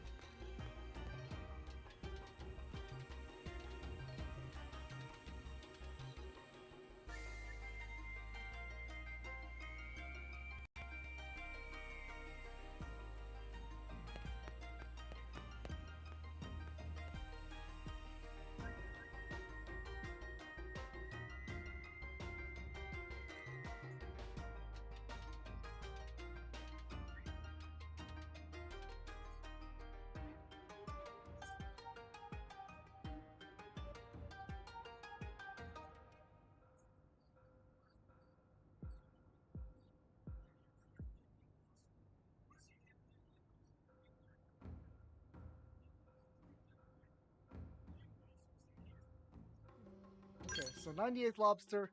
Okay, so 98th lobster.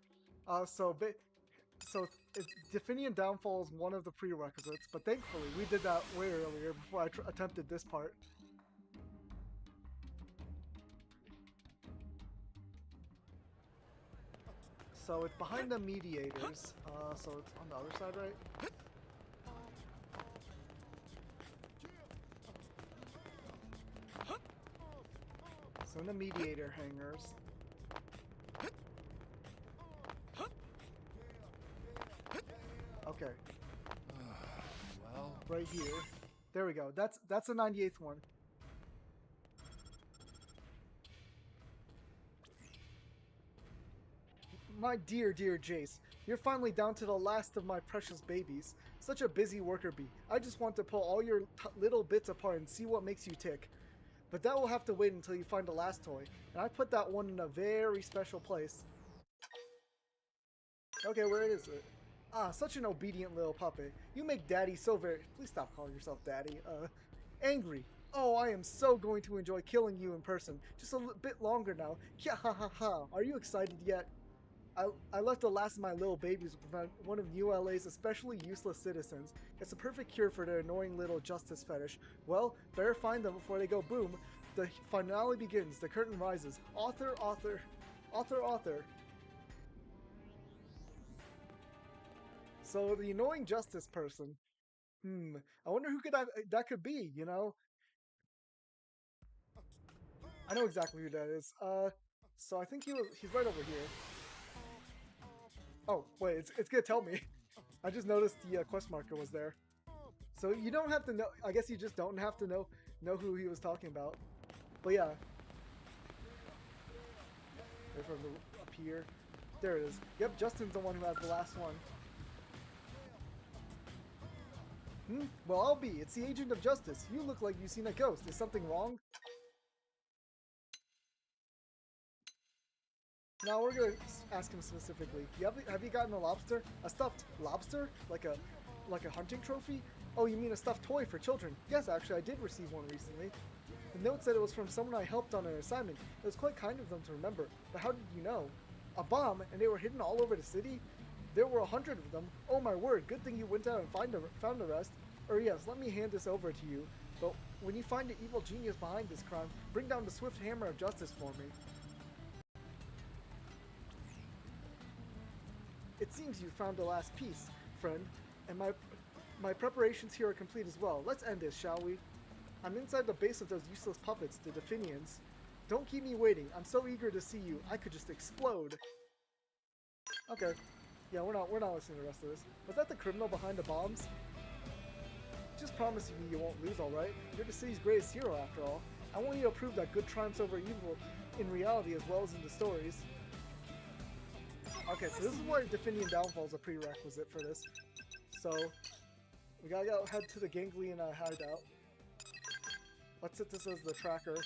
So Definian Downfall is one of the prerequisites, but thankfully we did that way earlier before I attempted this part. So it's behind the mediators. So it's on the other side, right? So in the mediator hangars. Okay. Well, Right here. There we go. That's the 98th one. My dear Jace, you're finally down to the last of my precious babies. Such a busy worker bee. I just want to pull all your little bits apart and see what makes you tick. But that will have to wait until you find the last toy, and I put that one in a very special place. Okay, where is it? Ah, such an obedient little puppet. You make Daddy so very... Please stop calling yourself Daddy. Angry. Oh, I am so going to enjoy killing you in person. Just a bit longer now. Kya ha ha ha. Are you excited yet? I left the last of my little babies to prevent one of New LA's especially useless citizens. It's a perfect cure for their annoying little justice fetish. Well, better find them before they go boom. The finale begins. The curtain rises. Author. So the annoying justice person. I wonder who that could be, you know? I know exactly who that is. So I think he's right over here. Oh, wait, it's gonna tell me. I just noticed the quest marker was there. So you don't have to know, I guess you just don't have to know who he was talking about. But yeah. Wait for him to appear. There it is. Yep, Justin's the one who has the last one. Well, I'll be. It's the Agent of Justice. You look like you've seen a ghost. Is something wrong? Now we're gonna ask him specifically. Have you gotten a lobster? A stuffed lobster? Like a hunting trophy? Oh, you mean a stuffed toy for children? Yes, actually, I did receive one recently. The note said it was from someone I helped on an assignment. It was quite kind of them to remember. But how did you know? A bomb, and they were hidden all over the city? There were 100 of them. Oh my word! Good thing you went out and found the rest. Or yes, let me hand this over to you. But when you find the evil genius behind this crime, bring down the swift hammer of justice for me. It seems you found the last piece, friend, and my preparations here are complete as well. Let's end this, shall we? I'm inside the base of those useless puppets, the Definians. Don't keep me waiting. I'm so eager to see you. I could just explode. Okay. Yeah, we're not listening to the rest of this. Was that the criminal behind the bombs? Just promise me you won't lose, alright? You're the city's greatest hero, after all. I want you to prove that good triumphs over evil in reality as well as in the stories. Okay, so this is why Definian Downfall is a prerequisite for this. So, we gotta head to the Ganglion hideout. Let's set this as the tracker.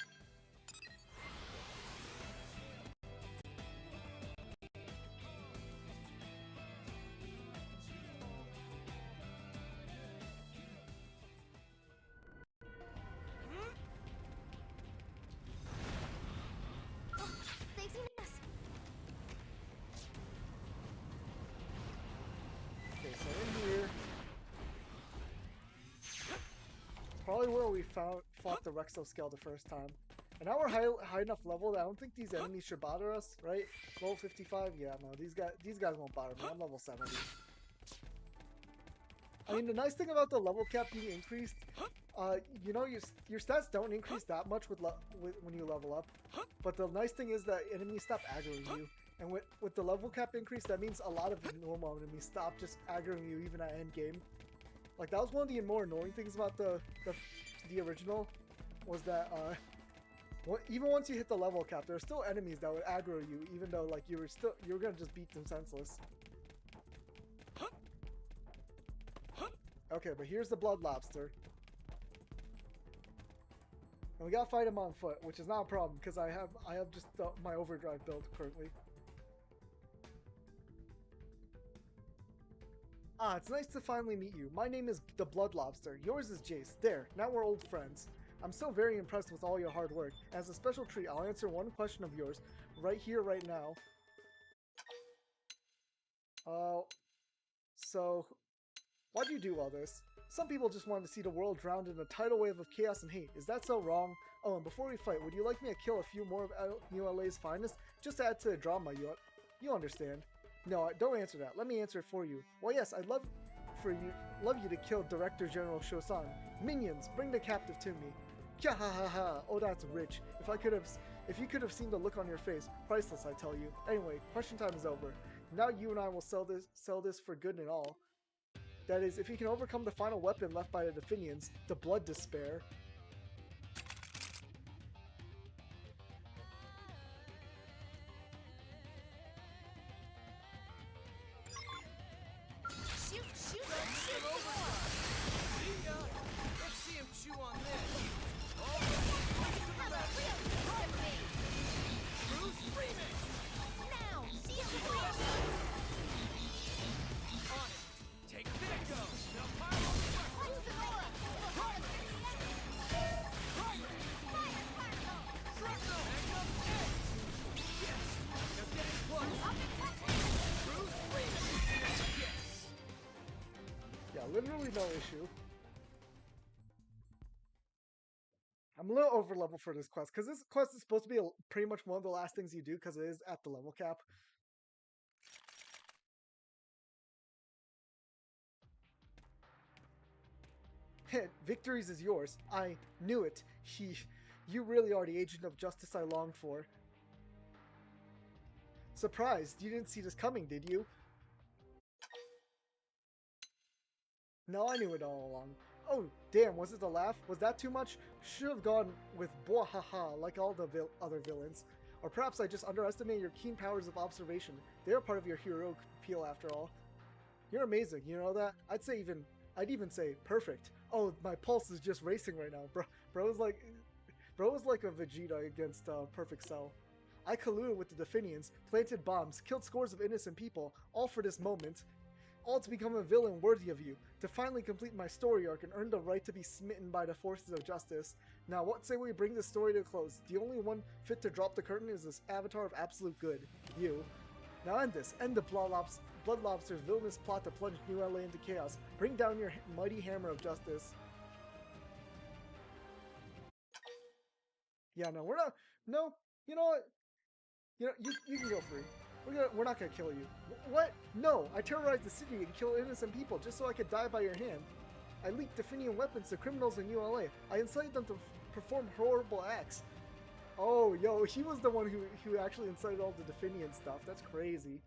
probably where we fought the Rexoscale the first time. And now we're high enough level that I don't think these enemies should bother us, right? Level 55? Yeah, no, these guys won't bother me. I'm level 70. I mean, the nice thing about the level cap being increased, you know, your stats don't increase that much when you level up. But the nice thing is that enemies stop aggroing you. And with the level cap increase, that means a lot of normal enemies stop just aggroing you even at end game. Like, that was one of the more annoying things about the original, was that even once you hit the level cap, there are still enemies that would aggro you, even though like you were gonna just beat them senseless. Okay, but here's the Blood Lobster. And we gotta fight him on foot, which is not a problem because I have just my overdrive build currently. Ah, it's nice to finally meet you. My name is the Blood Lobster. Yours is Jace. There, now we're old friends. I'm so very impressed with all your hard work. As a special treat, I'll answer one question of yours right here, right now. So, why do you do all this? Some people just want to see the world drowned in a tidal wave of chaos and hate. Is that so wrong? Oh, and before we fight, would you like me to kill a few more of New LA's finest? Just to add to the drama, you understand. No, don't answer that. Let me answer it for you. Well, yes, I'd love you to kill Director General Shosan. Minions, bring the captive to me. Kya ha ha ha. Oh, that's rich. If you could have seen the look on your face, priceless, I tell you. Anyway, question time is over. Now you and I will sell this for good and all. That is, if you can overcome the final weapon left by the Definians, the Blood Despair. Let's see him chew on this. Now, see you On it. Take a big go. Now pile on the Yes. Now get it close. Bruce remix. Yes. Yeah, literally no issue. I'm a little over level for this quest, because this quest is supposed to be pretty much one of the last things you do, because it is at the level cap. Victories is yours. I knew it. You really are the agent of justice I longed for. Surprised, you didn't see this coming, did you? No, I knew it all along. Oh, damn, was it the laugh? Was that too much? Should have gone with boahaha like all the other villains. Or perhaps I just underestimated your keen powers of observation. They are part of your heroic appeal after all. You're amazing, you know that? I'd even say perfect. Oh, my pulse is just racing right now. Bro was like a Vegeta against Perfect Cell. I colluded with the Definians, planted bombs, killed scores of innocent people, all for this moment. All to become a villain worthy of you, to finally complete my story arc and earn the right to be smitten by the forces of justice. Now, what say we bring this story to a close? The only one fit to drop the curtain is this avatar of absolute good, you. Now end this. End the Blood Lobster's villainous plot to plunge New LA into chaos. Bring down your mighty hammer of justice. Yeah, no, we're not. No, you know what? You know, you can go free. We're not gonna kill you. What? No! I terrorized the city and killed innocent people just so I could die by your hand. I leaked Definian weapons to criminals in ULA. I incited them to perform horrible acts. Oh, yo, he was the one who actually incited all the Definian stuff. That's crazy.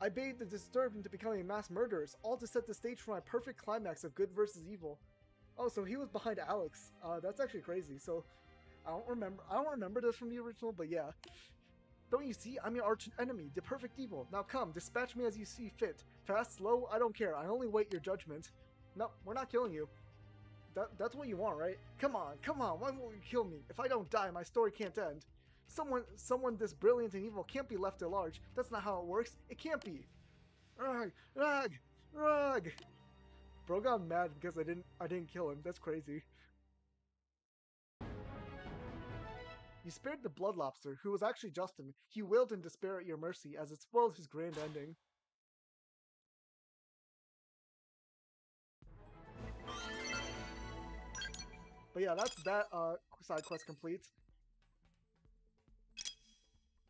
I baited the disturbed into becoming mass murderers, all to set the stage for my perfect climax of good versus evil. Oh, so he was behind Alex. That's actually crazy. So, I don't remember this from the original, but yeah. Don't you see? I'm your arch enemy, the perfect evil. Now come, dispatch me as you see fit. Fast, slow, I don't care. I only wait your judgment. No, we're not killing you. That's what you want, right? Come on, why won't you kill me? If I don't die, my story can't end. Someone this brilliant and evil can't be left at large. That's not how it works. It can't be. Rag! Bro got mad because I didn't kill him. That's crazy. You spared the Blood Lobster, who was actually Justin. He wailed in despair at your mercy, as it spoiled his grand ending. But yeah, that's that side quest complete.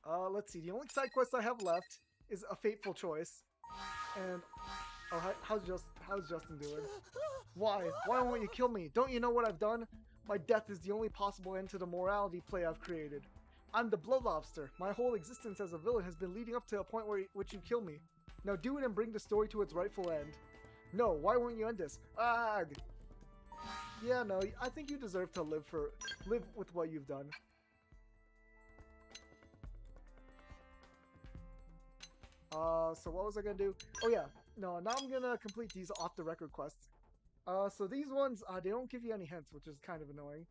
Let's see. The only side quest I have left is a fateful choice. And oh, how's Justin doing? Why? Why won't you kill me? Don't you know what I've done? My death is the only possible end to the morality play I've created. I'm the Blood Lobster. My whole existence as a villain has been leading up to a point where which you kill me. Now do it and bring the story to its rightful end. No, why won't you end this? Ah! Yeah, no, I think you deserve to live with what you've done. So what was I gonna do? Oh yeah, no, now I'm gonna complete these off-the-record quests. So these ones, they don't give you any hints, which is kind of annoying.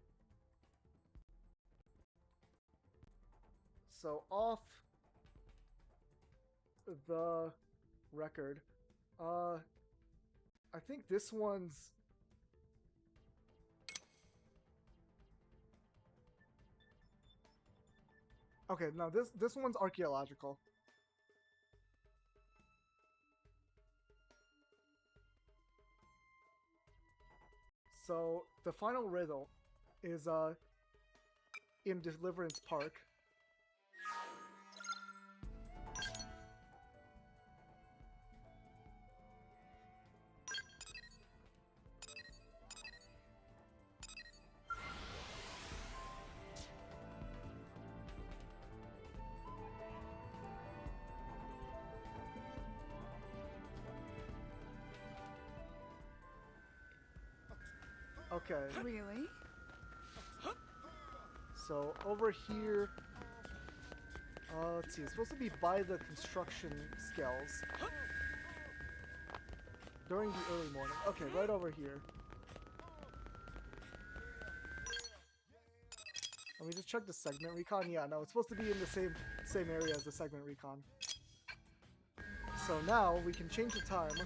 So off the record, I think this one's... Okay, no, this one's archaeological. So the final riddle is in Deliverance Park. Okay. Really? So over here, let's see, it's supposed to be by the construction skills during the early morning. Okay, right over here. Let me just check the segment recon. Yeah, no, it's supposed to be in the same area as the segment recon. So now we can change the time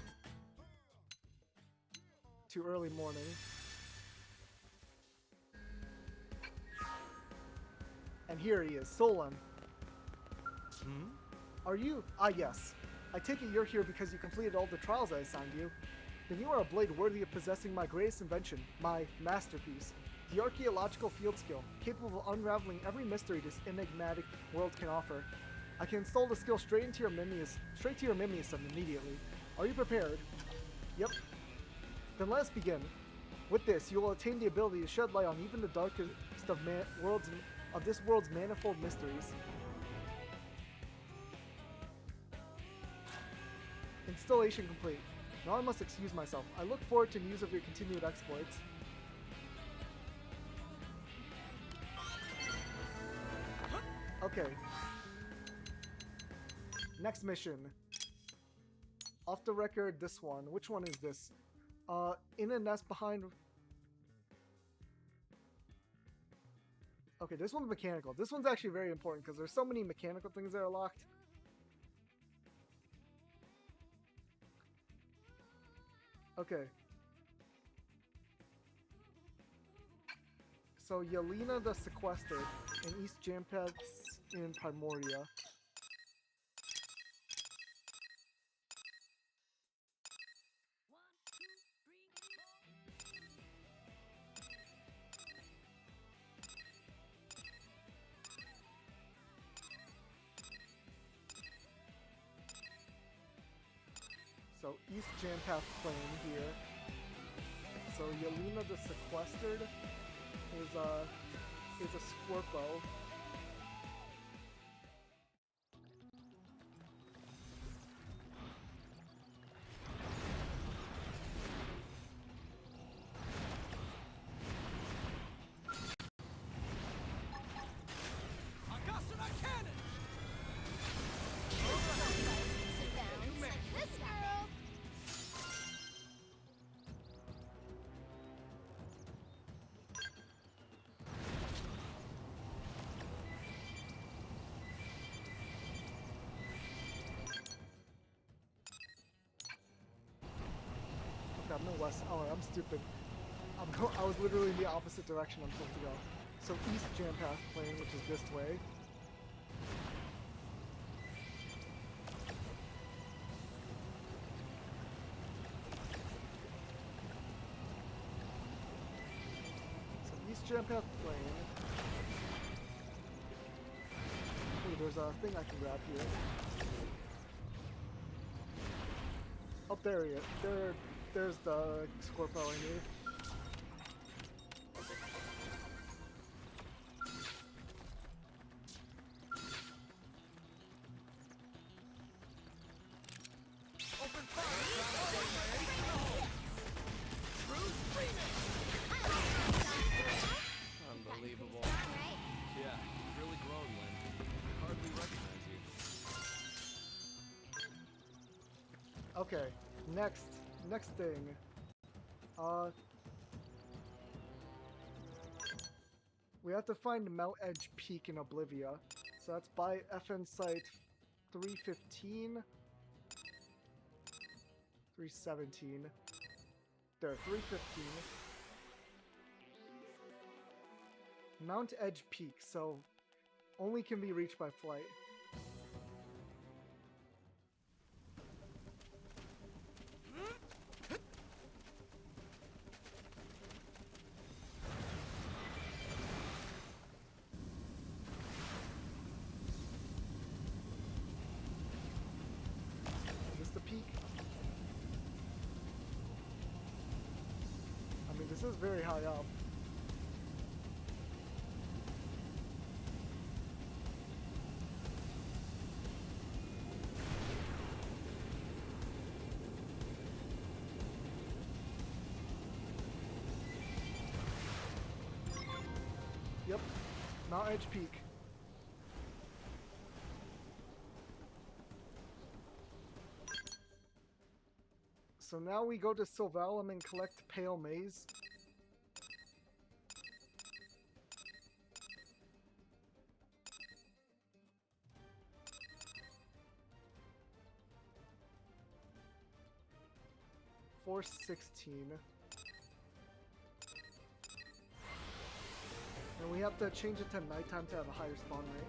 to early morning. And here he is, Solon. Hmm? Are you? Ah, yes. I take it you're here because you completed all the trials I assigned you. Then you are a blade worthy of possessing my greatest invention, my masterpiece. The archaeological field skill, capable of unraveling every mystery this enigmatic world can offer. I can install the skill straight to your memory system immediately. Are you prepared? Yep. Then let us begin. With this, you will attain the ability to shed light on even the darkest of this world's manifold mysteries. Installation complete. Now I must excuse myself. I look forward to news of your continued exploits. Okay. Next mission. Off the record, this one. Which one is this? In a nest behind... Okay, this one's mechanical. This one's actually very important because there's so many mechanical things that are locked. Okay. So Yelena the Sequestered in East Jampets in Primoria. So East Jampath Plain here. So Yelena the Sequestered is a Scorpo. I'm no west. Oh, I'm stupid. I was literally in the opposite direction I'm supposed to go. So East Jampath Plain, which is this way. So East Jam Path Plane. Ooh, there's a thing I can grab here. Oh, there he is. There's the Scorpio I need. Open fire! True screaming! Unbelievable. Right? Yeah, you've really grown, Lynn. I hardly recognize you. Okay, next thing. We have to find Mount Edge Peak in Oblivia. So that's by FN Site 315. 317. There, 315. Mount Edge Peak, so only can be reached by flight. Is this the peak? I mean, this is very high up. Yep, Mount Edge Peak. So now we go to Sylvalum and collect Pale Maze. Force 16. And we have to change it to nighttime to have a higher spawn rate.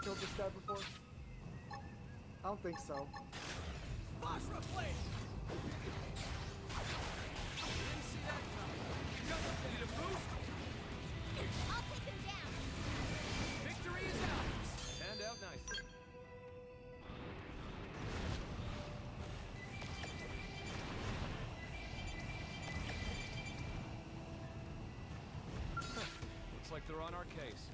Killed this guy before? I don't think so. Basra Blade! Didn't see that coming. Need a boost? I'll take him down. Victory is ours! Turned out nicely. Looks like they're on our case.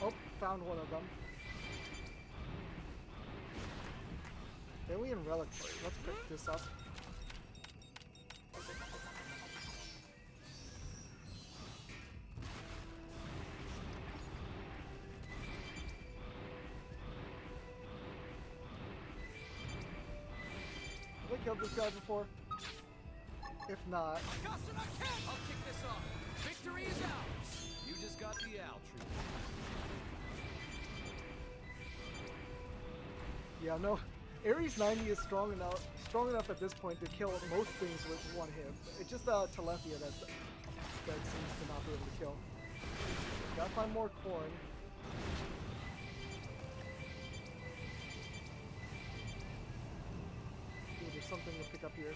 Oh, found one of them. Alien Relic. Let's pick this up. Have I killed this guy before? If not, I'll kick this off. Victory is ours! You just got the owl treatment. yeah, Ares 90 is strong enough at this point to kill most things with one hit. It's just Telethia that seems to not be able to kill. Gotta find more corn. Ooh, there's something to pick up here.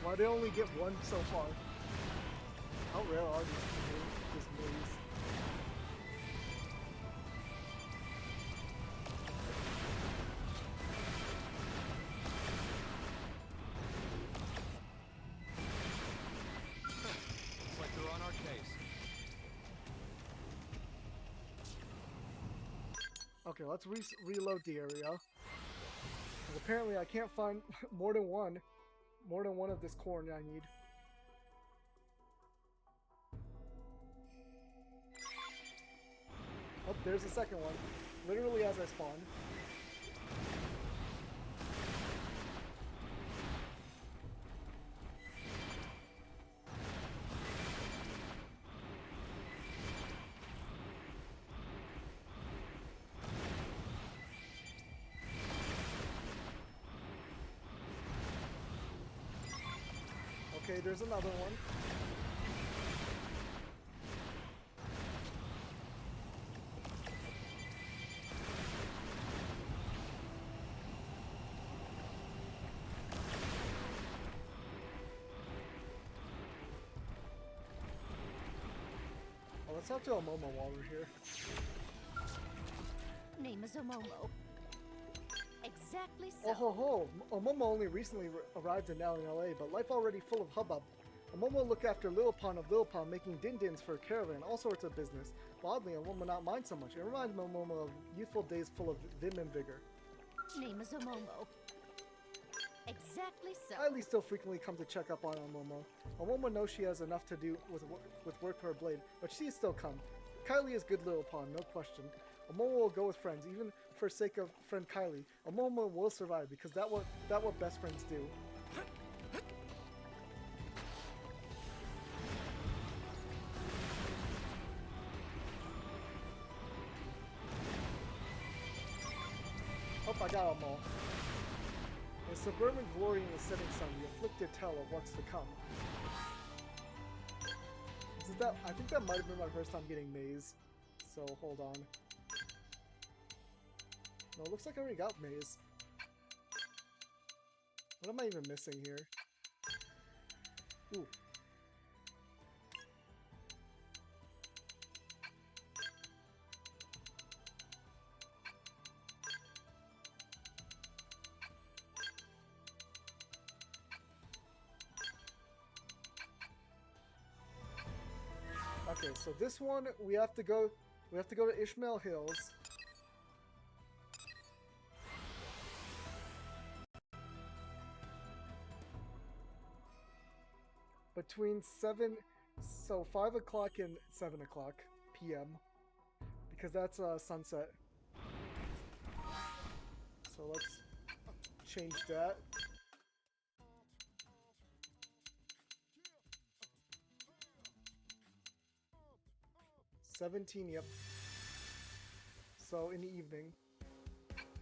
Why they only get one so far? How rare are these movies? Looks like they're on our case. Okay, let's reload the area. Apparently I can't find more than one of this corn I need. Oh, there's the second one. Literally as I spawned. Okay, there's another one. Oh, let's talk to Omomo while we're here. Name is Omomo. Exactly so. Oh ho ho! Omomo only recently arrived in LA, but life already full of hubbub. Omomo look after Lilipon of Lilipon, making din-dins for a caravan, all sorts of business. But oddly, Omomo not mind so much. It reminds Omomo of youthful days full of vim and vigor. Name is Omomo. Exactly so. Kylie still frequently comes to check up on Omomo. Omomo knows she has enough to do with work for her blade, but she still comes. Kylie is good Lilipon, no question. Omomo will go with friends, even for sake of friend Kylie. Omomo will survive because that what best friends do. Oh, I got them all. In suburban glory in the setting sun, the afflicted tell of what's to come. I think that might have been my first time getting Maze. So hold on. No, it looks like I already got Maze. What am I even missing here? Ooh. Okay, so this one we have to go to Ishmael Hills. Between 5 o'clock and 7 o'clock p.m. because that's sunset. So let's change that. $17, yep. So in the evening.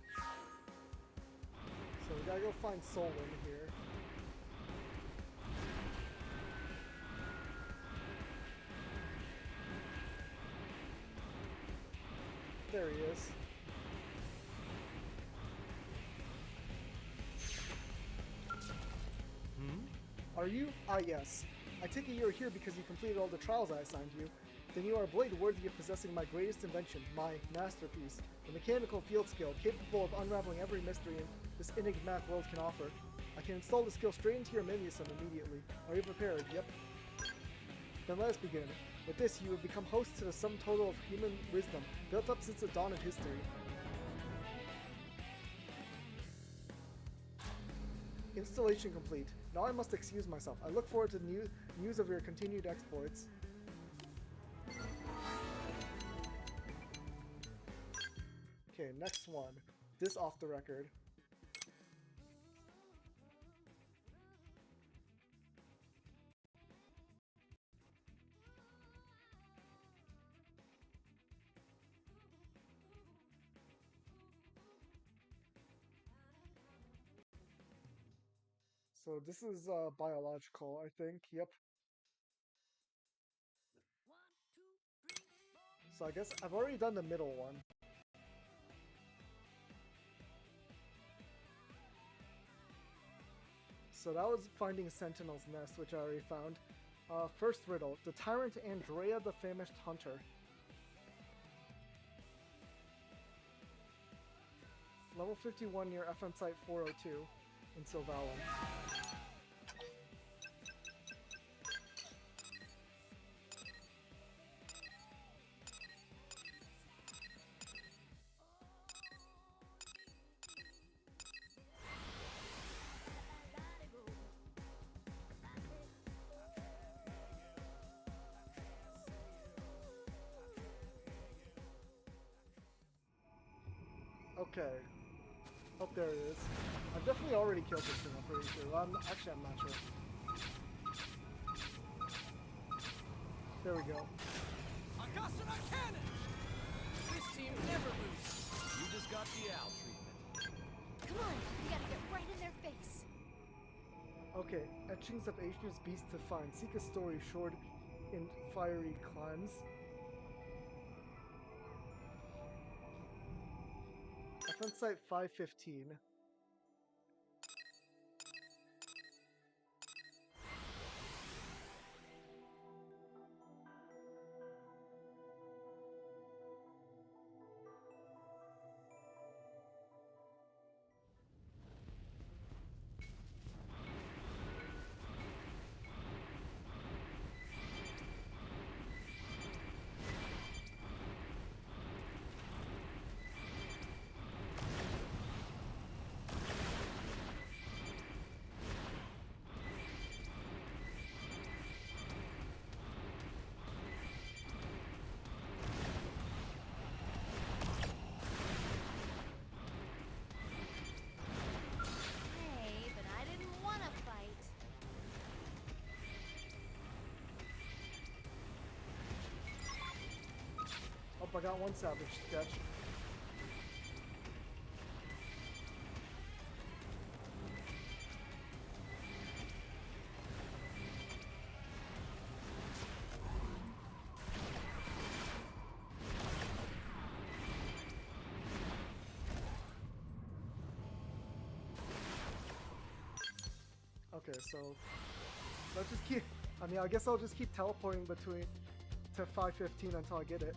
So we gotta go find Solon here. There he is. Are you? Ah, yes. I take it you're here because you completed all the trials I assigned you. Then you are a blade worthy of possessing my greatest invention, my masterpiece, a mechanical field skill capable of unraveling every mystery this enigmatic world can offer. I can install the skill straight into your menu system immediately. Are you prepared? Yep. Then let us begin. With this, you have become host to the sum total of human wisdom, built up since the dawn of history. Installation complete. Now I must excuse myself. I look forward to news of your continued exploits. Okay, next one. This off the record. So this is biological, I think. Yep. So I guess I've already done the middle one. So that was finding Sentinel's nest, which I already found. First riddle. The tyrant Andrea the famished hunter. Level 51 near FM Site 402 in Sylvalin. Okay. Oh, there it is. I've definitely already killed this thing, I'm pretty sure. Actually, I'm not sure. There we go. Agasana cannon! This team never loses. You just got the owl treatment. Come on, we gotta get right in their face. Okay, etchings of ancient beasts to find. Seek a story shored in fiery climes. FN Site 515. Hey, but I didn't want to fight. Oh, I got one salvage sketch. Okay, so let's just keep. I mean, I guess I'll just keep teleporting between to 515 until I get it.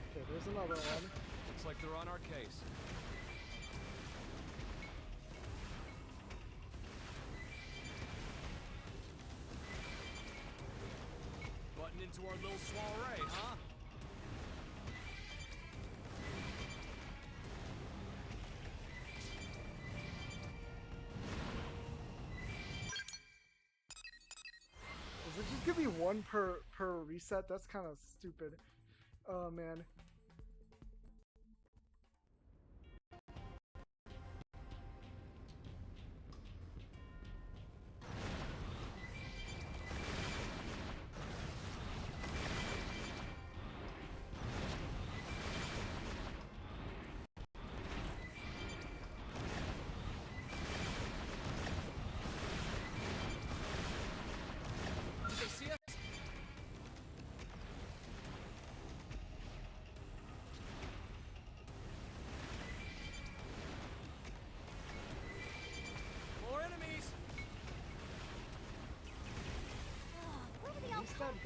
Okay, there's another one. Looks like they're on our case. Button into our little soiree, huh? Is it just gonna be one per reset? That's kind of stupid. Oh man.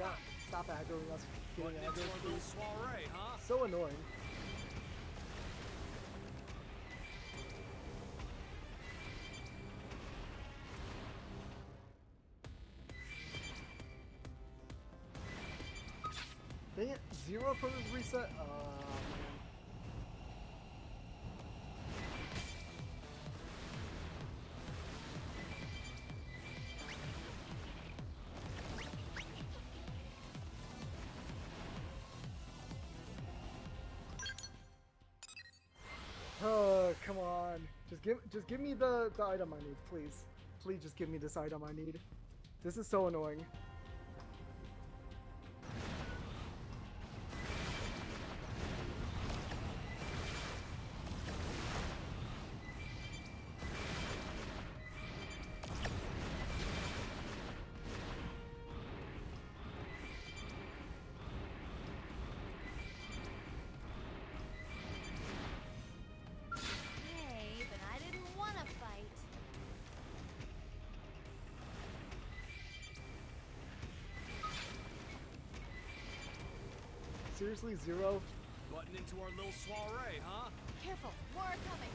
God, stop aggroing us. Getting Into our aggroed, little please. soiree, huh? So annoying. Dang it, 0 for this reset? Man. Oh, come on. Just give me the item I need, please. Please just give me this item I need. This is so annoying. Hey, but I didn't want to fight. Seriously, 0? Button into our little soiree, huh? Careful, more are coming.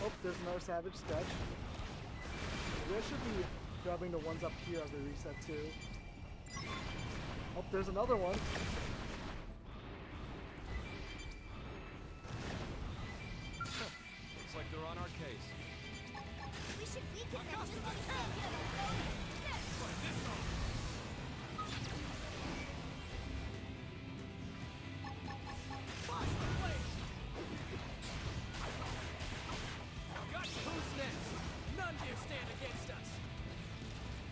Oh, there's another Savage Sketch. Maybe I should be grabbing the ones up here every reset too. Oh, there's another one. Looks like they're on our case. We should weaken them just to be safe. Got who's next? None dare stand against us.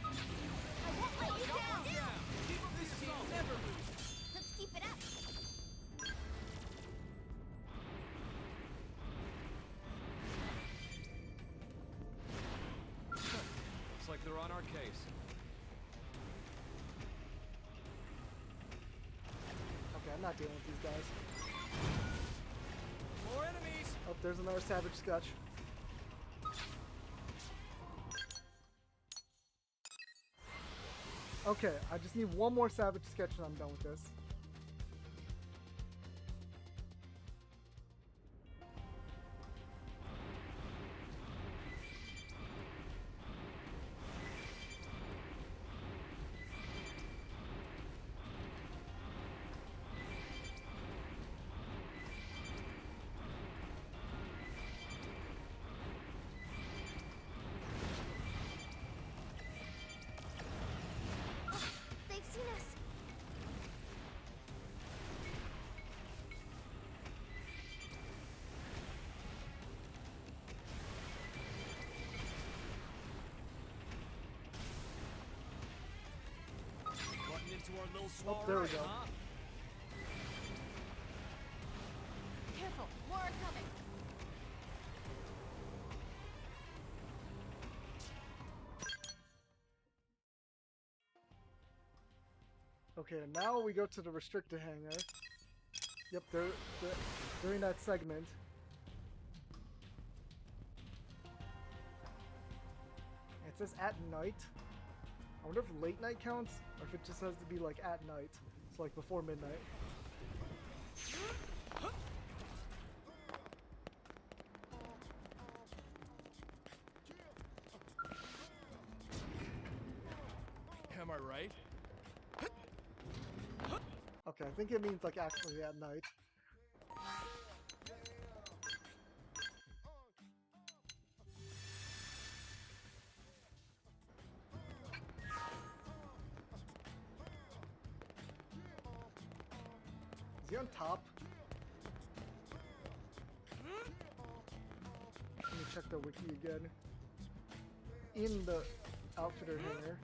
I won't let you down. This team never loses. Let's keep it up. Looks like they're on our case. Okay, I'm not dealing with these guys. More enemies. Oh, there's another Savage Sketch. Okay, I just need one more Savage Sketch and I'm done with this. They've seen us. Button into our little Oh, soiree, there we go. huh? Careful, more are coming. Okay, now we go to the restricted hangar. Yep, they're during that segment. It says at night. I wonder if late night counts, or if it just has to be like at night. So like before midnight. Am I right? Okay, I think it means like actually at night. Is he on top? Let me check the wiki again. In the outfitter hangar.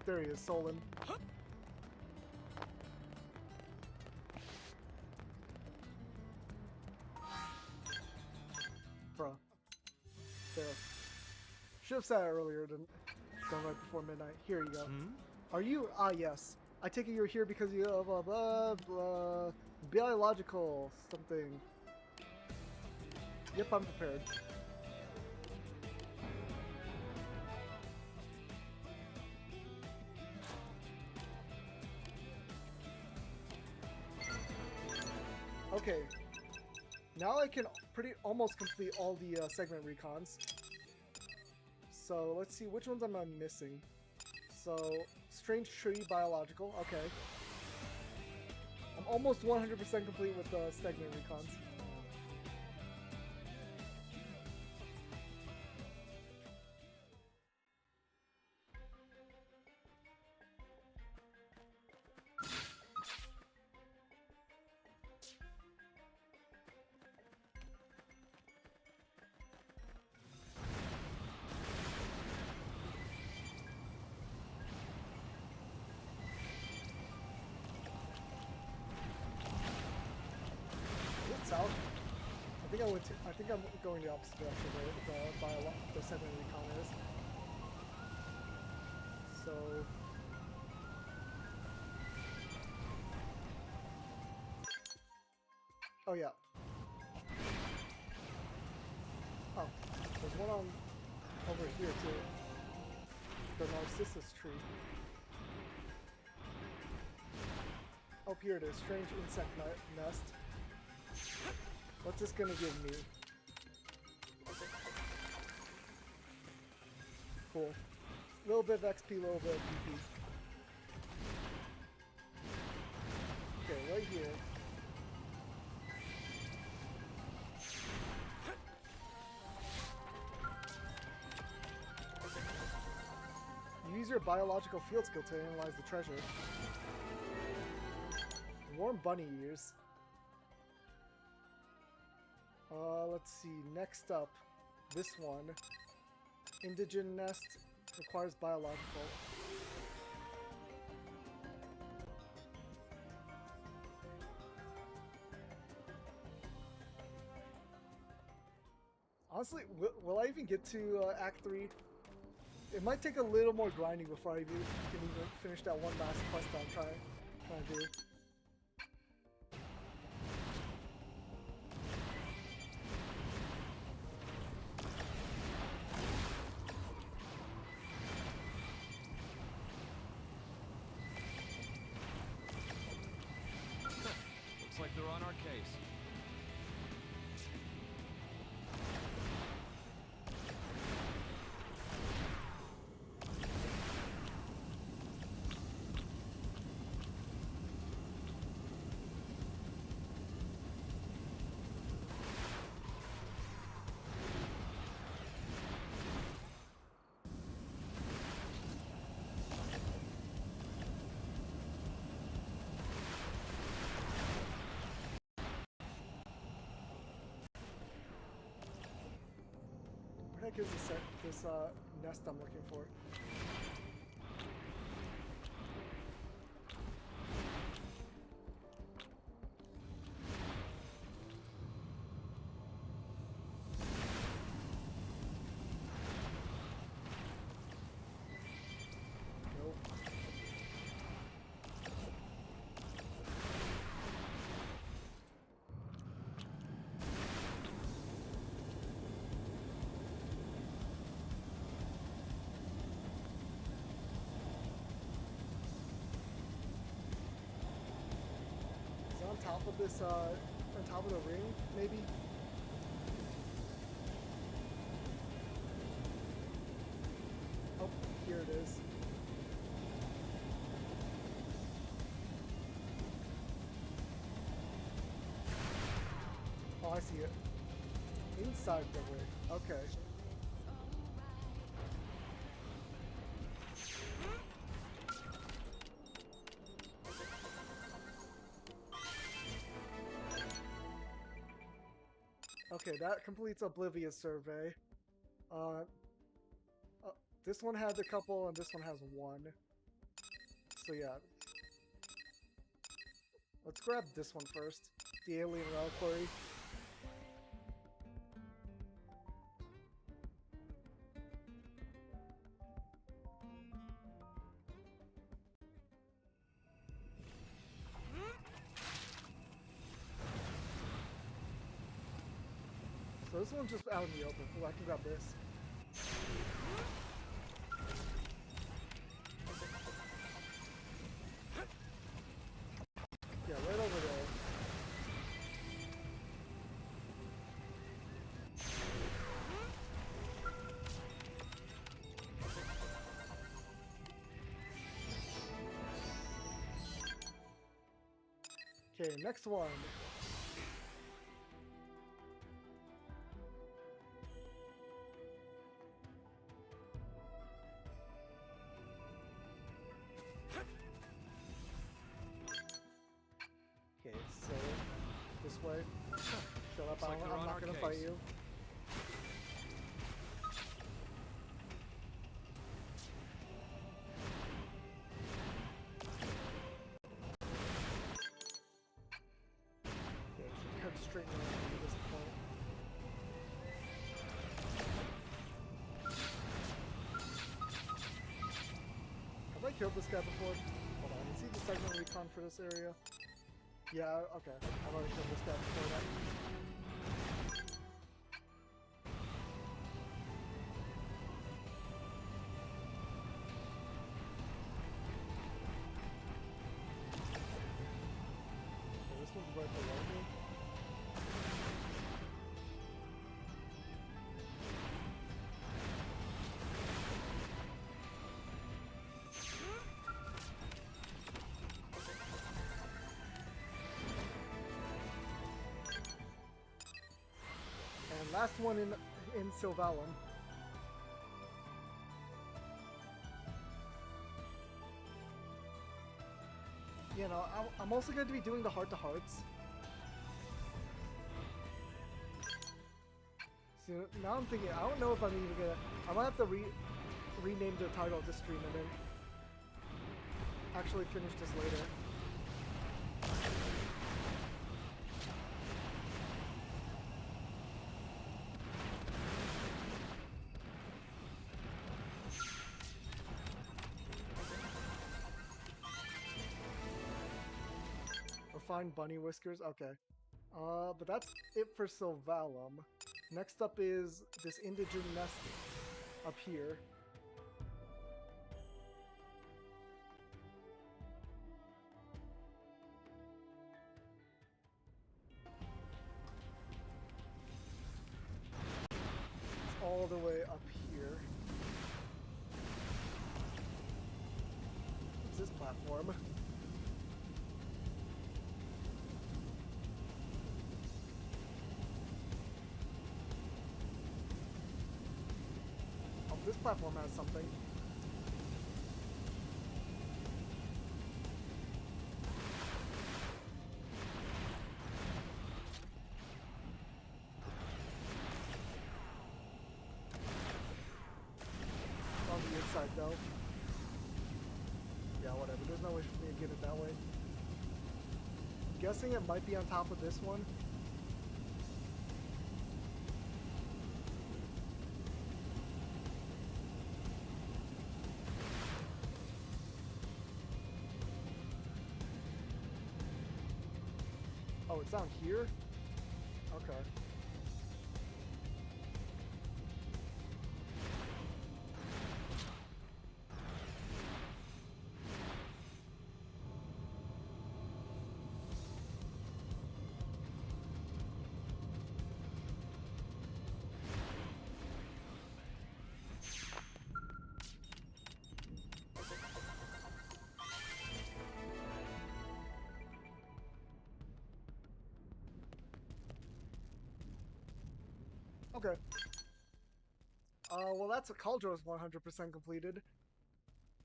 there he is, Solon. Bruh. There. Should have said it earlier than right before midnight. Here you go. Are you? Ah, yes. I take it you're here because you blah blah blah biological something. Yep, I'm prepared. Okay. Now I can almost complete all the segment recons. So let's see which ones am I missing. So strange tree biological. Okay. I'm almost 100% complete with the segment recons. South. I think I'm going the opposite direction where the segment recon is. So oh yeah. Oh, there's one on over here too. The Narcissus tree. Oh, here it is. Strange insect nest. What's this gonna give me? Cool. Little bit of XP, little bit of PP. Okay, right here. Use your biological field skill to analyze the treasure. Warm bunny ears. Let's see, next up, this one. Indigen nest requires biological. Honestly, will I even get to Act 3? It might take a little more grinding before I can even finish that one last quest that I'm trying to do. Looks like they're on our case. Where the heck is this nest I'm looking for? Nope. On top of this, on top of the ring, maybe? Oh, here it is. Oh, I see it. Inside the ring. Okay. Okay, that completes Oblivious Survey. This one had a couple, and this one has one. so yeah. Let's grab this one first. The Alien Reliquary. So this one's just out in the open. Ooh, I can grab this. Yeah, right over there. Okay, next one. Okay, so this way. Shut up, like you're I'm on not our gonna case. fight you. Okay, so head straight around to this point. Have I killed this guy before? Hold on, is he the segment recon for this area? Yeah, okay. I've already killed this guy before that. Okay, this one's right below me. And last one in Sylvalum. You know, I'm also going to be doing the heart-to-hearts. So now I'm thinking, I don't know if I'm even gonna... I might have to rename the title of this stream and then actually finish this later. Refined bunny whiskers, okay. But that's it for Sylvalum. Next up is this indigent nest up here. It's all the way up here. What's this platform? This platform has something. On the inside though. Yeah, whatever. There's no way for me to get it that way. I'm guessing it might be on top of this one. Oh, it's down here? Okay. Okay. Well, that's a Cauldro's 100% completed.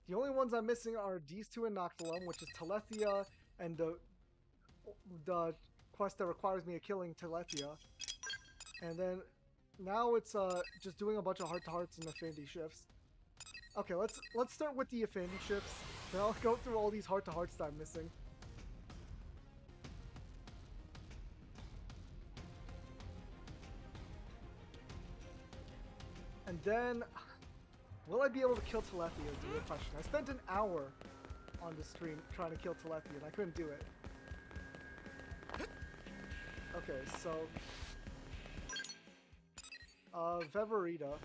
The only ones I'm missing are these two in Noctilum, which is Telethia and the quest that requires me killing Telethia. And then now it's just doing a bunch of heart-to-hearts and affinity shifts. Okay, let's start with the affinity shifts. Then I'll go through all these heart-to-hearts that I'm missing. And then, will I be able to kill Telephy is the real question. I spent an hour on the stream trying to kill Telephy and I couldn't do it. Okay, so... Veverita.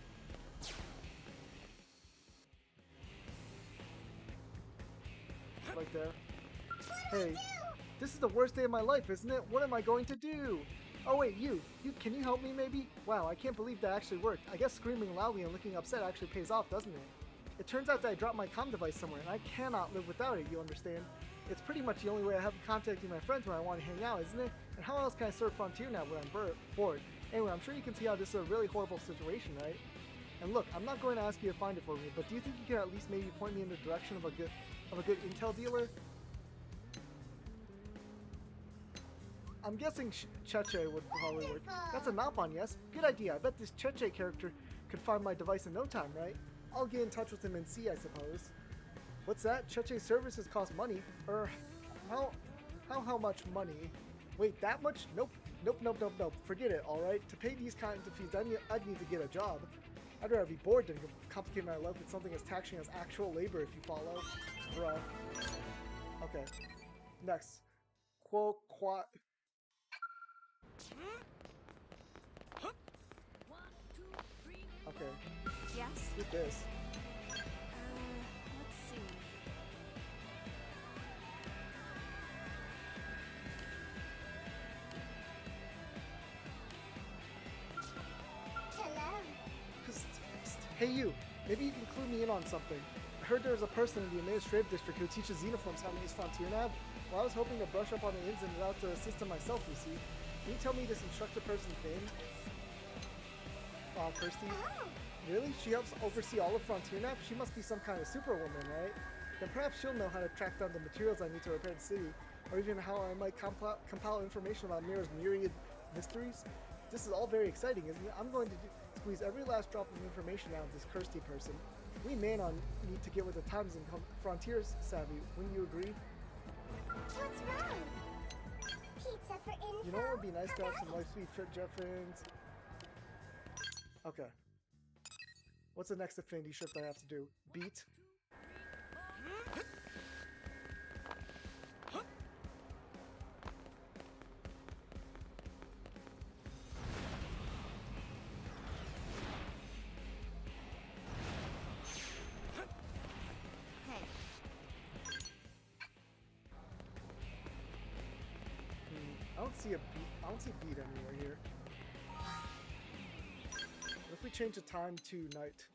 Right there. Hey, this is the worst day of my life, isn't it? What am I going to do? Oh wait, you, can you help me maybe? Wow, I can't believe that actually worked. I guess screaming loudly and looking upset actually pays off, doesn't it? It turns out that I dropped my comm device somewhere and I cannot live without it, you understand? It's pretty much the only way I have of contacting my friends when I want to hang out, isn't it? And how else can I serve Frontier now when I'm bored? Anyway, I'm sure you can see how this is a really horrible situation, right? And look, I'm not going to ask you to find it for me, but do you think you can at least maybe point me in the direction of a good intel dealer? I'm guessing Cheche would probably work. That's a Napon, yes? Good idea. I bet this Cheche character could find my device in no time, right? I'll get in touch with him and see, I suppose. What's that? Cheche services cost money? How much money? Wait, that much? Nope. Nope. Forget it, alright? To pay these kinds of fees, I'd need to get a job. I'd rather be bored than complicate my life with something as taxing as actual labor, if you follow. Bruh. Okay. Next. Okay. Yes? Get this. Let's see. Hello. Hey you, maybe you can clue me in on something. I heard there was a person in the administrative district who teaches Xenoforms how to use Frontier Nav. Well, I was hoping to brush up on the ins and outs of the system myself, you see. Can you tell me this instructor person's name? Kirsty? Oh. Really? She helps oversee all of Frontier Nav? She must be some kind of superwoman, right? Then perhaps she'll know how to track down the materials I need to repair the city, or even how I might compile information about Mira's myriad mysteries. This is all very exciting, isn't it? I'm going to squeeze every last drop of information out of this Kirsty person. We man on need to get with the times and become Frontiers savvy. Wouldn't you agree? What's wrong? Pizza for info? You know what would be nice to have some life-speed jet fins? Okay. What's the next affinity shift I have to do? Beat? Hey. I don't see a beat. I don't see beat anywhere here. What if we change the time to night?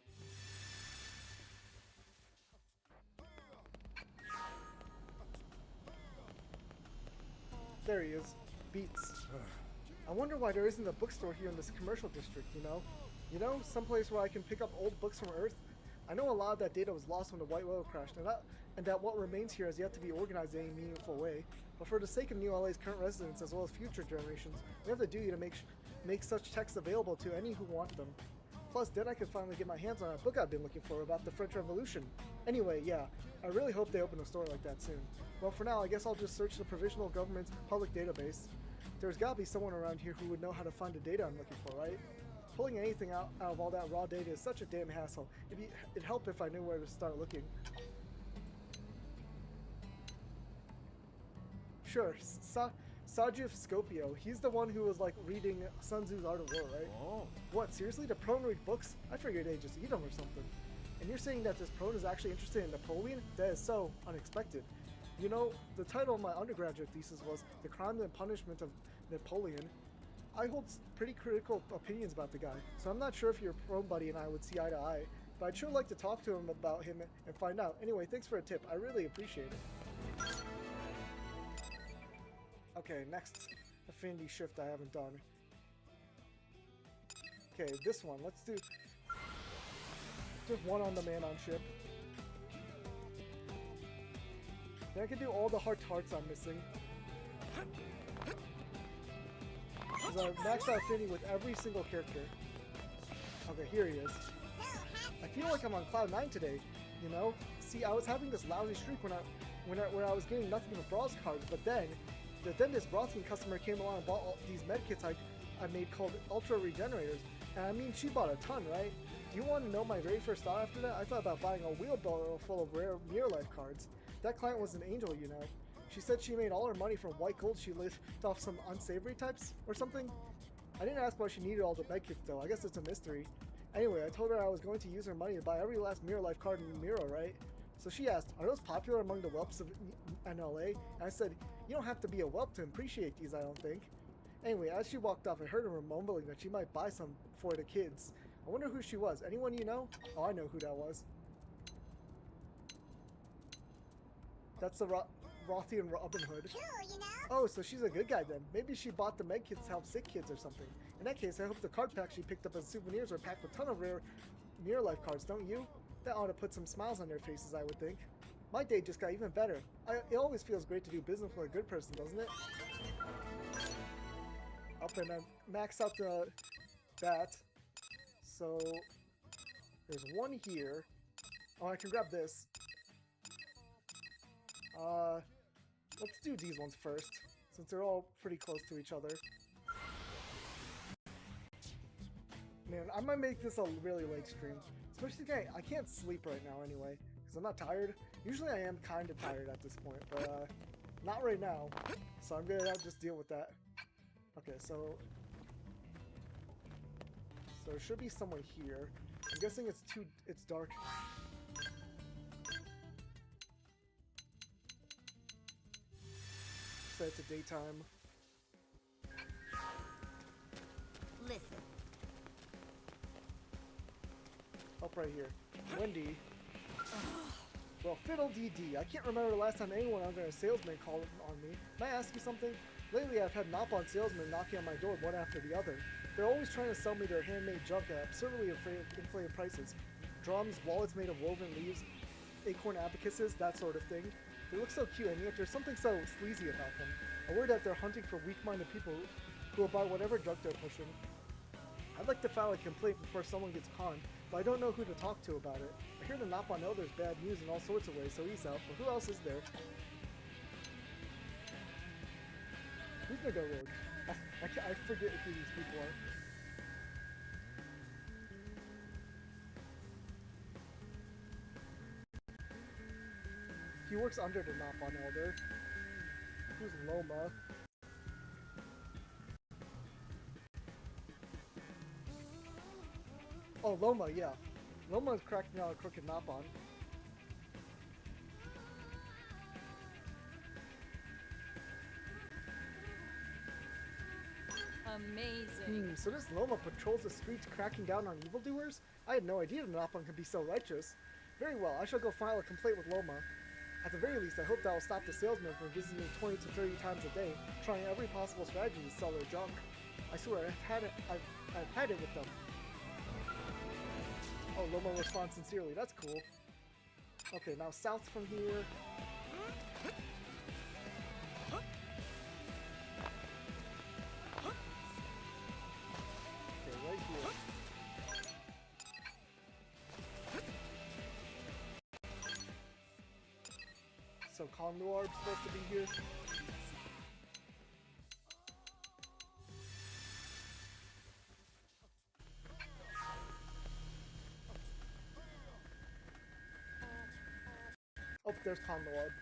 There he is. Beats. I wonder why there isn't a bookstore here in this commercial district, you know? You know, someplace where I can pick up old books from Earth? I know a lot of that data was lost when the White Whale crashed, and that what remains here has yet to be organized in any meaningful way. But for the sake of New LA's current residents as well as future generations, we have the duty to make such texts available to any who want them. Plus, then I can finally get my hands on a book I've been looking for about the French Revolution. Anyway, yeah, I really hope they open a store like that soon. Well, for now, I guess I'll just search the provisional government's public database. There's gotta be someone around here who would know how to find the data I'm looking for, right? Pulling anything out of all that raw data is such a damn hassle. It'd help if I knew where to start looking. Sure, Sajif Scopio. He's the one who was like reading Sun Tzu's Art of War, right? Oh. What, seriously? The prone read books? I figured they'd just eat them or something. And you're saying that this prone is actually interested in Napoleon? That is so unexpected. You know, the title of my undergraduate thesis was The Crime and Punishment of Napoleon. I hold pretty critical opinions about the guy, so I'm not sure if your prone buddy and I would see eye to eye, but I'd sure like to talk to him about him and find out. Anyway, thanks for a tip. I really appreciate it. Okay, next affinity shift I haven't done. Okay, this one. Let's do just one on the man-on ship. Then I can do all the hearts I'm missing. Because I've maxed out affinity with every single character. Okay, here he is. I feel like I'm on Cloud 9 today, you know? See, I was having this lousy streak where I was getting nothing but bronze cards, but then this Brothman customer came along and bought all these medkits I made called Ultra Regenerators, and I mean, she bought a ton, right? Do you want to know my very first thought after that? I thought about buying a wheelbarrow full of rare Mirror Life cards. That client was an angel, you know. She said she made all her money from white gold she lived off some unsavory types or something. I didn't ask why she needed all the medkits though. I guess it's a mystery. Anyway, I told her I was going to use her money to buy every last Mirror Life card in Miro, right? So she asked, are those popular among the whelps of NLA? And I said, you don't have to be a whelp to appreciate these, I don't think. Anyway, as she walked off, I heard her mumbling that she might buy some for the kids. I wonder who she was. Anyone you know? Oh, I know who that was. That's the Rothian Robin Hood. Cool, you know? Oh, so she's a good guy then. Maybe she bought the medkits to help sick kids or something. In that case, I hope the card packs she picked up as souvenirs are packed with a ton of rare Mirror Life cards, don't you? That ought to put some smiles on their faces, I would think. My day just got even better. It always feels great to do business with a good person, doesn't it? Up and I maxed out that. So there's one here. Oh, I can grab this. Let's do these ones first, since they're all pretty close to each other. Man, I might make this a really late stream. Especially today, I can't sleep right now anyway, because I'm not tired. Usually I am kind of tired at this point, but not right now. So I'm gonna just deal with that. Okay, so there should be someone here. I'm guessing it's dark. Set it to daytime. Listen. Up right here. Wendy. Well, fiddle DD. I can't remember the last time anyone other than a salesman called on me. May I ask you something? Lately I've had knock-on salesmen knocking on my door one after the other. They're always trying to sell me their handmade junk at absurdly inflated prices. Drums, wallets made of woven leaves, acorn abacuses, that sort of thing. They look so cute, and yet there's something so sleazy about them. I worry that they're hunting for weak-minded people who will buy whatever drug they're pushing. I'd like to file a complaint before someone gets conned, but I don't know who to talk to about it. I hear the Knock-on Elder's bad news in all sorts of ways, so he's out, but who else is there? Who's gonna go rogue? I forget who these people are. He works under the Knock-on Elder. Who's Loma? Oh, Loma, yeah. Loma's cracking out a crooked Knock-on. Amazing. So this Loma patrols the streets cracking down on evildoers? I had no idea the Knock-on could be so righteous. Very well, I shall go file a complaint with Loma. At the very least, I hope that will stop the salesmen from visiting me 20 to 30 times a day, trying every possible strategy to sell their junk. I swear, I've had it with them. Oh, Loma responds sincerely. That's cool. Okay, now south from here. Okay, right here. So Conluarb's supposed to be here. Oh, there's Conluarb.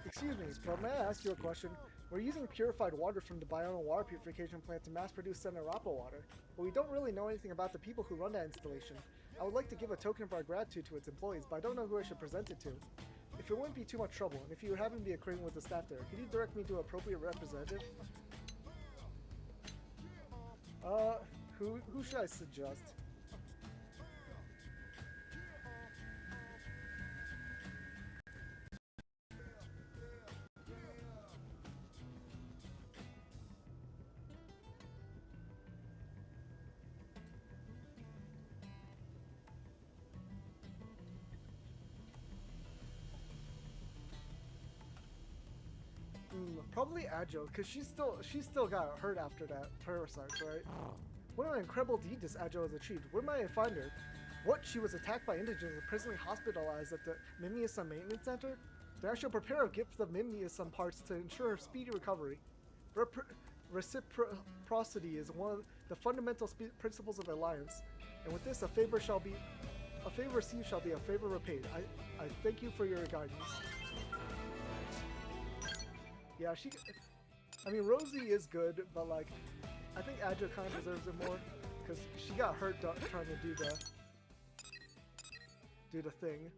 Excuse me, but may I ask you a question? We're using purified water from the Biono water purification plant to mass-produce Senarapa water, but we don't really know anything about the people who run that installation. I would like to give a token of our gratitude to its employees, but I don't know who I should present it to. If it wouldn't be too much trouble, and if you happen to be agreeing with the staff there, could you direct me to an appropriate representative? Who should I suggest? Probably Adjo, because she's still got hurt after that parasite, right? What an incredible deed this Adjo has achieved. Where might I find her? What? She was attacked by indigents and presently hospitalized at the Mimiusum Maintenance Center? Then I shall prepare a gift of Mimiusum parts to ensure her speedy recovery. Reciprocity is one of the fundamental principles of alliance, and with this, a favor received shall be a favor repaid. I thank you for your guidance. Yeah, I mean, Rosie is good, but like, I think Adja kind of deserves it more because she got hurt trying to do the thing.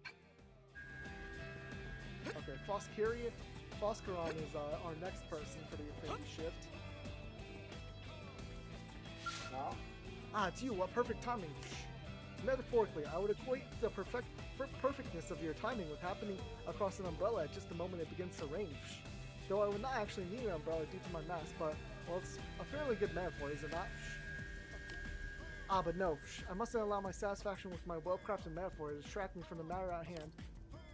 Okay, Foscaron is our next person for the Affinity Shift. Ah, it's you! What perfect timing! Metaphorically, I would equate the perfectness of your timing with happening across an umbrella at just the moment it begins to rain. Though I would not actually need an umbrella due to my mask, but, well, it's a fairly good metaphor, is it not? Ah, but no, I mustn't allow my satisfaction with my well-crafted metaphor to distract me from the matter at hand.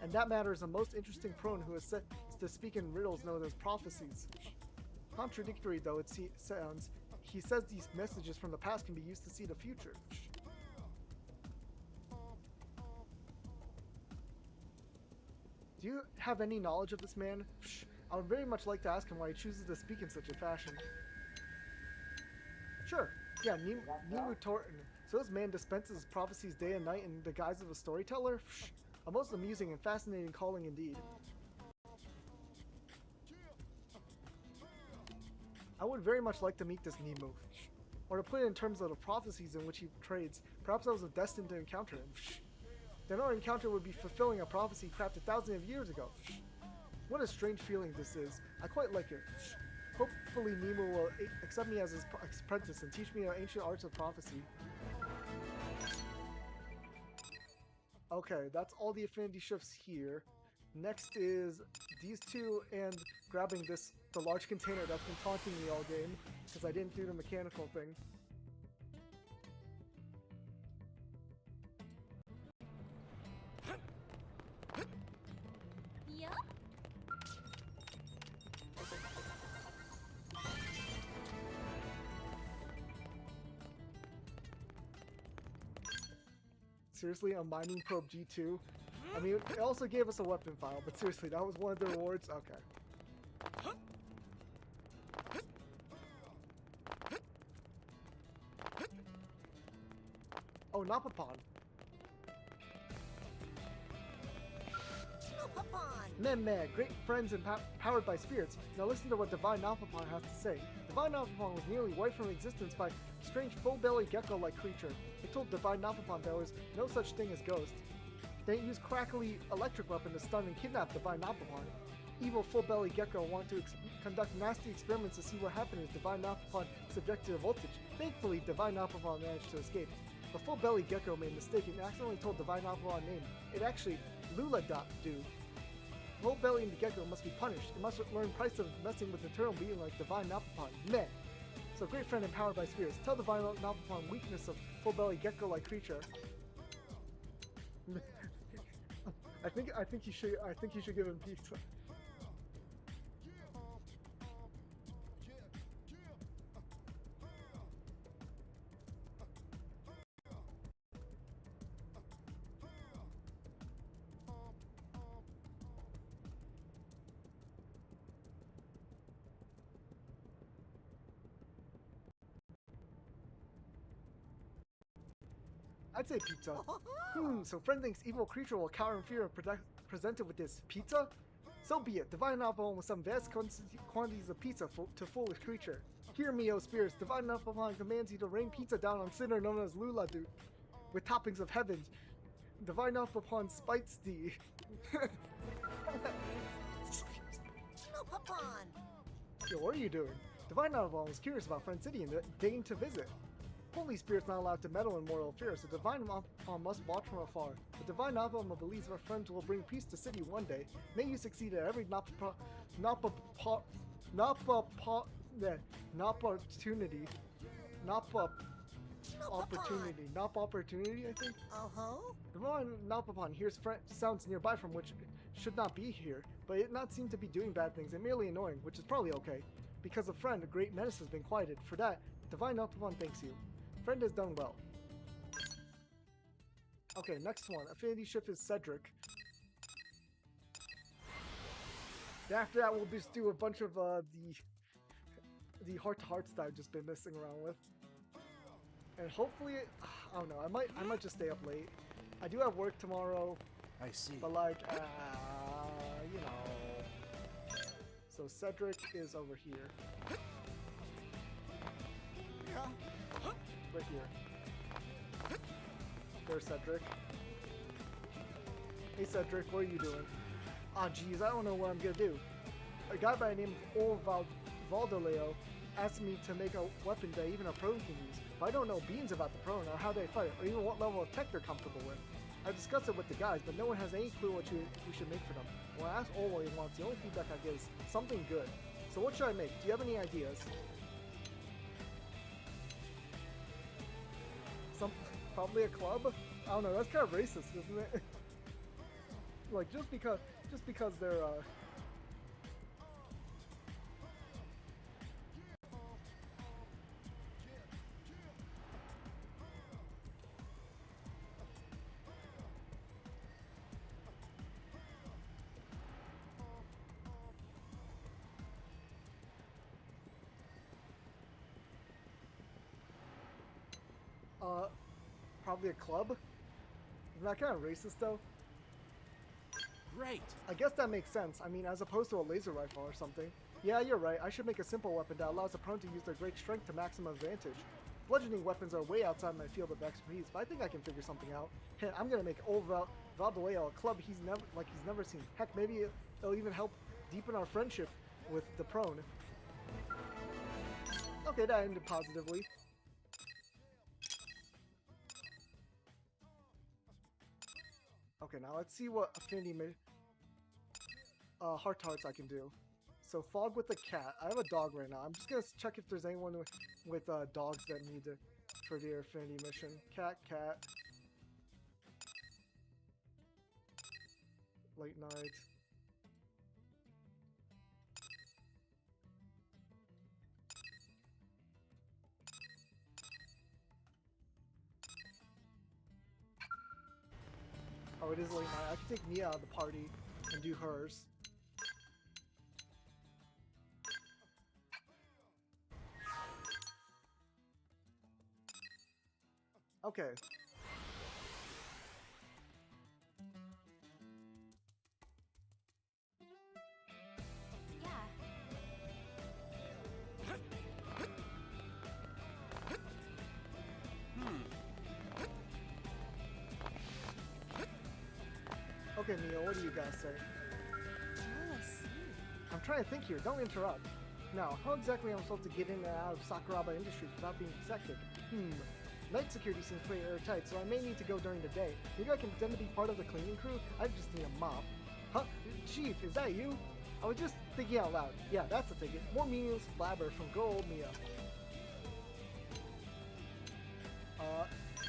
And that matter is the most interesting prone who is set to speak in riddles known as prophecies. Contradictory though it sounds, he says these messages from the past can be used to see the future. Do you have any knowledge of this man? I would very much like to ask him why he chooses to speak in such a fashion. Sure. Yeah, Nimu Torton. So this man dispenses prophecies day and night in the guise of a storyteller? A most amusing and fascinating calling indeed. I would very much like to meet this Nimu. Or to put it in terms of the prophecies in which he trades, perhaps I was destined to encounter him. Then our encounter would be fulfilling a prophecy crafted thousands of years ago. What a strange feeling this is. I quite like it. Hopefully Nimu will accept me as his apprentice and teach me the ancient arts of prophecy. Okay, that's all the affinity shifts here. Next is these two and grabbing the large container that's been taunting me all game because I didn't do the mechanical thing. Yup. Seriously, a mining probe G2? I mean, it also gave us a weapon file, but seriously, that was one of the rewards? Okay. Oh, Napapon. Meh, great friends and powered by spirits. Now listen to what Divine Napapon has to say. Divine Napapon was nearly wiped from existence by a strange full-bellied gecko-like creature. They told Divine Napapon there was no such thing as ghosts. They used crackly electric weapon to stun and kidnap Divine Napapon. Evil full-bellied gecko wanted to conduct nasty experiments to see what happened as Divine Napapon subjected to voltage. Thankfully, Divine Napapon managed to escape. The full-bellied gecko made a mistake and accidentally told Divine Napapon name. It actually Lula.do. Full-bellied gecko must be punished. It must learn price of messing with eternal being like Divine Napapon. Meh. So great friend empowered by spirits. Tell Divine Napapon weakness of full-bellied gecko-like creature. I think you should give him pizza. I'd say pizza. So friend thinks evil creature will cower in fear of presented with this pizza? So be it. Divine Napapon with some vast quantities of pizza to foolish creature. Hear me, O spirits. Divine Napapon commands you to rain pizza down on sinner known as Lula-du, with toppings of heaven. Divine Napapon spites thee. Yo, what are you doing? Divine Napapon was curious about Friend City and deigned to visit. Holy Spirit's not allowed to meddle in mortal affairs, so Divine Napapon must watch from afar. The Divine Napapon believes our friends will bring peace to city one day. May you succeed at every opportunity, I think? Divine Napapon hears sounds nearby from which should not be here, but it not seem to be doing bad things and merely annoying, which is probably okay. Because of Friend, a great menace has been quieted. For that, Divine Napapon thanks you. Friend has done well. Okay, next one. Affinity shift is Cedric. After that, we'll just do a bunch of the heart-to-hearts that I've just been messing around with. And hopefully, I don't know, I might just stay up late. I do have work tomorrow. I see. But like, you know. So Cedric is over here. Right here. There's Cedric. Hey Cedric, what are you doing? Ah, geez, I don't know what I'm gonna do. A guy by the name of Old Valdoleo asked me to make a weapon that even a prone can use, but I don't know beans about the prone or how they fight, or even what level of tech they're comfortable with. I discussed it with the guys, but no one has any clue what we should make for them. When I ask Old what he wants, the only feedback I get is something good. So what should I make? Do you have any ideas? Probably a club? I don't know, that's kind of racist, isn't it? Like, just because they're, probably a club? Isn't that kind of racist, though? Great. I guess that makes sense. I mean, as opposed to a laser rifle or something. Yeah, you're right. I should make a simple weapon that allows the prone to use their great strength to maximum advantage. Bludgeoning weapons are way outside my field of expertise, but I think I can figure something out. Hey, I'm gonna make old Valdoleo a club he's never seen. Heck, maybe it'll even help deepen our friendship with the prone. Okay, that ended positively. Okay, now let's see what affinity heart-to-hearts I can do. So fog with the cat. I have a dog right now. I'm just gonna check if there's anyone with dogs that need to for their affinity mission. Cat. Late night. Oh, it is late night. I can take Mia out of the party and do hers. Okay. Yeah. Okay, Mia, what do you guys say? I'm trying to think here. Don't interrupt. Now, how exactly am I supposed to get in and out of Sakuraba Industries without being detected? Night security seems pretty airtight, so I may need to go during the day. Maybe I can pretend to be part of the cleaning crew? I just need a mop. Huh? Chief, is that you? I was just thinking out loud. Yeah, that's the ticket. More meaningless blabber from good old Mia.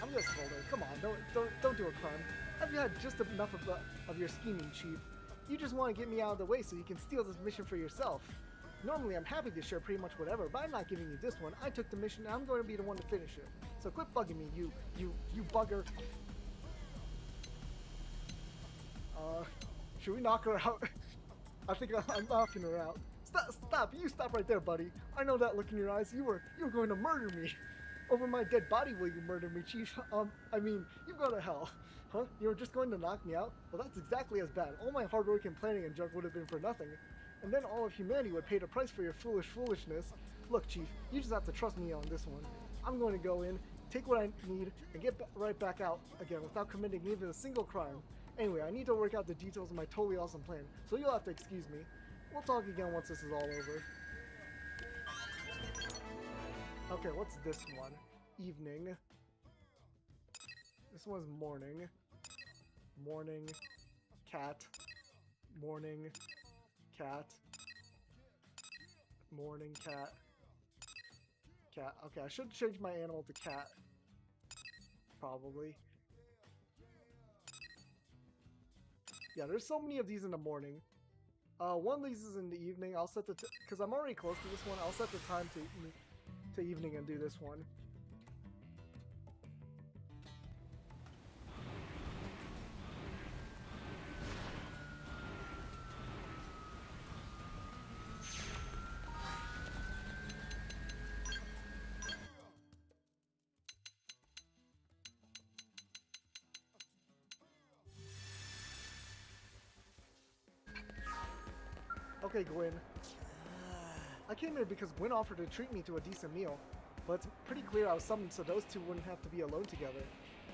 I'm just older. Come on, don't do a crime. I've had just enough of your scheming, Chief. You just want to get me out of the way so you can steal this mission for yourself. Normally, I'm happy to share pretty much whatever, but I'm not giving you this one. I took the mission, and I'm going to be the one to finish it. So quit bugging me, you bugger. Should we knock her out? I think I'm knocking her out. Stop! You stop right there, buddy. I know that look in your eyes. You were going to murder me. Over my dead body will you murder me, Chief? I mean, you go to hell. Huh? You were just going to knock me out? Well, that's exactly as bad. All my hard work and planning and junk would have been for nothing. And then all of humanity would pay the price for your foolishness. Look, Chief, you just have to trust me on this one. I'm going to go in, take what I need, and get right back out again without committing even a single crime. Anyway, I need to work out the details of my totally awesome plan, so you'll have to excuse me. We'll talk again once this is all over. Okay, what's this one? Evening. This one's morning. Morning. Cat. Morning. Cat. Morning. Cat. Cat. Okay, I should change my animal to cat. Probably. Yeah, there's so many of these in the morning. One of these is in the evening. I'll set the because I'm already close to this one. I'll set the time to evening and do this one. okay, Gwyn. I came here because Gwyn offered to treat me to a decent meal, but it's pretty clear I was summoned so those two wouldn't have to be alone together.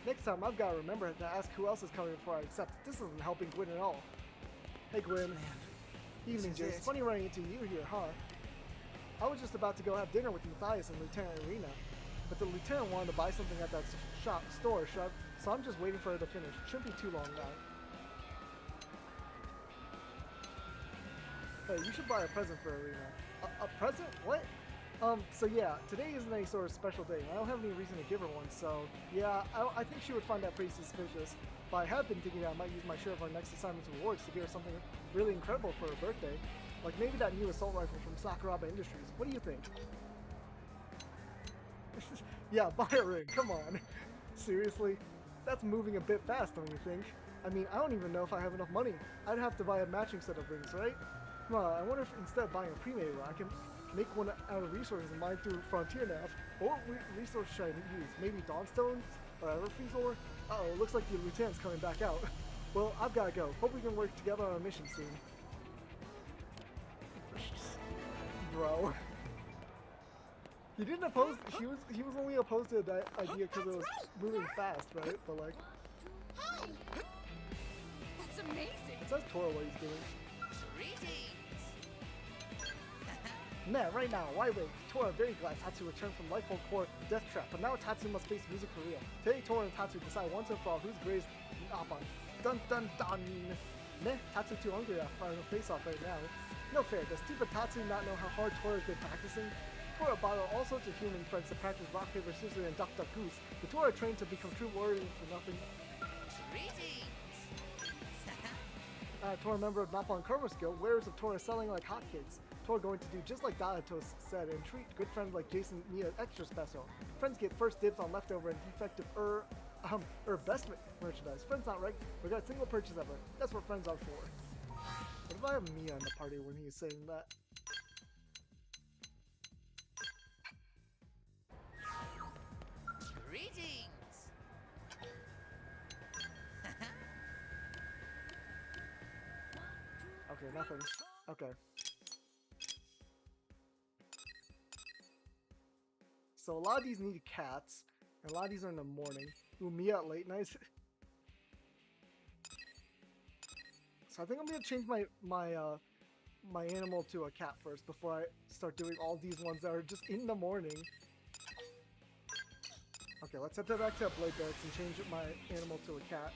Next time, I've got to remember to ask who else is coming before I accept. This isn't helping Gwyn at all. Hey, Gwyn. Evening, Jace. Funny running into you here, huh? I was just about to go have dinner with Matthias and Lieutenant Irina, but the lieutenant wanted to buy something at that store, so I'm just waiting for her to finish. Shouldn't be too long now. Hey, you should buy a present for Irina. A present? What? So yeah, today isn't any sort of special day, and I don't have any reason to give her one, so yeah, I think she would find that pretty suspicious. But I have been thinking that I might use my share of our next assignment's rewards to give her something really incredible for her birthday. Like maybe that new assault rifle from Sakuraba Industries. What do you think? Yeah, buy a ring, come on. Seriously? That's moving a bit fast, don't you think? I mean, I don't even know if I have enough money. I'd have to buy a matching set of rings, right? I wonder if instead of buying a pre-made one, I can make one out of resources mined through Frontier Nav. What resource should I use? Maybe Dawnstone? Or Everfreeze ore? Uh-oh, looks like the lieutenant's coming back out. Well, I've gotta go. Hope we can work together on a mission soon. Bro. He didn't oppose, he was only opposed to that idea because it was moving fast, right? But like... Hi! That's amazing! It says Tora what he's doing. Greetings! Man, right now, why wait? Tora very glad Tatsu returned from Lifeboat Core Death Trap, but now Tatsu must face music career. Today, Tora and Tatsu decide once and for all who's greatest Nappan. Dun dun dun! Meh, Tatsu too hungry to fight a face-off right now. No fair, does stupid Tatsu not know how hard Tora's been practicing? Tora bought all sorts of human friends to practice rock, paper, scissors, and duck duck goose. The Tora trained to become true warriors for nothing. Greetings! Tora member of Nappan Karma Skill, wearers of Tora selling like hotcakes. Tora going to do just like Dadatos said and treat good friends like Jason and Mia extra special. Friends get first dibs on leftover and defective best merchandise. Friends not right, we got a single purchase ever. That's what friends are for. What if I have Mia in the party when he's saying that? Greetings! Okay, nothing. Okay. So a lot of these need cats, and a lot of these are in the morning. Ooh, Mia at late nights. So I think I'm gonna change my animal to a cat first before I start doing all these ones that are just in the morning. Okay, let's head back to Blade Barracks and change my animal to a cat.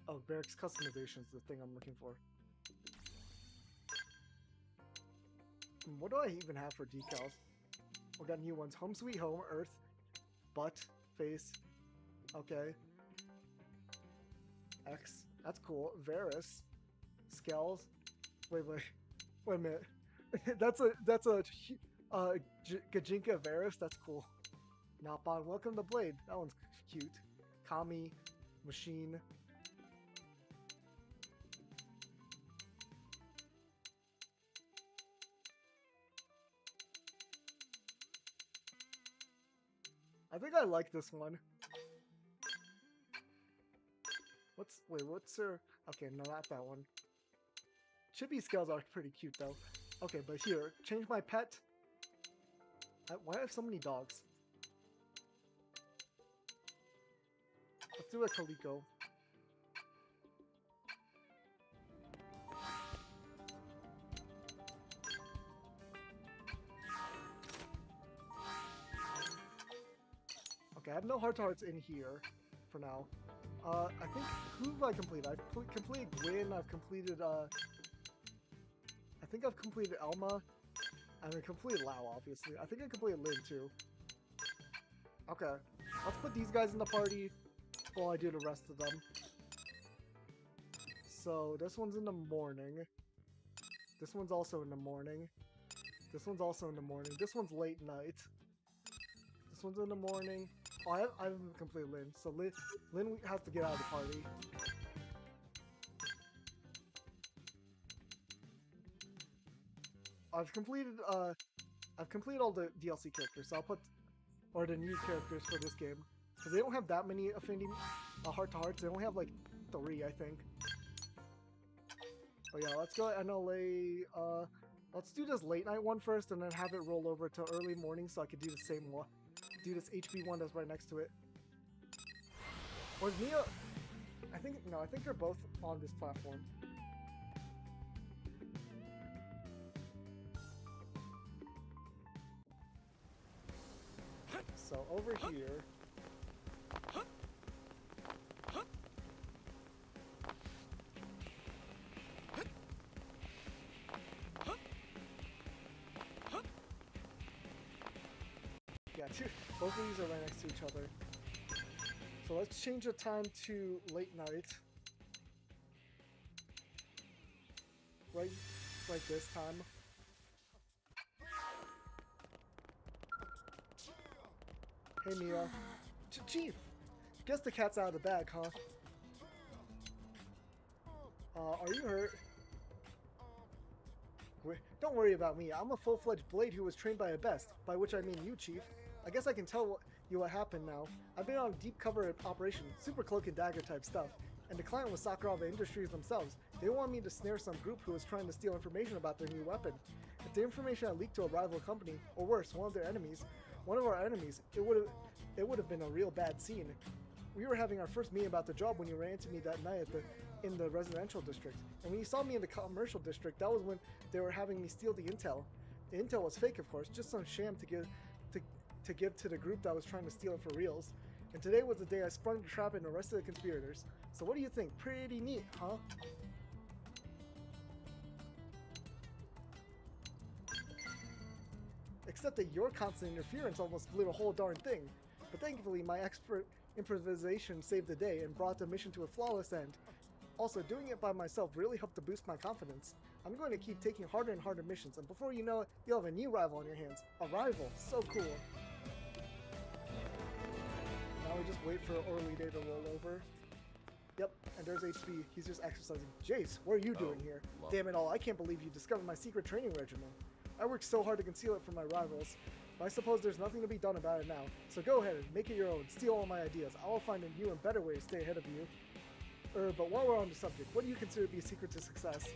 Oh, barracks customization is the thing I'm looking for. What do I even have for decals? We got new ones. Home Sweet Home, Earth, Butt, Face. Okay. X. That's cool. Varus. Skells. Wait a minute. that's a Gajinka Varus. That's cool. Nappan. Welcome to Blade. That one's cute. Kami. Machine. I think I like this one. What's her? Okay, no, not that one. Chippy scales are pretty cute though. Okay, but here, change my pet. Why do I have so many dogs? Let's do a Calico. Okay, I have no heart-to-hearts in here for now. I think, who have I completed? I've completed Gwyn, I've completed, I think I've completed Elma, and I completed Lau, obviously. I think I completed Lin, too. Okay, let's put these guys in the party while I do the rest of them. So, this one's in the morning. This one's also in the morning. This one's also in the morning. This one's late night. This one's in the morning. Oh, I haven't completed Lin, so Lin has to get out of the party. I've completed all the DLC characters, so I'll put or the new characters for this game. Because they don't have that many affinity heart-to-hearts. They only have like 3, I think. Oh yeah, let's go NLA. Let's do this late night one first, and then have it roll over to early morning, so I could do the same one. Do this HB one that's right next to it. Or is Mia? I think they're both on this platform. So over here. Yeah, both of these are right next to each other. So let's change the time to late night. Right this time. Hey Mia. Chief! Guess the cat's out of the bag, huh? Are you hurt? Don't worry about me. I'm a full-fledged blade who was trained by a best, by which I mean you, Chief. I guess I can tell you what happened now. I've been on a deep cover operation, super cloak and dagger type stuff, and the client was Sakuraba Industries themselves. They wanted me to snare some group who was trying to steal information about their new weapon. If the information had leaked to a rival company, or worse, one of our enemies, it would have been a real bad scene. We were having our first meeting about the job when you ran into me that night in the residential district. And when you saw me in the commercial district, that was when they were having me steal the intel. The intel was fake, of course, just some sham to give to the group that was trying to steal it for reals. And today was the day I sprung the trap and arrested the conspirators. So what do you think? Pretty neat, huh? Except that your constant interference almost blew the whole darn thing. But thankfully, my expert improvisation saved the day and brought the mission to a flawless end. Also, doing it by myself really helped to boost my confidence. I'm going to keep taking harder and harder missions, and before you know it, you'll have a new rival on your hands. A rival! So cool! Now we just wait for early day to roll over. Yep, and there's HB. He's just exercising. Jace, what are you doing here? Damn it all, I can't believe you discovered my secret training regimen. I worked so hard to conceal it from my rivals, but I suppose there's nothing to be done about it now. So go ahead and make it your own, steal all my ideas. I will find a new and better way to stay ahead of you. But while we're on the subject, what do you consider to be a secret to success?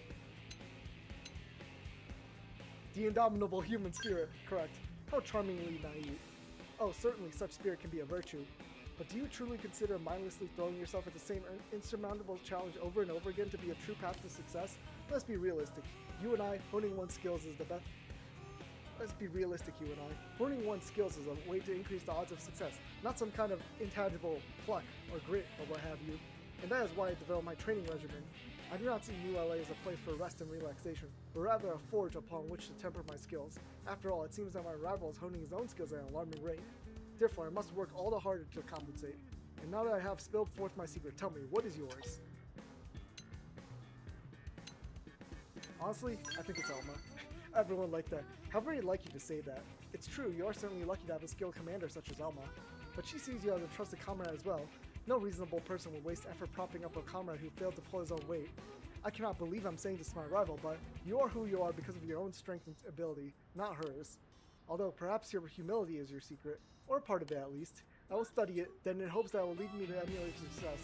The indomitable human spirit, correct. How charmingly naive. Oh, certainly such spirit can be a virtue. But do you truly consider mindlessly throwing yourself at the same insurmountable challenge over and over again to be a true path to success? Let's be realistic. You and I, honing one's skills is the best. Let's be realistic, you and I. Honing one's skills is a way to increase the odds of success, not some kind of intangible pluck or grit or what have you. And that is why I developed my training regimen. I do not see New LA as a place for rest and relaxation, but rather a forge upon which to temper my skills. After all, it seems that my rival is honing his own skills at an alarming rate. Therefore, I must work all the harder to compensate. And now that I have spilled forth my secret, tell me, what is yours? Honestly, I think it's Elma. Everyone liked that. How very like you to say that. It's true, you are certainly lucky to have a skilled commander such as Elma. But she sees you as a trusted comrade as well. No reasonable person would waste effort propping up a comrade who failed to pull his own weight. I cannot believe I'm saying this to my rival, but you are who you are because of your own strength and ability, not hers. Although perhaps your humility is your secret, or part of it at least. I will study it, then in hopes that it will lead me to emulate success.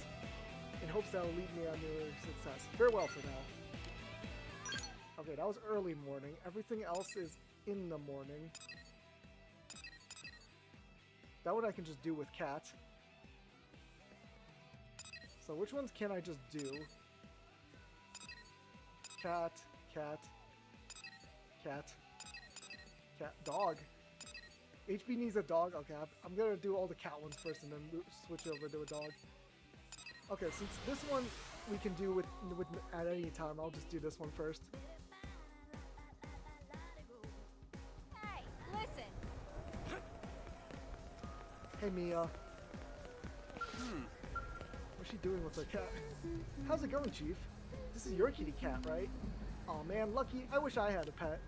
Farewell for now. Okay, that was early morning. Everything else is in the morning. That one I can just do with Cat. So which ones can I just do? Cat, cat, cat, cat, dog. HB needs a dog. Okay, I'm gonna do all the cat ones first and then switch over to a dog. Okay, since this one we can do with at any time, I'll just do this one first. Hey, listen. Hey Mia. What's she doing with her cat? How's it going, Chief? This is your kitty cat, right? Aw man, lucky. I wish I had a pet.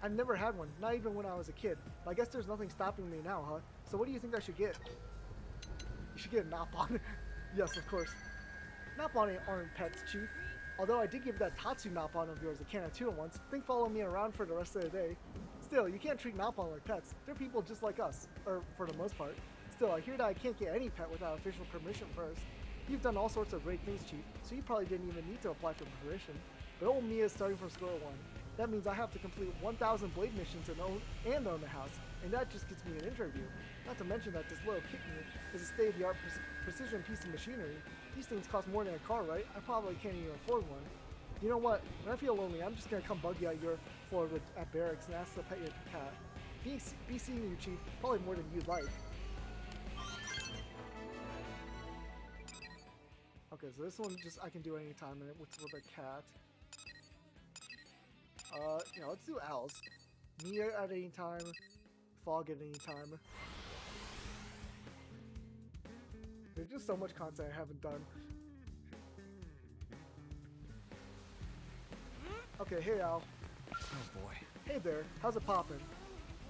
I've never had one, not even when I was a kid. But I guess there's nothing stopping me now, huh? So what do you think I should get? You should get a Napon. Yes, of course. Napon aren't pets, Chief. Although I did give that Tatsu Malpon of yours a can of tuna once, think follow me around for the rest of the day. Still, you can't treat Malpon like pets. They're people just like us, or for the most part. Still, I hear that I can't get any pet without official permission first. You've done all sorts of great things, Chief, so you probably didn't even need to apply for permission. But old me is starting from square one. That means I have to complete 1,000 blade missions and own a house, and that just gets me an interview. Not to mention that this little kitten is a state-of-the-art precision piece of machinery. These things cost more than a car, right? I probably can't even afford one. You know what? When I feel lonely, I'm just gonna come bug you at your floor at barracks and ask to pet your cat. Be seeing you, Chief, probably more than you'd like. Okay, so this one just I can do anytime and it's with a cat. Yeah, let's do owls. Mia at any time, Fog at any time. There's just so much content I haven't done. Okay, hey Al. Oh boy. Hey there, how's it poppin'?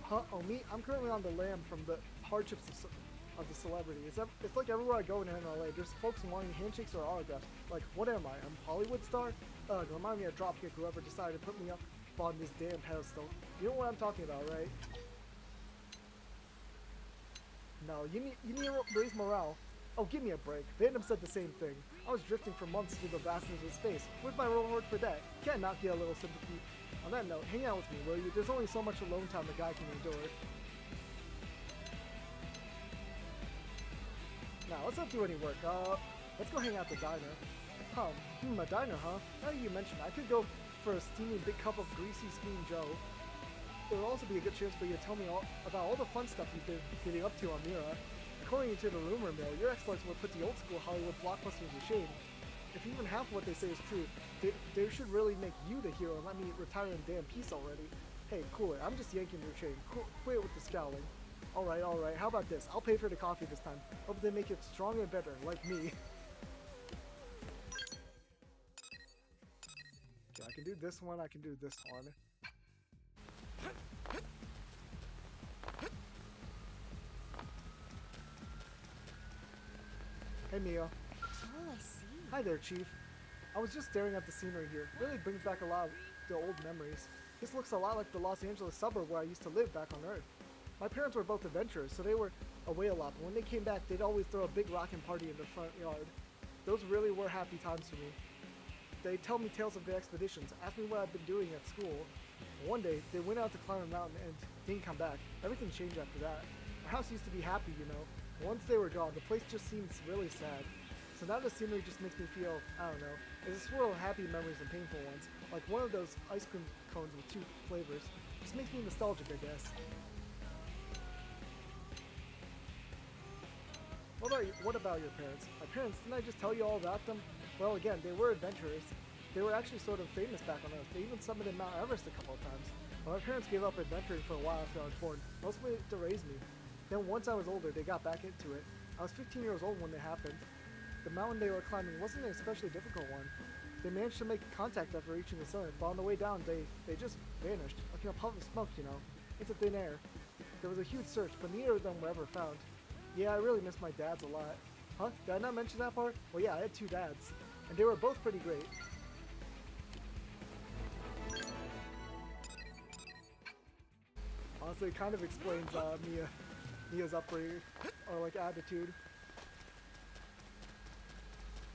Huh? Oh me? I'm currently on the lam from the hardships of the celebrity. It's like everywhere I go in LA, there's folks wanting handshakes or autographs. Like, what am I? I'm a Hollywood star? Ugh, remind me of Dropkick, whoever decided to put me up on this damn pedestal. You know what I'm talking about, right? No, you need to raise morale. Oh, give me a break. Phantom said the same thing. I was drifting for months through the vastness of space. Where's my reward for that? Can't not get a little sympathy. On that note, hang out with me, will you? There's only so much alone time a guy can endure. Now, let's not do any work. Let's go hang out at the diner. A diner, huh? Now that you mentioned, I could go for a steaming big cup of greasy steamed Joe. It would also be a good chance for you to tell me about all the fun stuff you've been getting up to on Mira. According to the rumor mill, your exploits will put the old school Hollywood blockbusters to shame. If even half of what they say is true, they should really make you the hero and let me retire in damn peace already. Hey, cool it. I'm just yanking your chain. Quit with the scowling. Alright, how about this? I'll pay for the coffee this time. Hope they make it stronger and better, like me. Okay, I can do this one, I can do this one. Hey Mia. Oh, I see. Hi there, Chief. I was just staring at the scenery here. Really brings back a lot of the old memories. This looks a lot like the Los Angeles suburb where I used to live back on Earth. My parents were both adventurers, so they were away a lot, but when they came back, they'd always throw a big rockin' party in the front yard. Those really were happy times for me. They'd tell me tales of their expeditions, ask me what I'd been doing at school. One day, they went out to climb a mountain and didn't come back. Everything changed after that. Our house used to be happy, you know. Once they were gone, the place just seems really sad. So now the scenery just makes me feel, I don't know, it's a swirl of happy memories and painful ones. Like one of those ice cream cones with 2 flavors. Just makes me nostalgic, I guess. What about your parents? My parents, didn't I just tell you all about them? Well, again, they were adventurers. They were actually sort of famous back on Earth. They even summited Mount Everest a couple of times. But my parents gave up adventuring for a while after I was born, mostly to raise me. Then once I was older, they got back into it. I was 15 years old when it happened. The mountain they were climbing wasn't an especially difficult one. They managed to make contact after reaching the summit, but on the way down, they just vanished, like in a puff of smoke, you know, into thin air. There was a huge search, but neither of them were ever found. Yeah, I really miss my dads a lot. Huh? Did I not mention that part? Well, yeah, I had 2 dads, and they were both pretty great. Honestly, it kind of explains Mia's upbringing, or like attitude.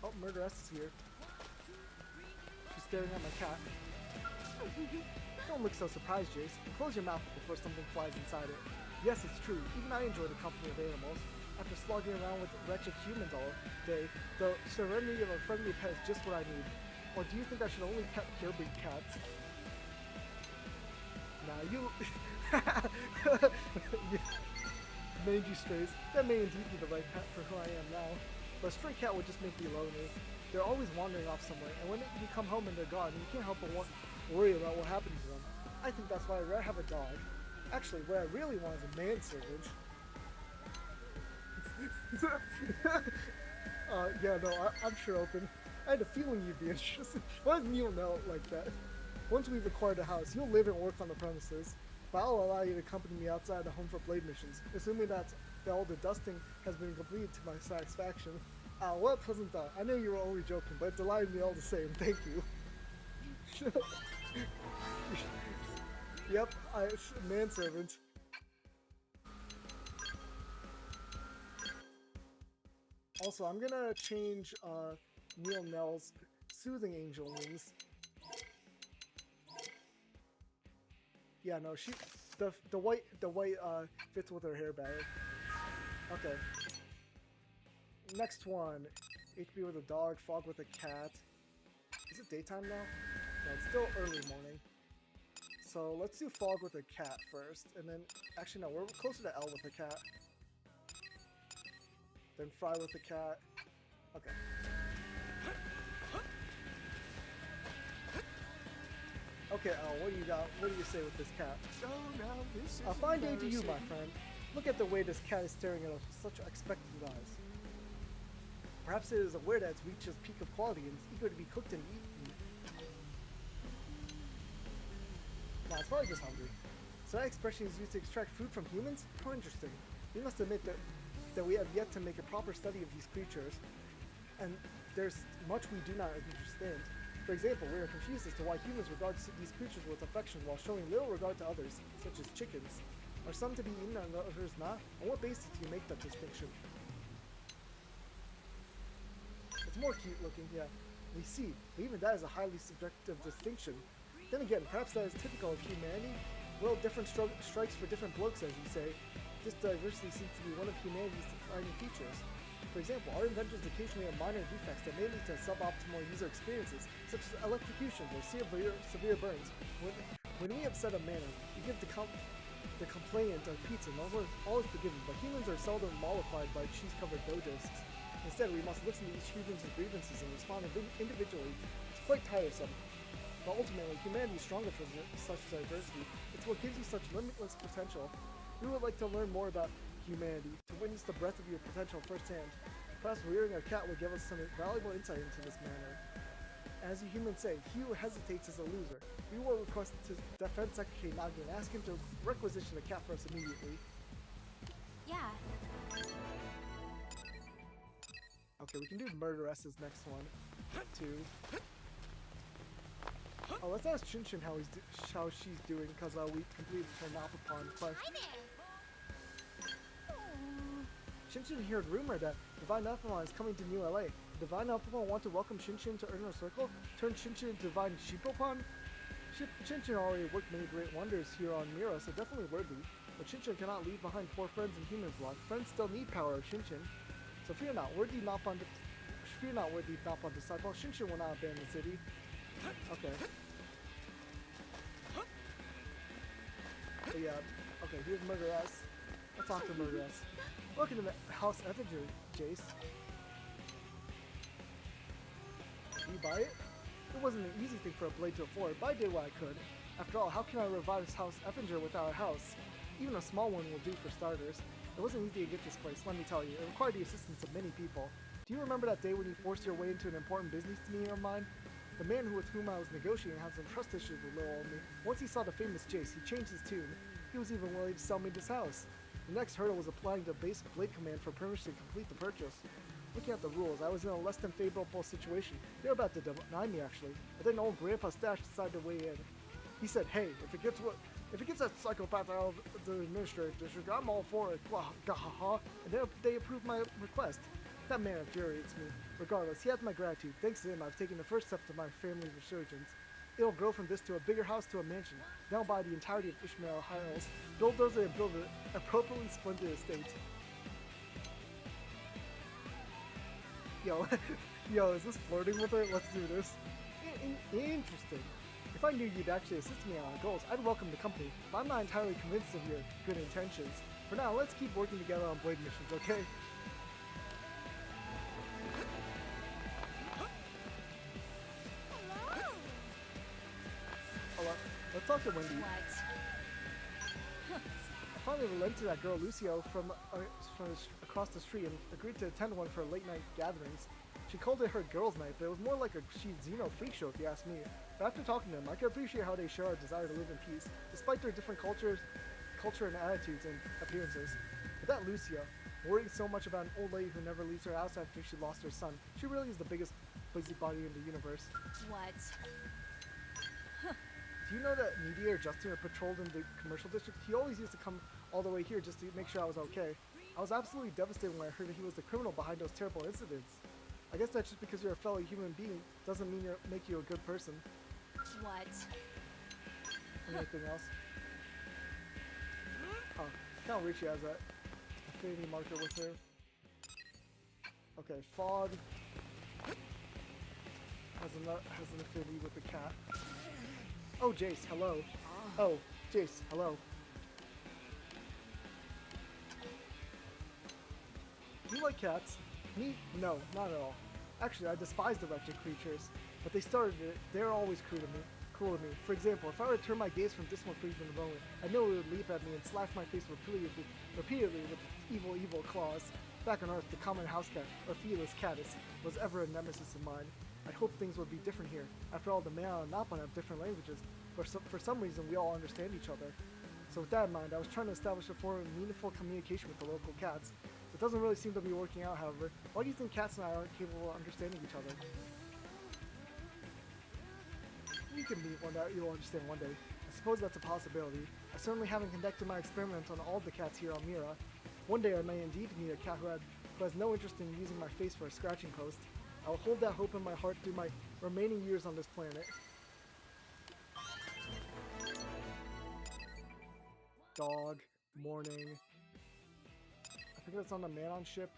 Oh, Murderess is here. She's staring at my cat. Don't look so surprised, Jace. Close your mouth before something flies inside it. Yes, it's true. Even I enjoy the company of animals. After slogging around with wretched humans all day, the serenity of a friendly pet is just what I need. Or do you think I should only pet purebred cats? Nah, you... Mangy strays. That may indeed be the right pet for who I am now. But a stray cat would just make me lonely. They're always wandering off somewhere, and when you come home and they're gone, you can't help but worry about what happened to them. I think that's why I'd rather have a dog. Actually, what I really want is a manservant. Yeah, no, I'm sure open. I had a feeling you'd be interested. Why does Neil know like that? Once we've acquired a house, you'll live and work on the premises. But I'll allow you to accompany me outside the home for blade missions, assuming that all the dusting has been completed to my satisfaction. Ah, what a pleasant thought. I know you were only joking, but it delighted me all the same. Thank you. Yep, manservant. Also, I'm gonna change Neil Nell's soothing angel wings. Yeah, no, the white fits with her hair better. Okay. Next one, HP with a dog, fog with a cat. Is it daytime now? No, it's still early morning. So let's do fog with a cat first, and then actually no, we're closer to L with a cat. Then fry with the cat. Okay. Okay, L, what do you got? What do you say with this cat? So now this is A fine day to you, my embarrassing. friend. Look at the way this cat is staring at us with such expectant eyes. Perhaps it is aware that it's reached its peak of quality and is eager to be cooked and eaten. Nah, it's probably just hungry. So that expression is used to extract food from humans? How interesting. We must admit that we have yet to make a proper study of these creatures, and there's much we do not understand. For example, we are confused as to why humans regard these creatures with affection while showing little regard to others, such as chickens. Are some to be eaten and others not? On what basis do you make that distinction? It's more cute looking, yeah. We see, but even that is a highly subjective distinction. Then again, perhaps that is typical of humanity. Well, different strikes for different blokes, as you say. This diversity seems to be one of humanity's defining features. For example, our inventions occasionally have minor defects that may lead to suboptimal user experiences, such as electrocution or severe burns. When we upset a manner, we give the complainant a pizza, and all is forgiven, but humans are seldom mollified by cheese-covered dough discs. Instead, we must listen to each human's grievances and respond individually. It's quite tiresome. But ultimately, humanity is stronger for such diversity. It's what gives you such limitless potential. We would like to learn more about humanity, to witness the breadth of your potential firsthand. Perhaps rearing a cat will give us some valuable insight into this matter. As you humans say, he who hesitates is a loser. We will request to Defense Secretary Nagi and ask him to requisition a cat for us immediately. Yeah. Okay, we can do Murderess's next one. 2. Oh, let's ask Shinshin how she's doing, because we completed her Napapon quest. Hi there. Shinshin heard rumor that Divine Napapon is coming to New LA. Divine Napapon want to welcome Shinshin to Inner Circle? Turn Shinshin into Divine Shippopon? Shinshin already worked many great wonders here on Mira, so definitely worthy. But Shinshin cannot leave behind 4 friends in human blood. Friends still need power of Shinshin. So fear not, worthy Napapon disciple. Shinshin will not abandon the city. Okay. But yeah, okay, here's Murderess. Let's talk to Murderess. Welcome to the House Effinger, Jace. Did you buy it? It wasn't an easy thing for a blade to afford, but I did what I could. After all, how can I revive this House Effinger without a house? Even a small one will do for starters. It wasn't easy to get this place, let me tell you. It required the assistance of many people. Do you remember that day when you forced your way into an important business meeting of mine? The man with whom I was negotiating had some trust issues with little old me. Once he saw the famous Jace, he changed his tune. He was even willing to sell me this house. The next hurdle was applying the basic blade command for permission to complete the purchase. Looking at the rules, I was in a less than favorable situation. They were about to deny me, actually. But then old Grandpa Stash decided to weigh in. He said, "Hey, if it gets that psychopath out of the administrative district, I'm all for it." And they approved my request. That man infuriates me. Regardless, he has my gratitude. Thanks to him, I've taken the first step to my family's resurgence. It'll grow from this to a bigger house to a mansion. Now buy the entirety of Ishmael Hills, bulldoze it and build an appropriately splendid estate. Yo, is this flirting with her? Let's do this. Interesting. If I knew you'd actually assist me on our goals, I'd welcome the company, but I'm not entirely convinced of your good intentions. For now, let's keep working together on blade missions, okay? Let's talk to Wendy. I finally relented to that girl Lucio from across the street and agreed to attend one of her late night gatherings. She called it her girls' night, but it was more like a Xeno freak show if you ask me. But after talking to them, I could appreciate how they share our desire to live in peace, despite their different culture and attitudes and appearances. But that Lucio, Worrying so much about an old lady who never leaves her house after she lost her son. She really is the biggest busybody in the universe. What? Do you know that Meteor Justin patrolled in the commercial district? He always used to come all the way here just to make sure I was okay. I was absolutely devastated when I heard that he was the criminal behind those terrible incidents. I guess that's just because you're a fellow human being doesn't mean make you a good person. What? Anything else? Oh, Count Richie has that affinity marker with her. Okay, Fog has an affinity with the cat. Oh, Jace, hello. Oh, Jace, hello. Do you like cats? Me? No, not at all. Actually, I despise the wretched creatures. But they started it. They're always cruel to me. For example, if I were to turn my gaze from this one for even a moment, I know it would leap at me and slash my face repeatedly with its evil claws. Back on Earth, the common house cat, or Felis catus, was ever a nemesis of mine. I hoped things would be different here. After all, the Mea and Nappan have different languages. For some reason, we all understand each other. So with that in mind, I was trying to establish a form of meaningful communication with the local cats. It doesn't really seem to be working out, however. Why do you think cats and I aren't capable of understanding each other? We can meet one day, you'll understand one day. I suppose that's a possibility. I certainly haven't conducted my experiments on all the cats here on Mira. One day I may indeed meet a cat who has no interest in using my face for a scratching post. I'll hold that hope in my heart through my remaining years on this planet. Dog, morning. I think that's on the man-on ship.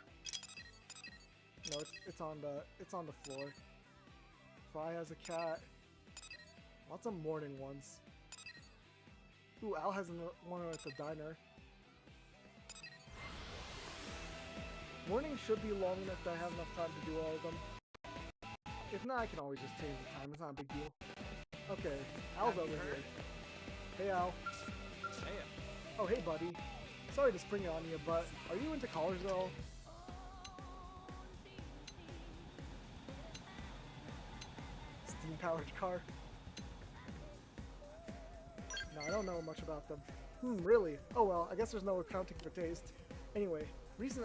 No, it's on the floor. Fry has a cat. Lots of morning ones. Ooh, Al has one at the diner. Morning should be long enough that I have enough time to do all of them. If not, I can always just change the time. It's not a big deal. Okay, Al's over here. Hey, Al. Hey. Oh, hey, buddy. Sorry to spring it on you, but are you into collars at all? Steam-powered car. No, I don't know much about them. Really? Oh well, I guess there's no accounting for taste. Anyway, reason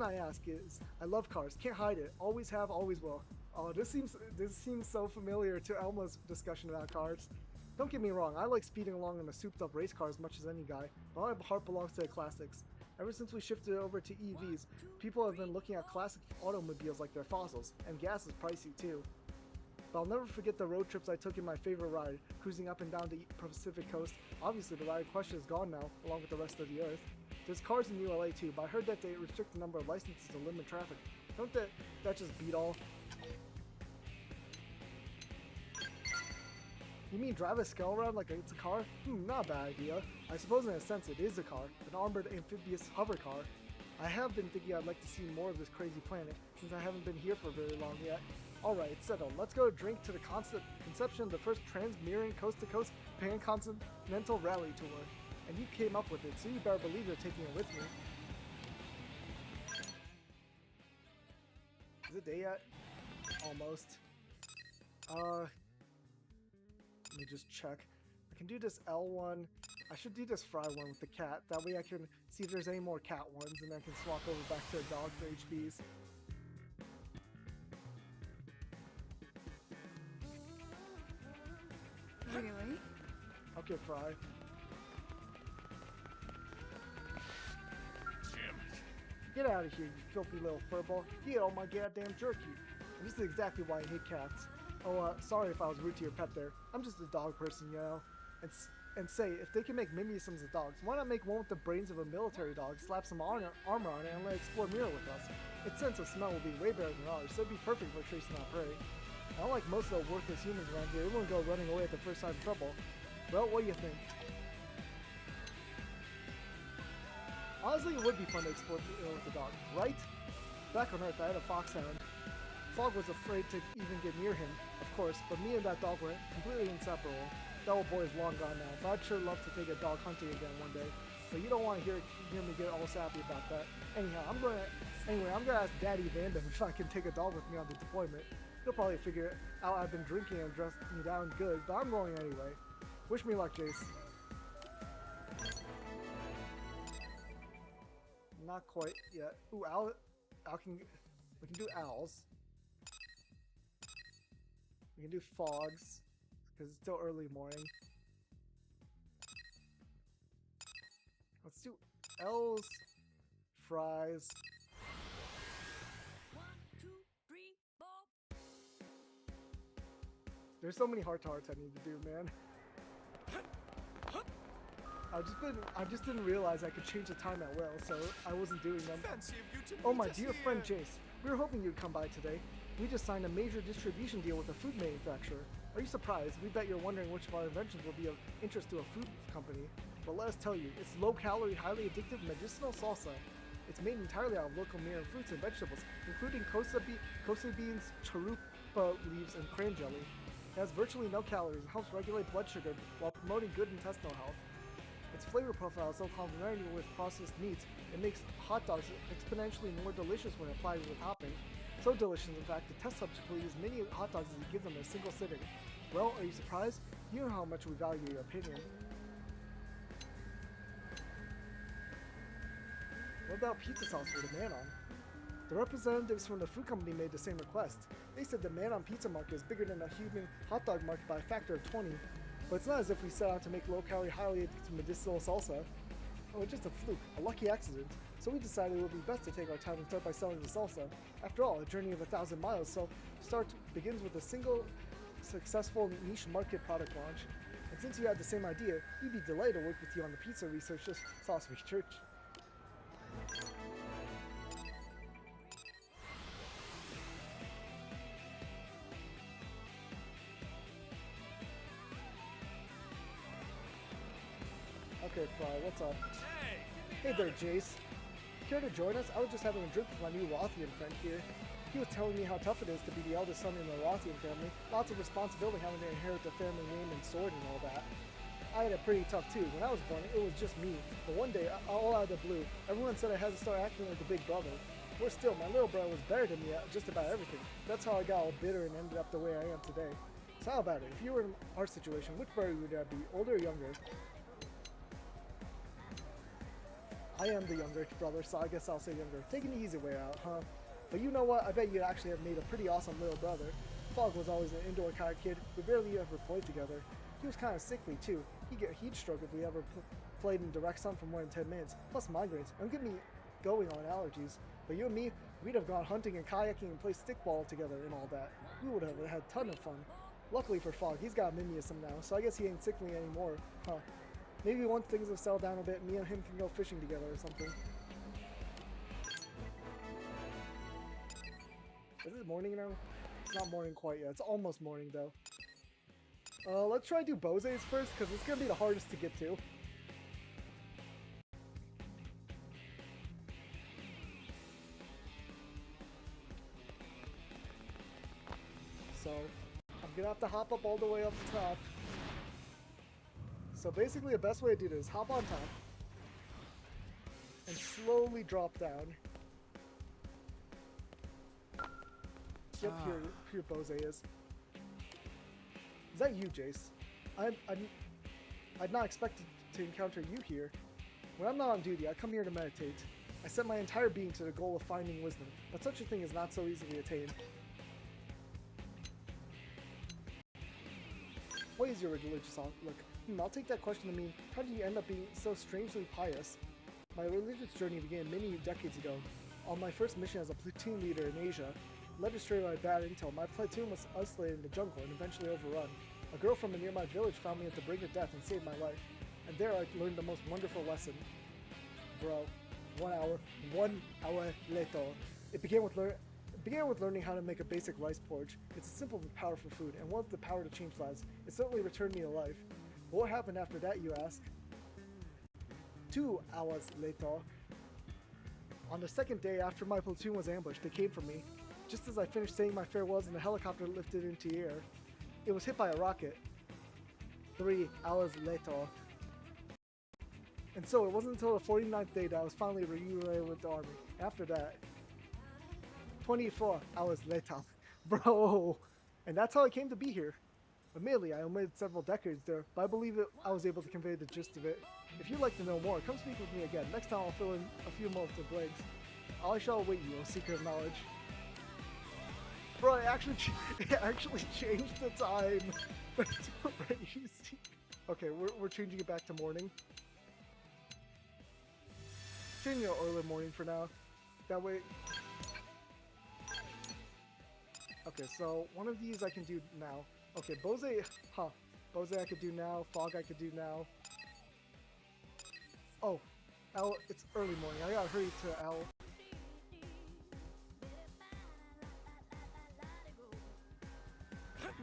I ask is, I love cars. Can't hide it. Always have, always will. Oh, this seems so familiar to Elma's discussion about cars. Don't get me wrong, I like speeding along in a souped-up race car as much as any guy, but my heart belongs to the classics. Ever since we shifted over to EVs, people have been looking at classic automobiles like they're fossils, and gas is pricey too. But I'll never forget the road trips I took in my favorite ride, cruising up and down the Pacific coast. Obviously, the ride in question is gone now, along with the rest of the Earth. There's cars in ULA too, but I heard that they restrict the number of licenses to limit traffic. Don't that just beat all? You mean drive a skull around like it's a car? Not a bad idea. I suppose in a sense it is a car, an armored amphibious hover car. I have been thinking I'd like to see more of this crazy planet, since I haven't been here for very long yet. Alright, it's settled. Let's go drink to the conception of the first trans-mirroring coast-to-coast pan-continental rally tour. And you came up with it, so you better believe you're taking it with me. Is it day yet? Almost. Let me just check. I can do this L one. I should do this Fry one with the cat. That way I can see if there's any more cat ones, and then I can swap over back to the dog for HPs. Really? Okay, Fry. Get out of here, you filthy little furball. You ate all my goddamn jerky. And this is exactly why I hate cats. Oh, sorry if I was rude to your pet there. I'm just a dog person, you know. And say, if they can make Mimiusums of dogs, why not make one with the brains of a military dog, slap some armor on it, and let it explore Mira with us? Its sense of smell will be way better than ours, so it'd be perfect for chasing our prey. I don't like most of the worthless humans around here. They wouldn't go running away at the first sign of trouble. Well, what do you think? Honestly, it would be fun to explore with the dog, right? Back on Earth, I had a foxhound. Fog was afraid to even get near him, of course, but me and that dog were completely inseparable. That old boy is long gone now, but I'd sure love to take a dog hunting again one day. But you don't want to hear me get all sappy about that. Anyhow, I'm gonna ask Daddy Vandam if I can take a dog with me on the deployment. He'll probably figure out I've been drinking and dressed me down good, but I'm going anyway. Wish me luck, Jace. Not quite yet. Ooh, we can do owls. We can do fogs, because it's still early morning. Let's do L's, fries. 1, 2, 3, 4. There's so many heart-to-hearts I need to do, man. I just didn't realize I could change the time at will, so I wasn't doing them. Fancy of you to Oh, meet my us dear here. friend Jace, we were hoping you'd come by today. We just signed a major distribution deal with a food manufacturer. Are you surprised? We bet you're wondering which of our inventions will be of interest to a food company. But let us tell you, it's low-calorie, highly addictive medicinal salsa. It's made entirely out of local Miran fruits and vegetables, including kosa beans, charupa leaves, and cran jelly. It has virtually no calories and helps regulate blood sugar while promoting good intestinal health. Its flavor profile is so complementary with processed meats, it makes hot dogs exponentially more delicious when applied with a topping. So delicious, in fact, the test subject will eat as many hot dogs as you give them in a single sitting. Well, are you surprised? You know how much we value your opinion. What about pizza sauce for the Man-On? The representatives from the food company made the same request. They said the Man-On pizza market is bigger than the human hot dog market by a factor of 20. But it's not as if we set out to make low-calorie, highly addictive medicinal salsa. Oh, just a fluke, a lucky accident. So we decided it would be best to take our time and start by selling the salsa. After all, a journey of 1,000 miles, so start begins with a single successful niche market product launch. And since you had the same idea, we'd be delighted to work with you on the pizza research sauce research. Okay, Fry, what's up? Hey there, Jace. Care to join us? I was just having a drink with my new Lothian friend here. He was telling me how tough it is to be the eldest son in the Lothian family. Lots of responsibility having to inherit the family name and sword and all that. I had it pretty tough too. When I was born, it was just me. But one day, all out of the blue, everyone said I had to start acting like the big brother. Worse still, my little brother was better than me at just about everything. That's how I got all bitter and ended up the way I am today. So how about it? If you were in our situation, which brother would that be? Older or younger? I am the younger brother, so I guess I'll say younger. Taking the easy way out, huh? But you know what? I bet you actually have made a pretty awesome little brother. Fog was always an indoor kind of kid. We barely ever played together. He was kind of sickly too. He'd get heat stroke if we ever played in direct sun for more than 10 minutes. Plus migraines. And get me going on allergies. But you and me, we'd have gone hunting and kayaking and played stickball together and all that. We would have had a ton of fun. Luckily for Fog, he's got mimiism now, so I guess he ain't sickly anymore, huh? Maybe once things have settled down a bit, me and him can go fishing together or something. Is it morning now? It's not morning quite yet. It's almost morning though. Let's try to do Bose's first, because it's going to be the hardest to get to. So, I'm going to have to hop up all the way up the top. So basically the best way to do this is hop on top and slowly drop down. Yep, here Bose is. Is that you, Jace? I'd not expected to encounter you here. When I'm not on duty, I come here to meditate. I set my entire being to the goal of finding wisdom, but such a thing is not so easily attained. What is your religious outlook? I'll take that question to mean, how did you end up being so strangely pious? My religious journey began many decades ago. On my first mission as a platoon leader in Asia, led astray by bad intel, my platoon was isolated in the jungle and eventually overrun. A girl from a nearby village found me at the brink of death and saved my life. And there I learned the most wonderful lesson. Bro, 1 hour later. It began with learning how to make a basic rice porridge. It's a simple but powerful food, and one with the power to change lives. It certainly returned me to life. But what happened after that, you ask? 2 hours later. On the second day after my platoon was ambushed, they came for me. Just as I finished saying my farewells and the helicopter lifted into the air, it was hit by a rocket. 3 hours later. And so it wasn't until the 49th day that I was finally reunited with the army. After that, 24 hours later. Bro! And that's how I came to be here. Admittedly, I omitted several decades there, but I believe I was able to convey the gist of it. If you'd like to know more, come speak with me again. Next time I'll fill in a few multiple blanks. I shall await you, O seeker of knowledge. Bro, it actually changed the time. That's crazy. Okay, we're changing it back to morning. Changing it to early morning for now. That way... Okay, so one of these I can do now. Okay, Bose... Bose I could do now. Fog I could do now. Oh, L, it's early morning. I gotta hurry to L.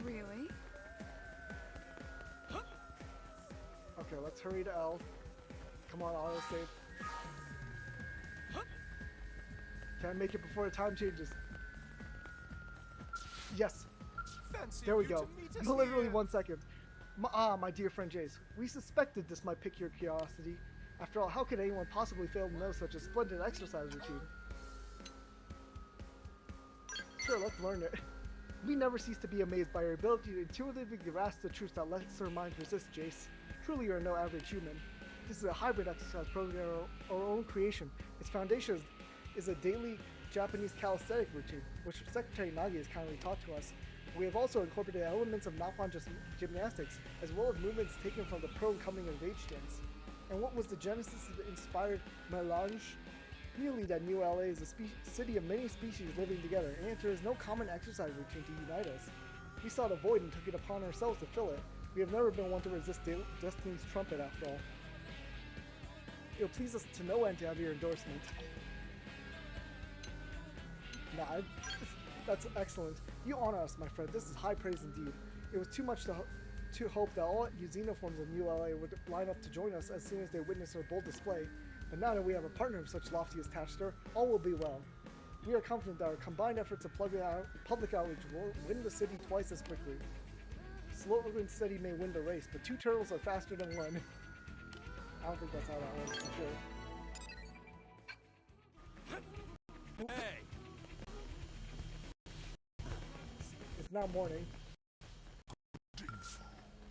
Really? Okay, let's hurry to L. Come on, autosave. Can I make it before the time changes? Yes! There we go. Literally 1 second. My dear friend Jace, we suspected this might pique your curiosity. After all, how could anyone possibly fail to know such a splendid exercise routine? Sure, let's learn it. We never cease to be amazed by your ability to intuitively grasp the truths that lesser minds resist, Jace. Truly, you are no average human. This is a hybrid exercise program, our own creation. Its foundation is a daily Japanese calisthenic routine, which Secretary Nagi has kindly taught to us. We have also incorporated elements of Nippon gymnastics, as well as movements taken from the pro coming of age dance. And what was the genesis of the inspired melange? Merely that New LA is a city of many species living together, and there is no common exercise routine to unite us. We saw the void and took it upon ourselves to fill it. We have never been one to resist Destiny's trumpet, after all. It'll please us to no end to have your endorsement. Nah, that's excellent. You honor us, my friend. This is high praise indeed. It was too much to hope that all xenoforms of New LA would line up to join us as soon as they witness our bold display. But now that we have a partner of such lofty stature, all will be well. We are confident that our combined efforts of public outreach will win the city twice as quickly. Slow and steady may win the race, but 2 turtles are faster than 1. I don't think that's how that works, for sure. Hey! It's now morning.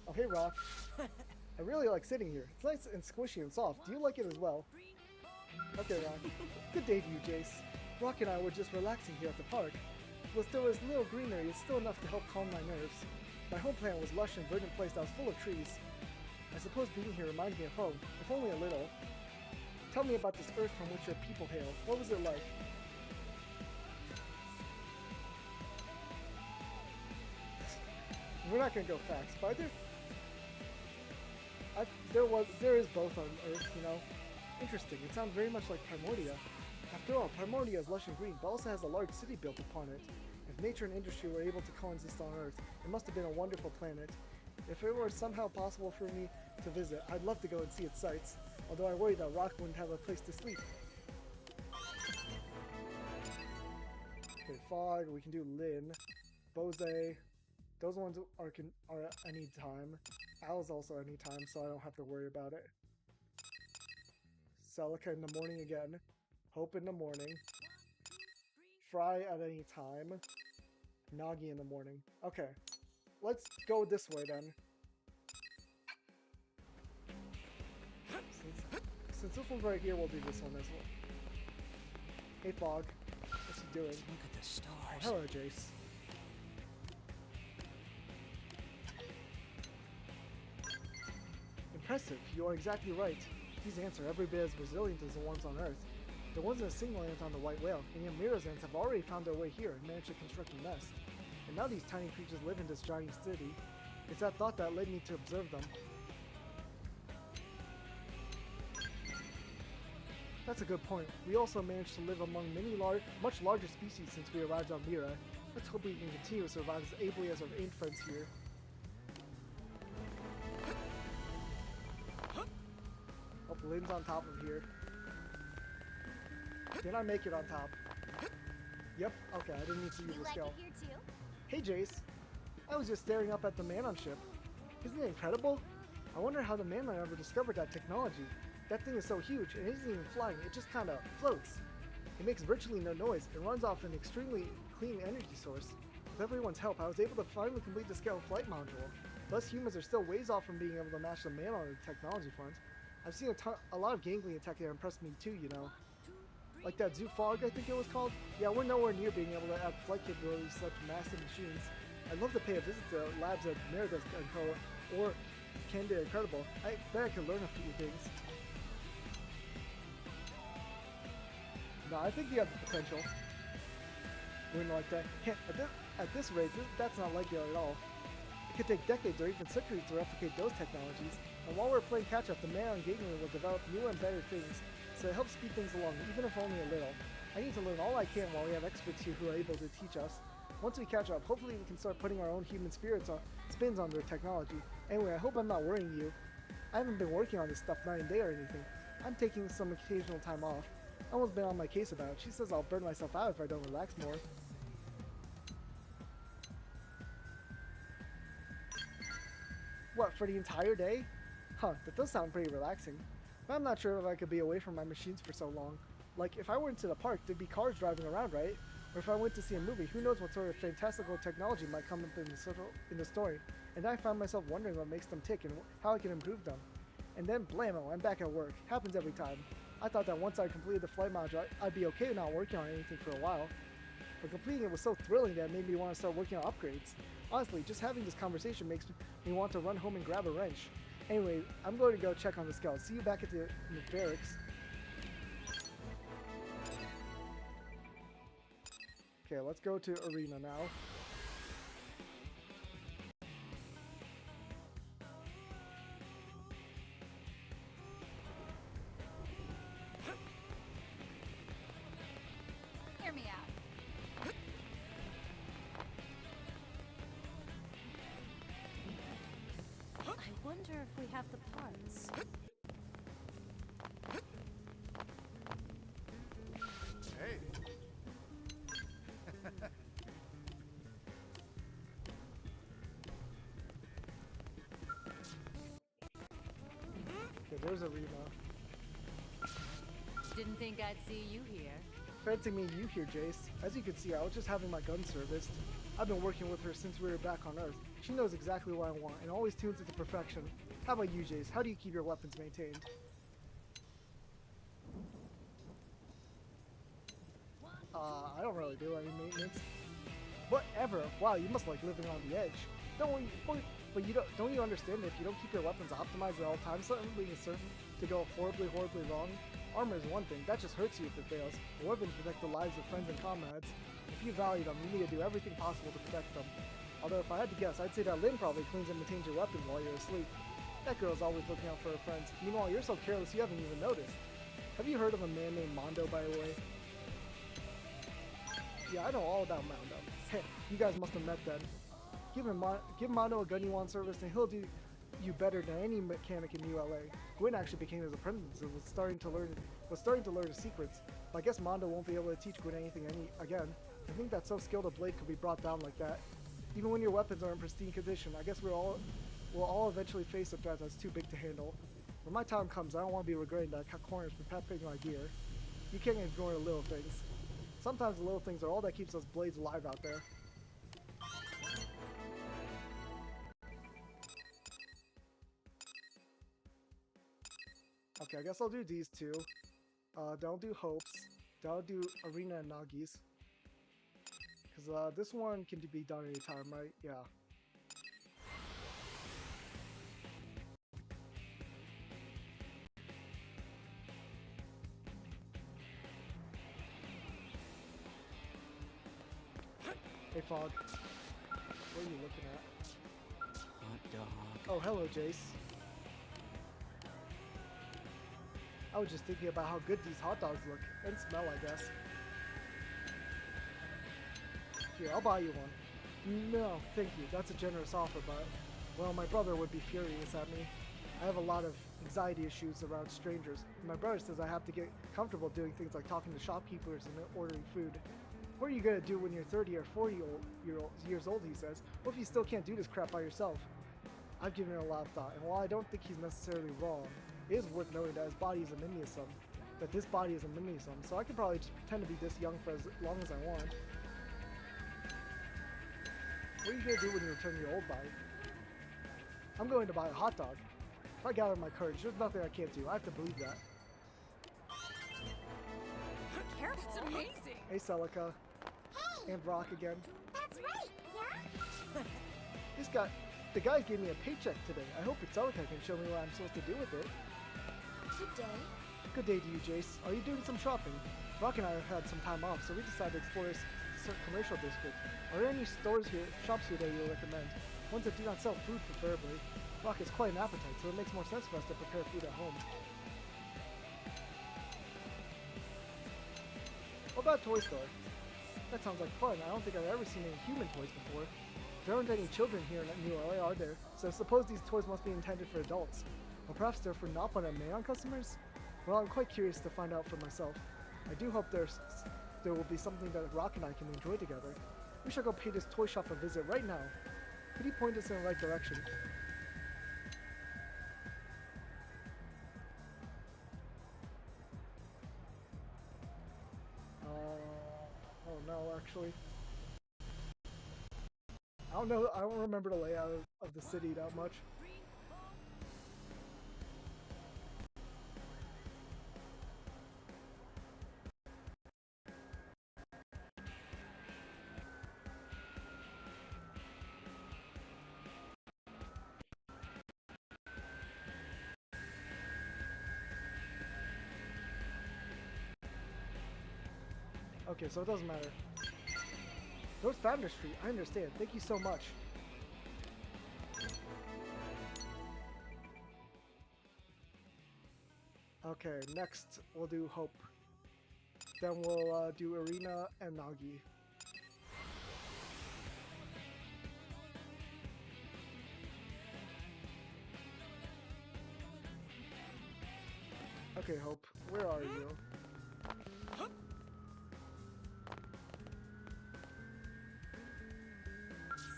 Oh, hey, Rock. I really like sitting here. It's nice and squishy and soft. Do you like it as well? Okay, Rock. Good day to you, Jace. Rock and I were just relaxing here at the park. While there was little greenery, it's still enough to help calm my nerves. My home planet was lush and verdant place that was full of trees. I suppose being here reminds me of home, if only a little. Tell me about this earth from which your people hail. What was it like? We're not gonna go facts, but there is both on Earth, you know. Interesting. It sounds very much like Primordia. After all, Primordia is lush and green, but also has a large city built upon it. If nature and industry were able to coexist on Earth, it must have been a wonderful planet. If it were somehow possible for me to visit, I'd love to go and see its sights, although I worry that Rock wouldn't have a place to sleep. Okay, Fog, we can do Lin, Bose, those ones are any time. Al's also any time, so I don't have to worry about it. Celica in the morning again. Hope in the morning. Fry at any time. Nagi in the morning. Okay. Let's go this way then. Since this one's right here, we'll do this one as well. Hey Fog. What's he doing? Look at the stars. Oh, hello, Jace. Impressive. You are exactly right. These ants are every bit as resilient as the ones on Earth. The ones in a single ant on the White Whale, and Ymira's ants have already found their way here and managed to construct a nest. And now these tiny creatures live in this giant city. It's that thought that led me to observe them. That's a good point. We also managed to live among many much larger species since we arrived on Mira. Let's hope we can continue to survive as ably as our ant friends here. Oh, Lynn's on top of here. Did I make it on top? Yep, okay, I didn't need to use the scale. Here too? Hey Jace! I was just staring up at the Manon ship. Isn't it incredible? I wonder how the Manon ever discovered that technology. That thing is so huge, and it isn't even flying, it just kinda floats. It makes virtually no noise, and runs off an extremely clean energy source. With everyone's help, I was able to finally complete the scale flight module. Us humans are still ways off from being able to match the man on the technology front. I've seen a lot of gangly attack that impressed me too, you know. Like that Zoo Fog, I think it was called. Yeah, we're nowhere near being able to add flight capabilities to such massive machines. I'd love to pay a visit to labs at Merida's Control or Candid Incredible. I bet I could learn a few things. No, I think you have the potential. Wouldn't like that. At this rate, that's not likely at all. It could take decades or even centuries to replicate those technologies, and while we're playing catch-up, the man on Gateway will develop newer and better things, so it helps speed things along, even if only a little. I need to learn all I can while we have experts here who are able to teach us. Once we catch up, hopefully we can start putting our own human spins on their technology. Anyway, I hope I'm not worrying you. I haven't been working on this stuff night and day or anything. I'm taking some occasional time off. Elmo's been on my case about it. She says I'll burn myself out if I don't relax more. What, for the entire day? Huh, that does sound pretty relaxing. But I'm not sure if I could be away from my machines for so long. Like, if I went to the park, there'd be cars driving around, right? Or if I went to see a movie, who knows what sort of fantastical technology might come up in the story. And I find myself wondering what makes them tick and how I can improve them. And then, blammo, I'm back at work. Happens every time. I thought that once I completed the flight module, I'd be okay not working on anything for a while. But completing it was so thrilling that it made me want to start working on upgrades. Honestly, just having this conversation makes me want to run home and grab a wrench. Anyway, I'm going to go check on the scout. See you back at the barracks. Okay, let's go to Arena now. Hear me out. I wonder if we have the parts. Hey. Okay, there's Arena. Didn't think I'd see you here. Fancy me you here, Jace. As you can see, I was just having my gun serviced. I've been working with her since we were back on Earth. She knows exactly what I want and always tunes it to perfection. How about you, Jace? How do you keep your weapons maintained? I don't really do any maintenance. Whatever. Wow, you must like living on the edge. But don't you understand that if you don't keep your weapons optimized at all times, something is certain to go horribly wrong? Armor is one thing, that just hurts you if it fails. But weapons protect the lives of friends and comrades. If you value them, you need to do everything possible to protect them. Although if I had to guess, I'd say that Lynn probably cleans and maintains your weapons while you're asleep. That girl's always looking out for her friends. Meanwhile, you're so careless you haven't even noticed. Have you heard of a man named Mondo, by the way? Yeah, I know all about Mondo. Hey, you guys must have met then. Give Mondo a gun you want service and he'll do you better than any mechanic in ULA. Gwyn actually became his apprentice and was starting to learn his secrets. But I guess Mondo won't be able to teach Gwyn anything again. I think that so skilled a blade could be brought down like that. Even when your weapons are in pristine condition, I guess we'll all eventually face a threat that's too big to handle. When my time comes, I don't want to be regretting that I cut corners for peppering my gear. You can't ignore the little things. Sometimes the little things are all that keeps those blades alive out there. Okay, I guess I'll do these two. Then I'll do Hopes. Then I'll do Arena and Nagi's. Because this one can be done anytime, right? Yeah. Hey, Fog. What are you looking at? Hot dog. Oh, hello, Jace. I was just thinking about how good these hot dogs look and smell, I guess. Here, I'll buy you one. No, thank you. That's a generous offer, but, well, my brother would be furious at me. I have a lot of anxiety issues around strangers. And my brother says I have to get comfortable doing things like talking to shopkeepers and ordering food. What are you gonna do when you're 30 or 40 years old, he says. What if you still can't do this crap by yourself? I've given it a lot of thought, and while I don't think he's necessarily wrong, it is worth knowing that his body is a mini-sum. That this body is a mini-sum, so I can probably just pretend to be this young for as long as I want. What are you gonna do when you return your old body? I'm going to buy a hot dog. If I gather my courage, there's nothing I can't do. I have to believe that. Careful. It's amazing. Hey, Celica. Hey! And Rock again. That's right, yeah? The guy gave me a paycheck today. I hope Celica can show me what I'm supposed to do with it. Good day. Good day to you, Jace. Are you doing some shopping? Rock and I have had some time off, so we decided to explore this commercial district. Are there any shops here that you recommend? Ones that do not sell food, preferably. Rock has quite an appetite, so it makes more sense for us to prepare food at home. What about a toy store? That sounds like fun. I don't think I've ever seen any human toys before. There aren't any children here in New LA, are there? So I suppose these toys must be intended for adults. Or perhaps they're for Nappa and Mayon customers? Well, I'm quite curious to find out for myself. I do hope there will be something that Rock and I can enjoy together. We shall go pay this toy shop a visit right now. Could he point us in the right direction? Oh no, actually. I don't know, I don't remember the layout of the city that much. Okay, so it doesn't matter. Those Founder Street, I understand. Thank you so much. Okay, next we'll do Hope. Then we'll do Arena and Nagi. Okay, Hope, where are you?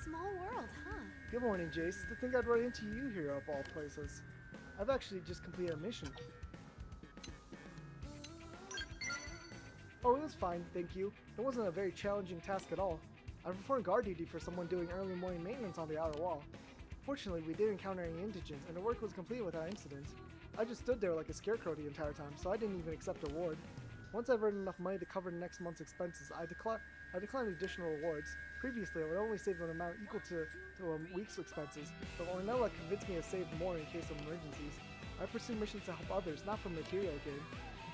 Small world, huh? Good morning, Jace. To think I'd run into you here of all places. I've actually just completed a mission. Oh, it was fine, thank you. It wasn't a very challenging task at all. I performed guard duty for someone doing early morning maintenance on the outer wall. Fortunately, we didn't encounter any indigents, and the work was completed without incident. I just stood there like a scarecrow the entire time, so I didn't even accept a reward. Once I've earned enough money to cover next month's expenses, I declined additional rewards. Previously, I would only save an amount equal to a week's expenses, but Ornella convinced me to save more in case of emergencies. I pursue missions to help others, not for material gain.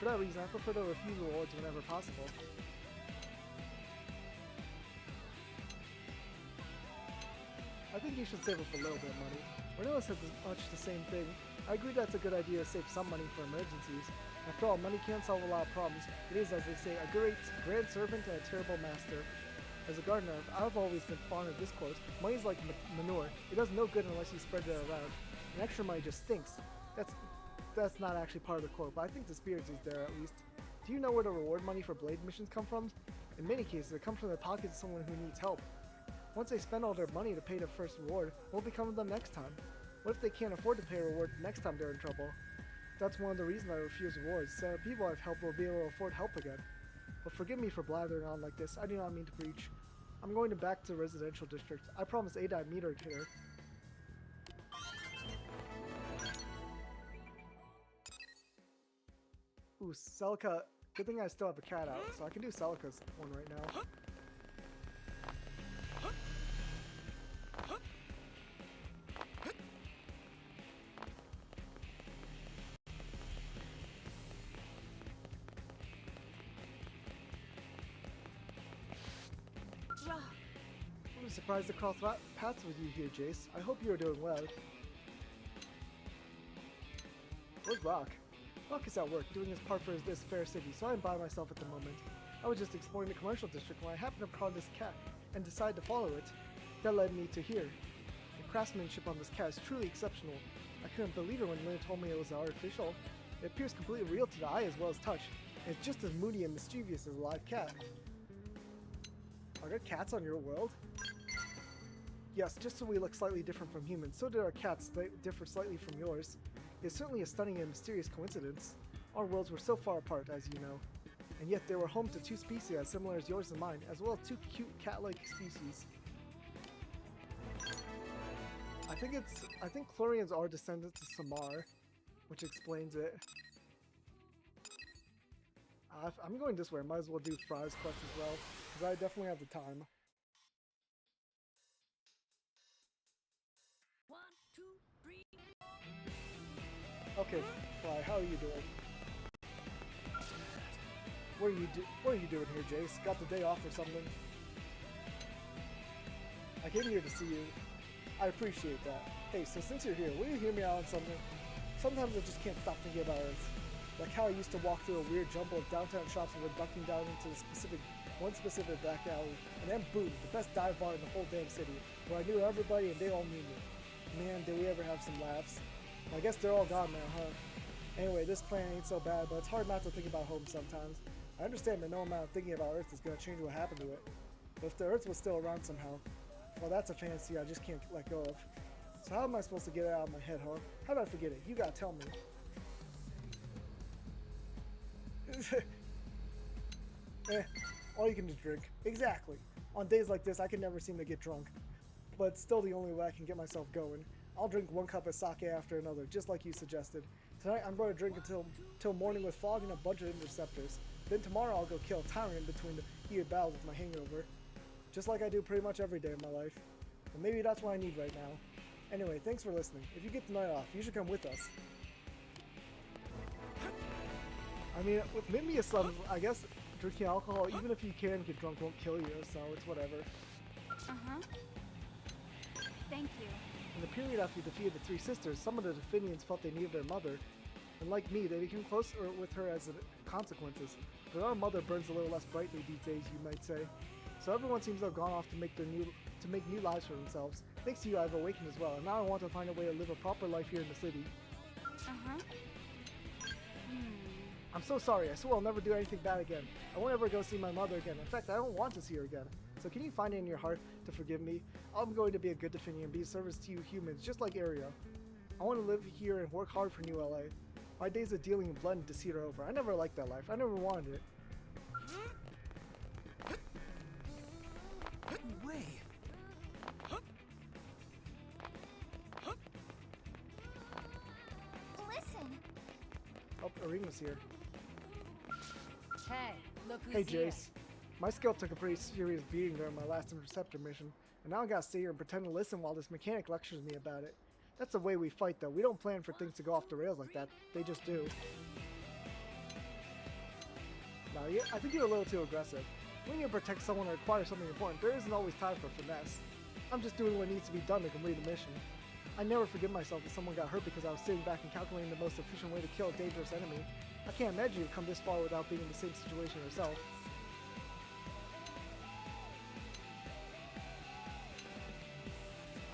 For that reason, I prefer to refuse rewards whenever possible. I think you should save up a little bit of money. Ornella said much the same thing. I agree that's a good idea to save some money for emergencies. After all, money can't solve a lot of problems. It is, as they say, a great grand servant and a terrible master. As a gardener, I've always been fond of this quote. Money's like manure. It does no good unless you spread it around. And extra money just stinks. That's not actually part of the quote, but I think the spirit is there at least. Do you know where the reward money for blade missions come from? In many cases, it comes from the pockets of someone who needs help. Once they spend all their money to pay the first reward, what will become of them next time? What if they can't afford to pay a reward the next time they're in trouble? That's one of the reasons I refuse rewards, so the people I've helped will be able to afford help again. But forgive me for blathering on like this, I do not mean to preach. I'm going back to the residential district. I promised Ada I'd meet her here. Ooh, Celica. Good thing I still have a cat out, so I can do Celica's one right now. I'm surprised to cross paths with you here, Jace. I hope you are doing well. Where's Rock? Rock is at work, doing his part for this fair city, so I'm by myself at the moment. I was just exploring the commercial district when I happened upon this cat, and decided to follow it. That led me to here. The craftsmanship on this cat is truly exceptional. I couldn't believe it when Lynn told me it was artificial. It appears completely real to the eye as well as touch, and it's just as moody and mischievous as a live cat. Are there cats on your world? Yes, just so we look slightly different from humans, so did our cats. They differ slightly from yours. It's certainly a stunning and mysterious coincidence. Our worlds were so far apart, as you know. And yet they were home to two species as similar as yours and mine, as well as two cute cat-like species. I I think Chlorians are descendants of Samar, which explains it. I'm going this way. Might as well do Fry's quest as well, because I definitely have the time. 1, 2, 3. Okay, Fry, how are you doing? What are you doing here, Jace? Got the day off or something? I came here to see you. I appreciate that. Hey, so since you're here, will you hear me out on something? Sometimes I just can't stop thinking about it. Like how I used to walk through a weird jumble of downtown shops and ducking down into one specific back alley, and then boom, the best dive bar in the whole damn city, where I knew everybody and they all knew me. Man, did we ever have some laughs. I guess they're all gone now, huh? Anyway, this plan ain't so bad, but it's hard not to think about home sometimes. I understand that no amount of thinking about Earth is going to change what happened to it. But if the Earth was still around somehow, well, that's a fantasy I just can't let go of. So how am I supposed to get it out of my head, huh? How do I forget it? You gotta tell me. All you can do is drink. Exactly. On days like this, I can never seem to get drunk. But it's still the only way I can get myself going. I'll drink one cup of sake after another, just like you suggested. Tonight, I'm going to drink until morning with fog and a bunch of interceptors. Then tomorrow, I'll go kill a tyrant between the heated battles with my hangover. Just like I do pretty much every day of my life. And maybe that's what I need right now. Anyway, thanks for listening. If you get the night off, you should come with us. I mean, with Mimia's son, I guess drinking alcohol, even if you can get drunk, won't kill you, so it's whatever. Uh-huh. Thank you. In the period after you defeated the three sisters, some of the Definians felt they needed their mother, and like me, they became closer with her as a consequences. But our mother burns a little less brightly these days, you might say. So everyone seems to have gone off to make new lives for themselves. Thanks to you, I've awakened as well, and now I want to find a way to live a proper life here in the city. Uh-huh. I'm so sorry. I swear I'll never do anything bad again. I won't ever go see my mother again. In fact, I don't want to see her again. So can you find it in your heart to forgive me? I'm going to be a good Definian and be of service to you humans, just like Aria. I want to live here and work hard for New LA. My days of dealing in blood and deceit are over. I never liked that life. I never wanted it. Way. Listen. Oh, Arima's here. Hey, look who's Hey, here. Jace. My skill took a pretty serious beating during my last interceptor mission, and now I gotta sit here and pretend to listen while this mechanic lectures me about it. That's the way we fight, though. We don't plan for things to go off the rails like that. They just do. Now, I think you're a little too aggressive. When you protect someone or acquire something important, there isn't always time for finesse. I'm just doing what needs to be done to complete the mission. I never forgive myself if someone got hurt because I was sitting back and calculating the most efficient way to kill a dangerous enemy. I can't imagine you've come this far without being in the same situation yourself.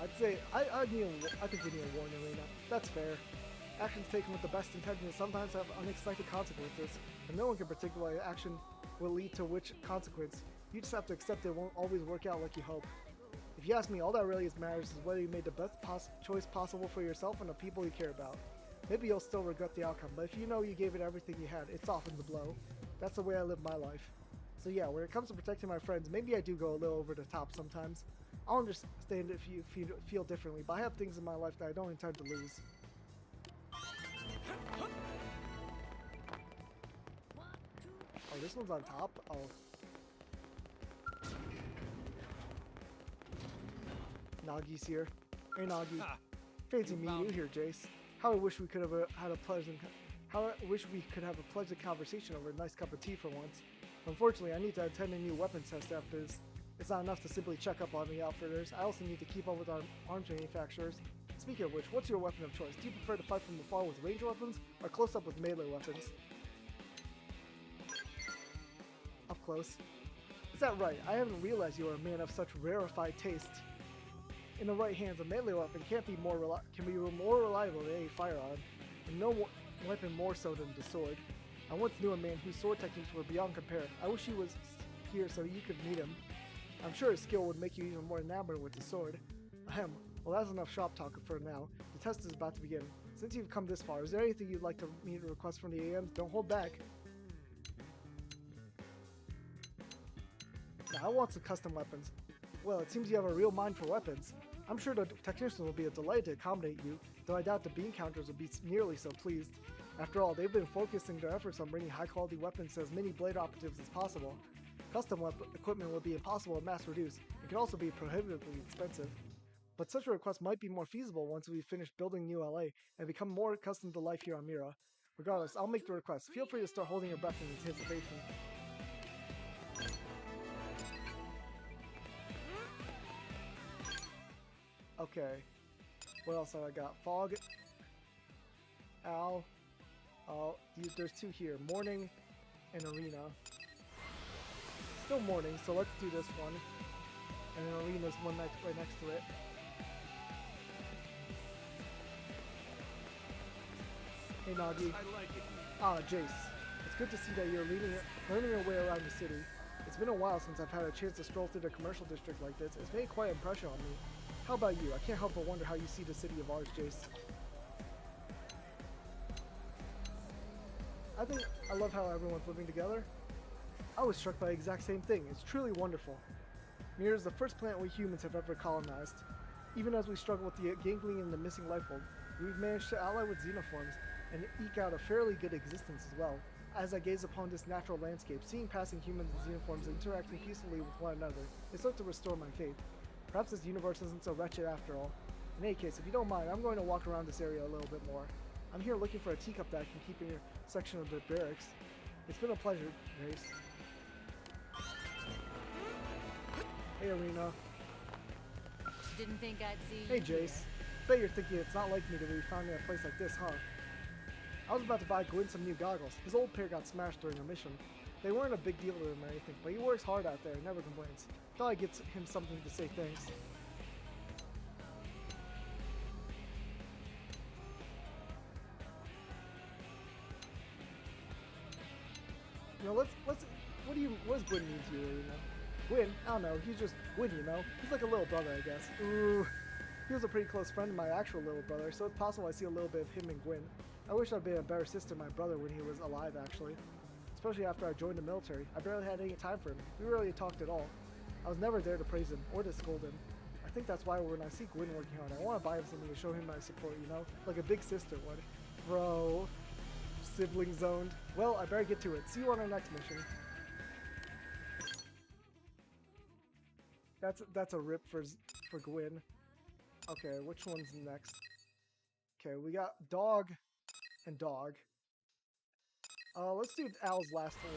I'd say, I think we need a warning, Elena. That's fair. Actions taken with the best intentions sometimes have unexpected consequences, and no one can predict what action will lead to which consequence. You just have to accept it won't always work out like you hope. If you ask me, all that really matters is whether you made the best choice possible for yourself and the people you care about. Maybe you'll still regret the outcome, but if you know you gave it everything you had, it softens the blow. That's the way I live my life. So yeah, when it comes to protecting my friends, maybe I do go a little over the top sometimes. I'll understand if you feel differently, but I have things in my life that I don't intend to lose. Oh, this one's on top? Oh. Nagi's here. Hey, Nagi. Fancy meeting you here, Jace. How I wish we could have had a pleasant conversation over a nice cup of tea for once. Unfortunately, I need to attend a new weapons test after this. It's not enough to simply check up on the outfitters. I also need to keep up with our arms manufacturers. Speaking of which, what's your weapon of choice? Do you prefer to fight from afar with ranged weapons, or close up with melee weapons? Up close. Is that right? I haven't realized you are a man of such rarefied taste. In the right hands, a melee weapon can be more reliable than any firearm, and no weapon more so than the sword. I once knew a man whose sword techniques were beyond compare. I wish he was here so you could meet him. I'm sure his skill would make you even more enamored with the sword. Ahem. Well, that's enough shop talk for now. The test is about to begin. Since you've come this far, is there anything you'd like to meet or request from the AMs? Don't hold back. Now, I want some custom weapons. Well, it seems you have a real mind for weapons. I'm sure the technicians will be delighted to accommodate you, though I doubt the bean counters will be nearly so pleased. After all, they've been focusing their efforts on bringing high-quality weapons to as many blade operatives as possible. Custom equipment will be impossible to mass-produce, and can also be prohibitively expensive. But such a request might be more feasible once we finish building New LA and become more accustomed to life here on Mira. Regardless, I'll make the request. Feel free to start holding your breath in anticipation. Okay. What else have I got? Fog. Owl. Oh, there's two here. Morning and Arena. Still morning, so let's do this one. And then Arena's one right next to it. Hey Nagi. I like it. Ah, Jace. It's good to see that you're learning your way around the city. It's been a while since I've had a chance to stroll through the commercial district like this. It's made quite an impression on me. How about you? I can't help but wonder how you see the city of ours, Jace. I love how everyone's living together. I was struck by the exact same thing. It's truly wonderful. Mira is the first planet we humans have ever colonized. Even as we struggle with the gangling and the missing life form, we've managed to ally with xenoforms and eke out a fairly good existence as well. As I gaze upon this natural landscape, seeing passing humans and xenoforms interacting peacefully with one another, it starts to restore my faith. Perhaps this universe isn't so wretched after all. In any case, if you don't mind, I'm going to walk around this area a little bit more. I'm here looking for a teacup that I can keep in your section of the barracks. It's been a pleasure, Grace. Hey, Arena. Didn't think I'd see you. Hey, Jace. Bet you're thinking it's not like me to be found in a place like this, huh? I was about to buy Gwyn some new goggles. His old pair got smashed during a mission. They weren't a big deal to him or anything, but he works hard out there and never complains. Thought I'd get him something to say thanks. You know, what does Gwyn mean to you, Arena? Gwyn? I don't know, he's just Gwyn, you know? He's like a little brother, I guess. Ooh. He was a pretty close friend of my actual little brother, so it's possible I see a little bit of him and Gwyn. I wish I'd been a better sister to my brother when he was alive, actually. Especially after I joined the military. I barely had any time for him. We rarely talked at all. I was never there to praise him or to scold him. I think that's why when I see Gwyn working hard, I want to buy him something to show him my support, you know? Like a big sister would. Bro. Sibling zoned. Well, I better get to it. See you on our next mission. That's a rip for Gwyn. Okay, which one's next? Okay, we got dog and dog. Let's do Al's last one.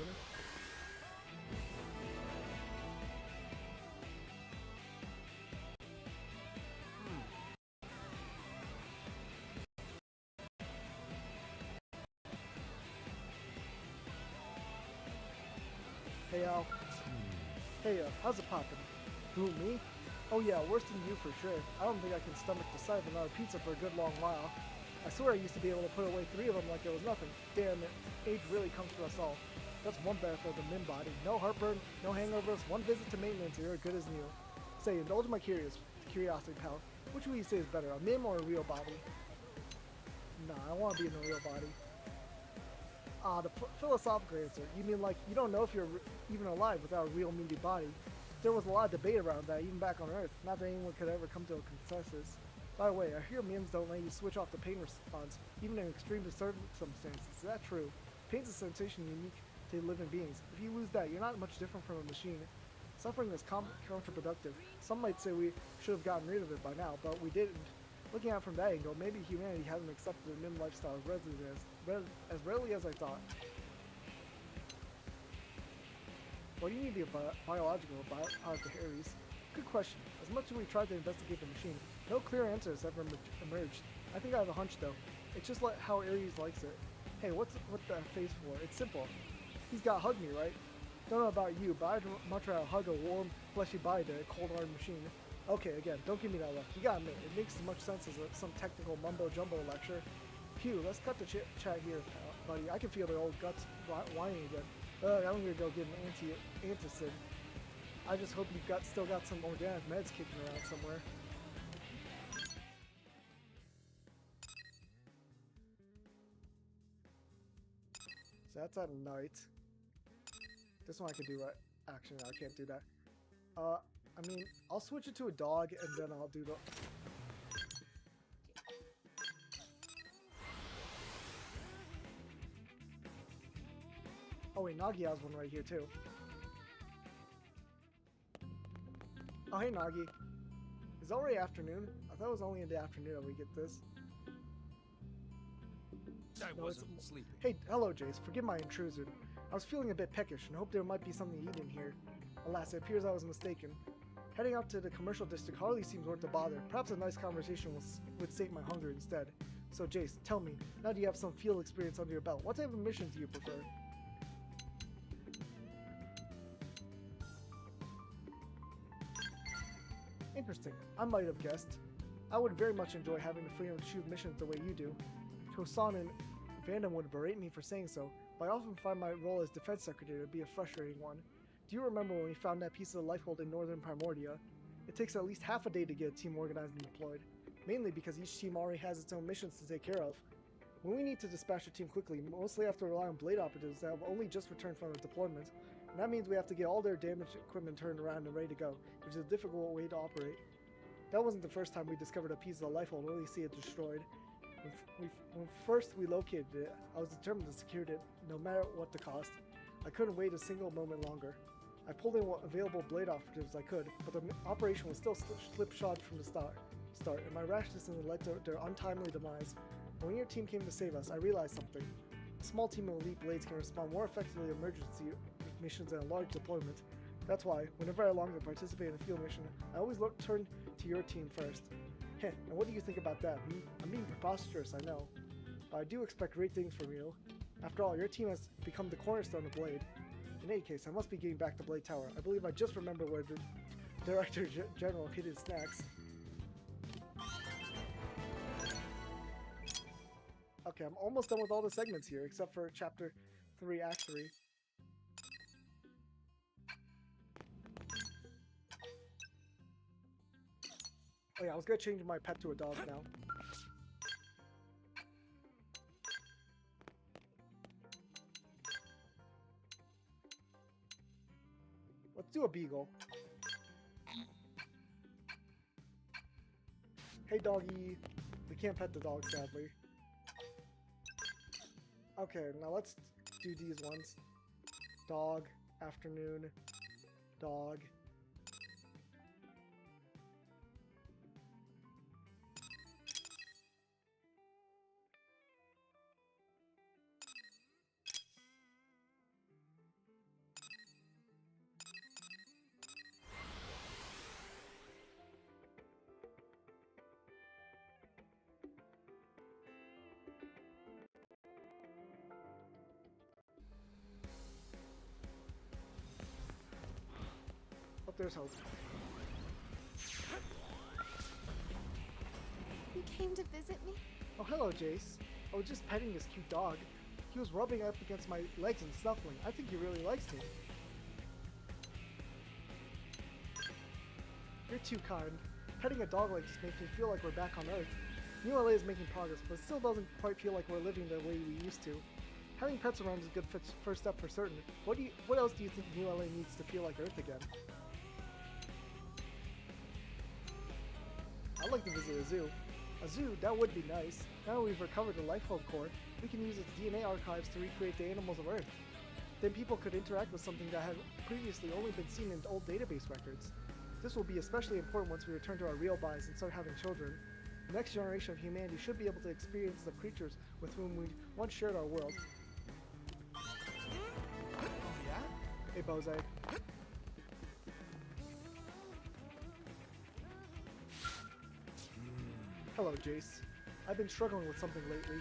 Hey Al. Hey, how's it poppin'? Who, me? Oh yeah, worse than you for sure. I don't think I can stomach the sight of another pizza for a good long while. I swear I used to be able to put away 3 of them like it was nothing. Damn it, age really comes for us all. That's one benefit of the Min body. No heartburn, no hangovers, one visit to maintenance and you're good as new. Say, indulge my curiosity, pal. Which would you say is better, a Mim or a real body? Nah, I want to be in a real body. The philosophical answer. You mean like, you don't know if you're even alive without a real meaty body. There was a lot of debate around that, even back on Earth. Not that anyone could ever come to a consensus. By the way, I hear Mims don't let you switch off the pain response, even in extreme circumstances. Is that true? Pain's a sensation unique to living beings. If you lose that, you're not much different from a machine. Suffering is counterproductive. Some might say we should have gotten rid of it by now, but we didn't. Looking at it from that angle, maybe humanity hasn't accepted the Mim lifestyle as readily as I thought. Why do you need the biological product of Ares? Good question. As much as we tried to investigate the machine, no clear answer has ever emerged. I think I have a hunch though. It's just like how Ares likes it. Hey, what's that face for? It's simple. He's got hug me, right? Don't know about you, but I'd much rather hug a warm, fleshy body than a cold hard machine. Okay, again, don't give me that look. You gotta admit, it makes as much sense as some technical mumbo-jumbo lecture. Phew, let's cut the chat here, buddy. I can feel their old guts whining again. I'm gonna go get an antacid. I just hope you've still got some organic meds kicking around somewhere. So that's at night. This one I can do right. Actually, no, I can't do that. I mean, I'll switch it to a dog and then I'll do the... Oh wait, Nagi has one right here too. Oh hey Nagi. Is it already afternoon? I thought it was only in the afternoon that we get this. I No, wasn't sleeping. Hey, hello Jace. Forgive my intrusion. I was feeling a bit peckish and hoped there might be something to eat in here. Alas, it appears I was mistaken. Heading out to the commercial district hardly seems worth the bother. Perhaps a nice conversation would sate my hunger instead. So Jace, tell me, now that you have some field experience under your belt, what type of missions do you prefer? Interesting. I might have guessed. I would very much enjoy having the freedom to choose missions the way you do. Tosan and Vandam would berate me for saying so, but I often find my role as defense secretary to be a frustrating one. Do you remember when we found that piece of the lifehold in northern Primordia? It takes at least half a day to get a team organized and deployed, mainly because each team already has its own missions to take care of. When we need to dispatch a team quickly, mostly have to rely on blade operatives that have only just returned from a deployment, and that means we have to get all their damaged equipment turned around and ready to go, which is a difficult way to operate. That wasn't the first time we discovered a piece of the lifehold only to see it destroyed. When first we located it, I was determined to secure it no matter what the cost. I couldn't wait a single moment longer. I pulled in what available blade operatives I could, but the operation was still slipshod from the start, and my rashness led to their untimely demise. When your team came to save us, I realized something. A small team of elite blades can respond more effectively to emergency missions than a large deployment. That's why, whenever I long to participate in a field mission, I always turn to your team first. Heh, and what do you think about that? I'm being preposterous, I know. But I do expect great things from you. After all, your team has become the cornerstone of Blade. In any case, I must be getting back to Blade Tower. I believe I just remembered where the Director General hid his snacks. Okay, I'm almost done with all the segments here, except for Chapter 3, Act 3. Oh yeah, I was gonna change my pet to a dog now. Let's do a beagle. Hey doggy. We can't pet the dog, sadly. Okay, now let's do these ones. Dog, afternoon, dog. There's hope. You came to visit me? Oh, hello, Jace. I was just petting this cute dog. He was rubbing up against my legs and snuffling. I think he really likes me. You're too kind. Petting a dog like this makes me feel like we're back on Earth. New LA is making progress, but it still doesn't quite feel like we're living the way we used to. Having pets around is a good first step for certain. What else do you think New LA needs to feel like Earth again? I'd like to visit a zoo. A zoo? That would be nice. Now that we've recovered the Lifehold core, we can use its DNA archives to recreate the animals of Earth. Then people could interact with something that had previously only been seen in old database records. This will be especially important once we return to our real bodies and start having children. The next generation of humanity should be able to experience the creatures with whom we once shared our world. Oh yeah? Hey Bozai. Hello, Jace. I've been struggling with something lately.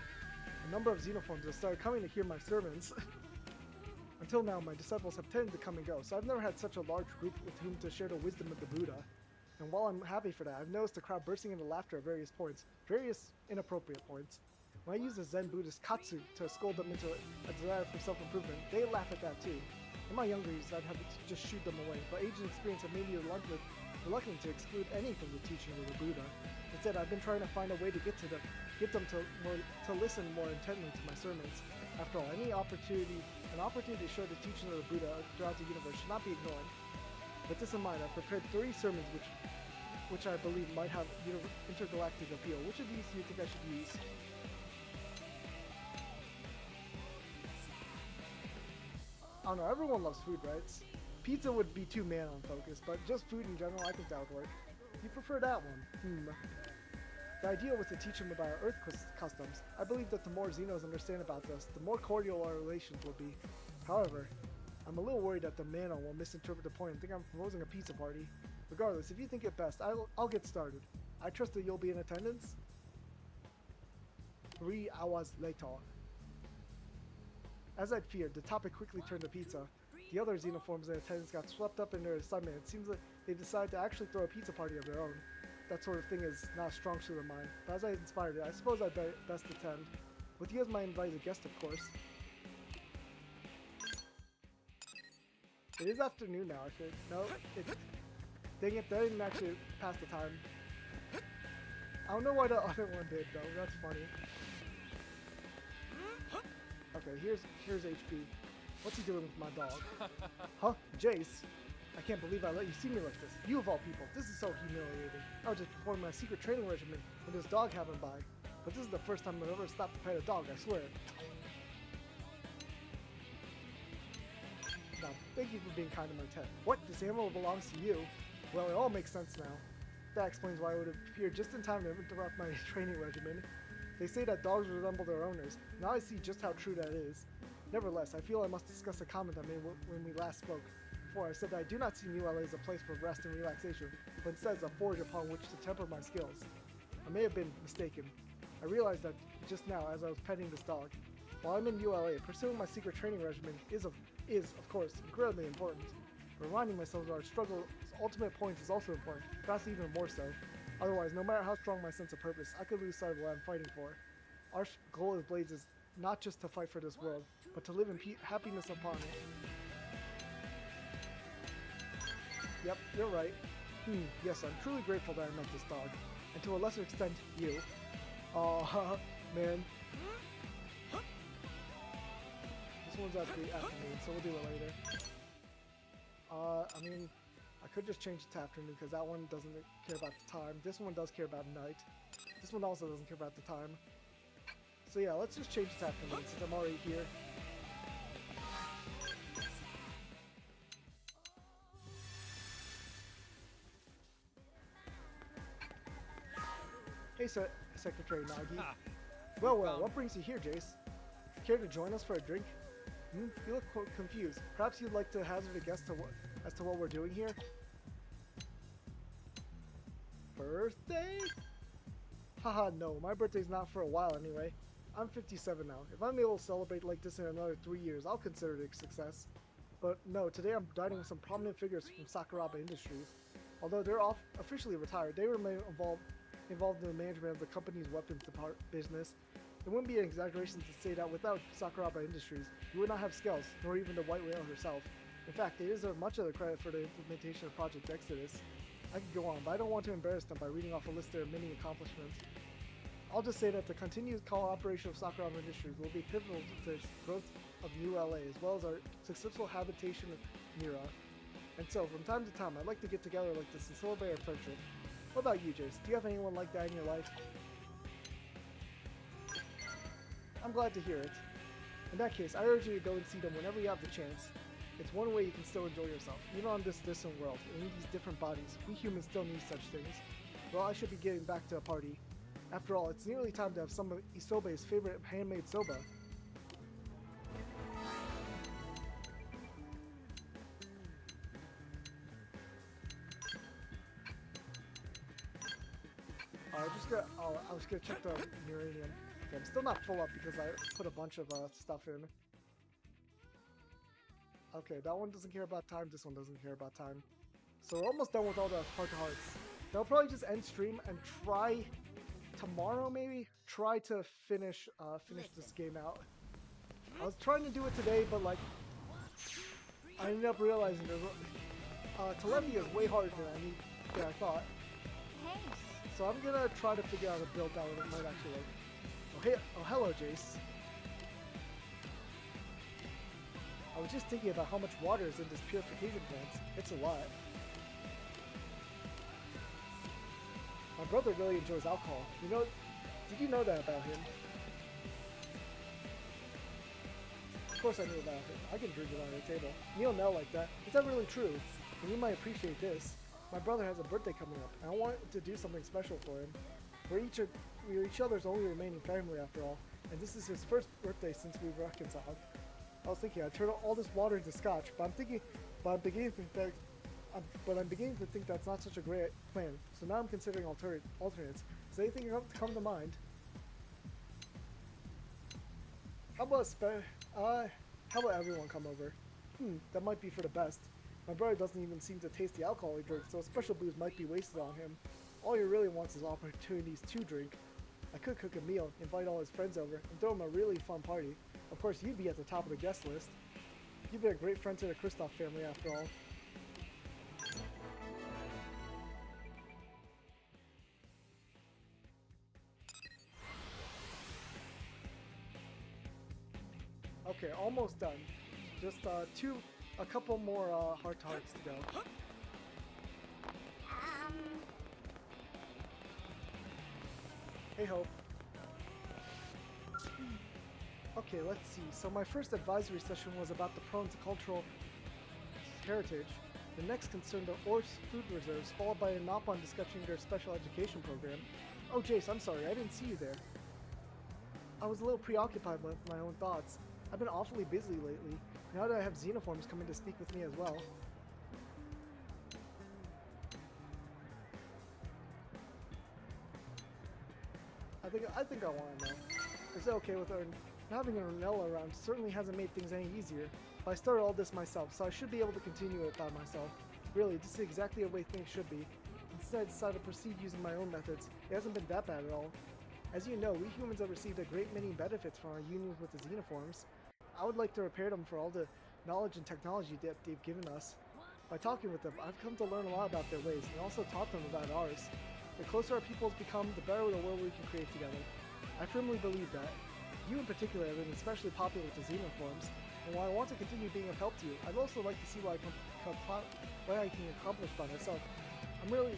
A number of xenophons have started coming to hear my sermons. Until now, my disciples have tended to come and go, so I've never had such a large group with whom to share the wisdom of the Buddha. And while I'm happy for that, I've noticed the crowd bursting into laughter at various points, various inappropriate points. When I use the Zen Buddhist Katsu to scold them into a desire for self-improvement, they laugh at that too. In my younger years, I'd have to just shoot them away, but age and experience have made me reluctant to exclude any from the teaching of the Buddha. Instead, I've been trying to find a way to get them to listen more intently to my sermons. After all, an opportunity to share the teaching of the Buddha throughout the universe should not be ignored. With this in mind, I've prepared 3 sermons which I believe might have intergalactic appeal. Which of these do you think I should use? I don't know, everyone loves food, right? Pizza would be too man-on focused, but just food in general, I think that would work. You prefer that one? The idea was to teach him about our Earth customs. I believe that the more Xenos understand about this, the more cordial our relations will be. However, I'm a little worried that the man-on will misinterpret the point and think I'm proposing a pizza party. Regardless, if you think it best, I'll get started. I trust that you'll be in attendance. 3 hours later. As I'd feared, the topic quickly turned to pizza. The other Xenoforms in attendance got swept up in their excitement. It seems like they decided to actually throw a pizza party of their own. That sort of thing is not a strong suit of mine, but as I inspired it, I suppose I'd best attend. With you as my invited guest, of course. It is afternoon now, I think. No, dang it, that didn't actually pass the time. I don't know why the other one did, though. That's funny. Okay, here's HP. What's he doing with my dog? Huh? Jace? I can't believe I let you see me like this. You of all people, this is so humiliating. I was just performing my secret training regimen when this dog happened by. But this is the first time I've ever stopped to pet a dog, I swear. Now, thank you for being kind to my pet. What? This animal belongs to you? Well, it all makes sense now. That explains why I would have appeared just in time to interrupt my training regimen. They say that dogs resemble their owners. Now I see just how true that is. Nevertheless, I feel I must discuss a comment I made when we last spoke. Before I said that I do not see New LA as a place for rest and relaxation, but instead as a forge upon which to temper my skills. I may have been mistaken. I realized that just now as I was petting this dog. While I'm in ULA, pursuing my secret training regimen is of course, incredibly important. Reminding myself of our struggle's ultimate points is also important, perhaps even more so. Otherwise, no matter how strong my sense of purpose, I could lose sight of what I'm fighting for. Our goal as Blades is not just to fight for this world, but to live in happiness upon it. Yep, you're right. Yes, I'm truly grateful that I met this dog. And to a lesser extent, you. Aw, man. This one's at the afternoon, so we'll do it later. I mean, I could just change it to afternoon because that one doesn't care about the time. This one does care about night. This one also doesn't care about the time. So yeah, let's just change it to afternoon since I'm already here. Hey, Secretary Nagi. Well, what brings you here, Jace? Care to join us for a drink? You look confused. Perhaps you'd like to hazard a guess as to what we're doing here? Birthday? Haha, no. My birthday's not for a while anyway. I'm 57 now. If I'm able to celebrate like this in another 3 years, I'll consider it a success. But no, today I'm dining with some prominent figures from Sakuraba Industries. Although they're officially retired, they remain involved in the management of the company's weapons business. It wouldn't be an exaggeration to say that without Sakuraba Industries, you would not have Scales, nor even the White Whale herself. In fact, they deserve much of the credit for the implementation of Project Exodus. I could go on, but I don't want to embarrass them by reading off a list of their many accomplishments. I'll just say that the continued cooperation of Sakuraba Industries will be pivotal to the growth of New LA, as well as our successful habitation of Mira. And so, from time to time, I'd like to get together like this and celebrate our friendship. What about you, Jace? Do you have anyone like that in your life? I'm glad to hear it. In that case, I urge you to go and see them whenever you have the chance. It's one way you can still enjoy yourself, even on this distant world, and in these different bodies. We humans still need such things. Well, I should be getting back to a party. After all, it's nearly time to have some of Isobe's favorite handmade soba. I was gonna check the uranium. Okay, I'm still not full up because I put a bunch of stuff in. Okay, that one doesn't care about time, this one doesn't care about time. So we're almost done with all the heart-to-hearts. I'll probably just end stream and try tomorrow maybe? Try to finish this game out. I was trying to do it today, but like, I ended up realizing Telepia is way harder than I thought. So I'm gonna try to figure out a build that might actually work. Oh hello, Jace. I was just thinking about how much water is in this purification plant. It's a lot. My brother really enjoys alcohol. You know, did you know that about him? Of course I knew about him. I can drink it on your table. Neil Nell like that. Is that really true? And you might appreciate this. My brother has a birthday coming up, and I want to do something special for him. We're each other's only remaining family after all, and this is his first birthday since we've reconciled. I was thinking I'd turn all this water into scotch, but I'm beginning to think that's not such a great plan. So now I'm considering alternates. Does anything come to mind? How about everyone come over? That might be for the best. My brother doesn't even seem to taste the alcohol he drinks, so special booze might be wasted on him. All he really wants is opportunities to drink. I could cook a meal, invite all his friends over, and throw him a really fun party. Of course, you'd be at the top of the guest list. You'd be a great friend to the Kristoff family after all. Okay, almost done. Just a couple more heart-to-hearts to go. Hey, Hope. Okay, let's see. So my first advisory session was about the Prone's cultural heritage. The next concerned the Or's food reserves, followed by a Nopon discussing their special education program. Oh, Jace, I'm sorry, I didn't see you there. I was a little preoccupied with my own thoughts. I've been awfully busy lately, now that I have Xenoforms coming to speak with me as well. I think I want to know. Is it okay with her? Having Ernella around certainly hasn't made things any easier, but I started all this myself, so I should be able to continue it by myself. Really, this is exactly the way things should be. Instead, I decided to proceed using my own methods. It hasn't been that bad at all. As you know, we humans have received a great many benefits from our unions with the Xenoforms. I would like to repair them for all the knowledge and technology that they've given us. By talking with them, I've come to learn a lot about their ways, and also taught them about ours. The closer our peoples become, the better the world we can create together. I firmly believe that. You in particular have been especially popular with the Xenoforms, and while I want to continue being of help to you, I'd also like to see what I can accomplish by myself. I'm really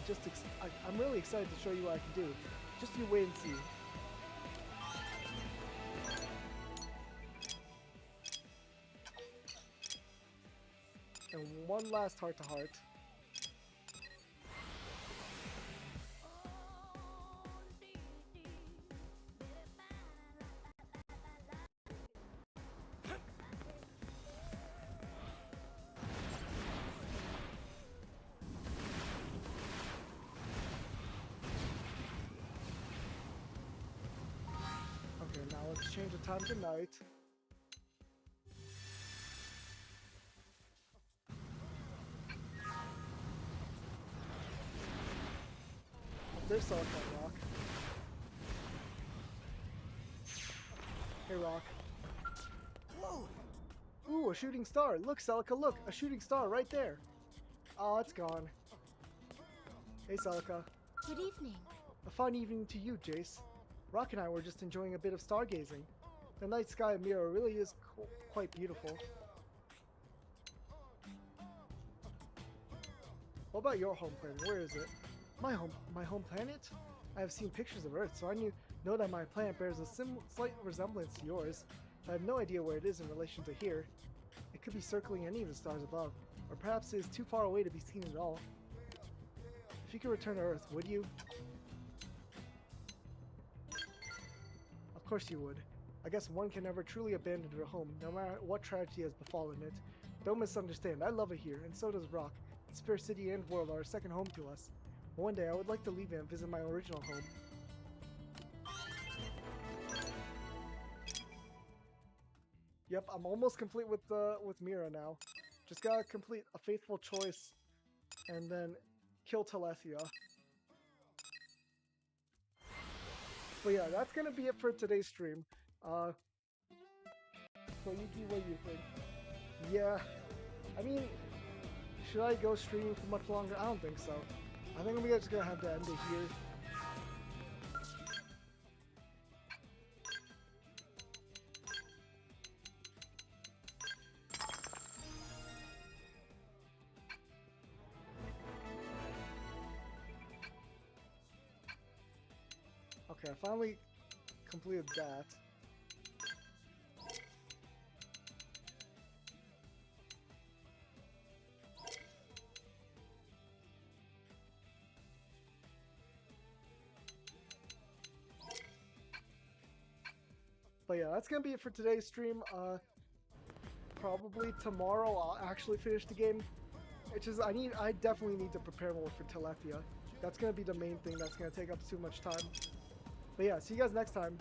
excited to show you what I can do. Just you wait and see. And one last heart-to-heart. Okay, now let's change the time to night. There's Silicon Rock. Hey, Rock. Whoa! Ooh, a shooting star! Look, Celica, look! A shooting star right there! Oh, it's gone. Hey, Celica. Good evening. A fine evening to you, Jace. Rock and I were just enjoying a bit of stargazing. The night sky of Mira really is quite beautiful. What about your home planet? Where is it? My home planet? I have seen pictures of Earth, so I know that my planet bears a slight resemblance to yours, but I have no idea where it is in relation to here. It could be circling any of the stars above, or perhaps it is too far away to be seen at all. If you could return to Earth, would you? Of course you would. I guess one can never truly abandon their home, no matter what tragedy has befallen it. Don't misunderstand, I love it here, and so does Rock. This fair city and world are a second home to us. One day I would like to leave it and visit my original home. Yep, I'm almost complete with Mira now. Just gotta complete a faithful choice and then kill Telethia. But yeah, that's gonna be it for today's stream. So Yuki, what do you think? Yeah, I mean, should I go streaming for much longer? I don't think so. I think I'm just gonna have to end it here. Okay, I finally completed that. But yeah, that's gonna be it for today's stream. Probably tomorrow I'll actually finish the game. It's just I definitely need to prepare more for Telethia. That's gonna be the main thing that's gonna take up too much time. But yeah, see you guys next time.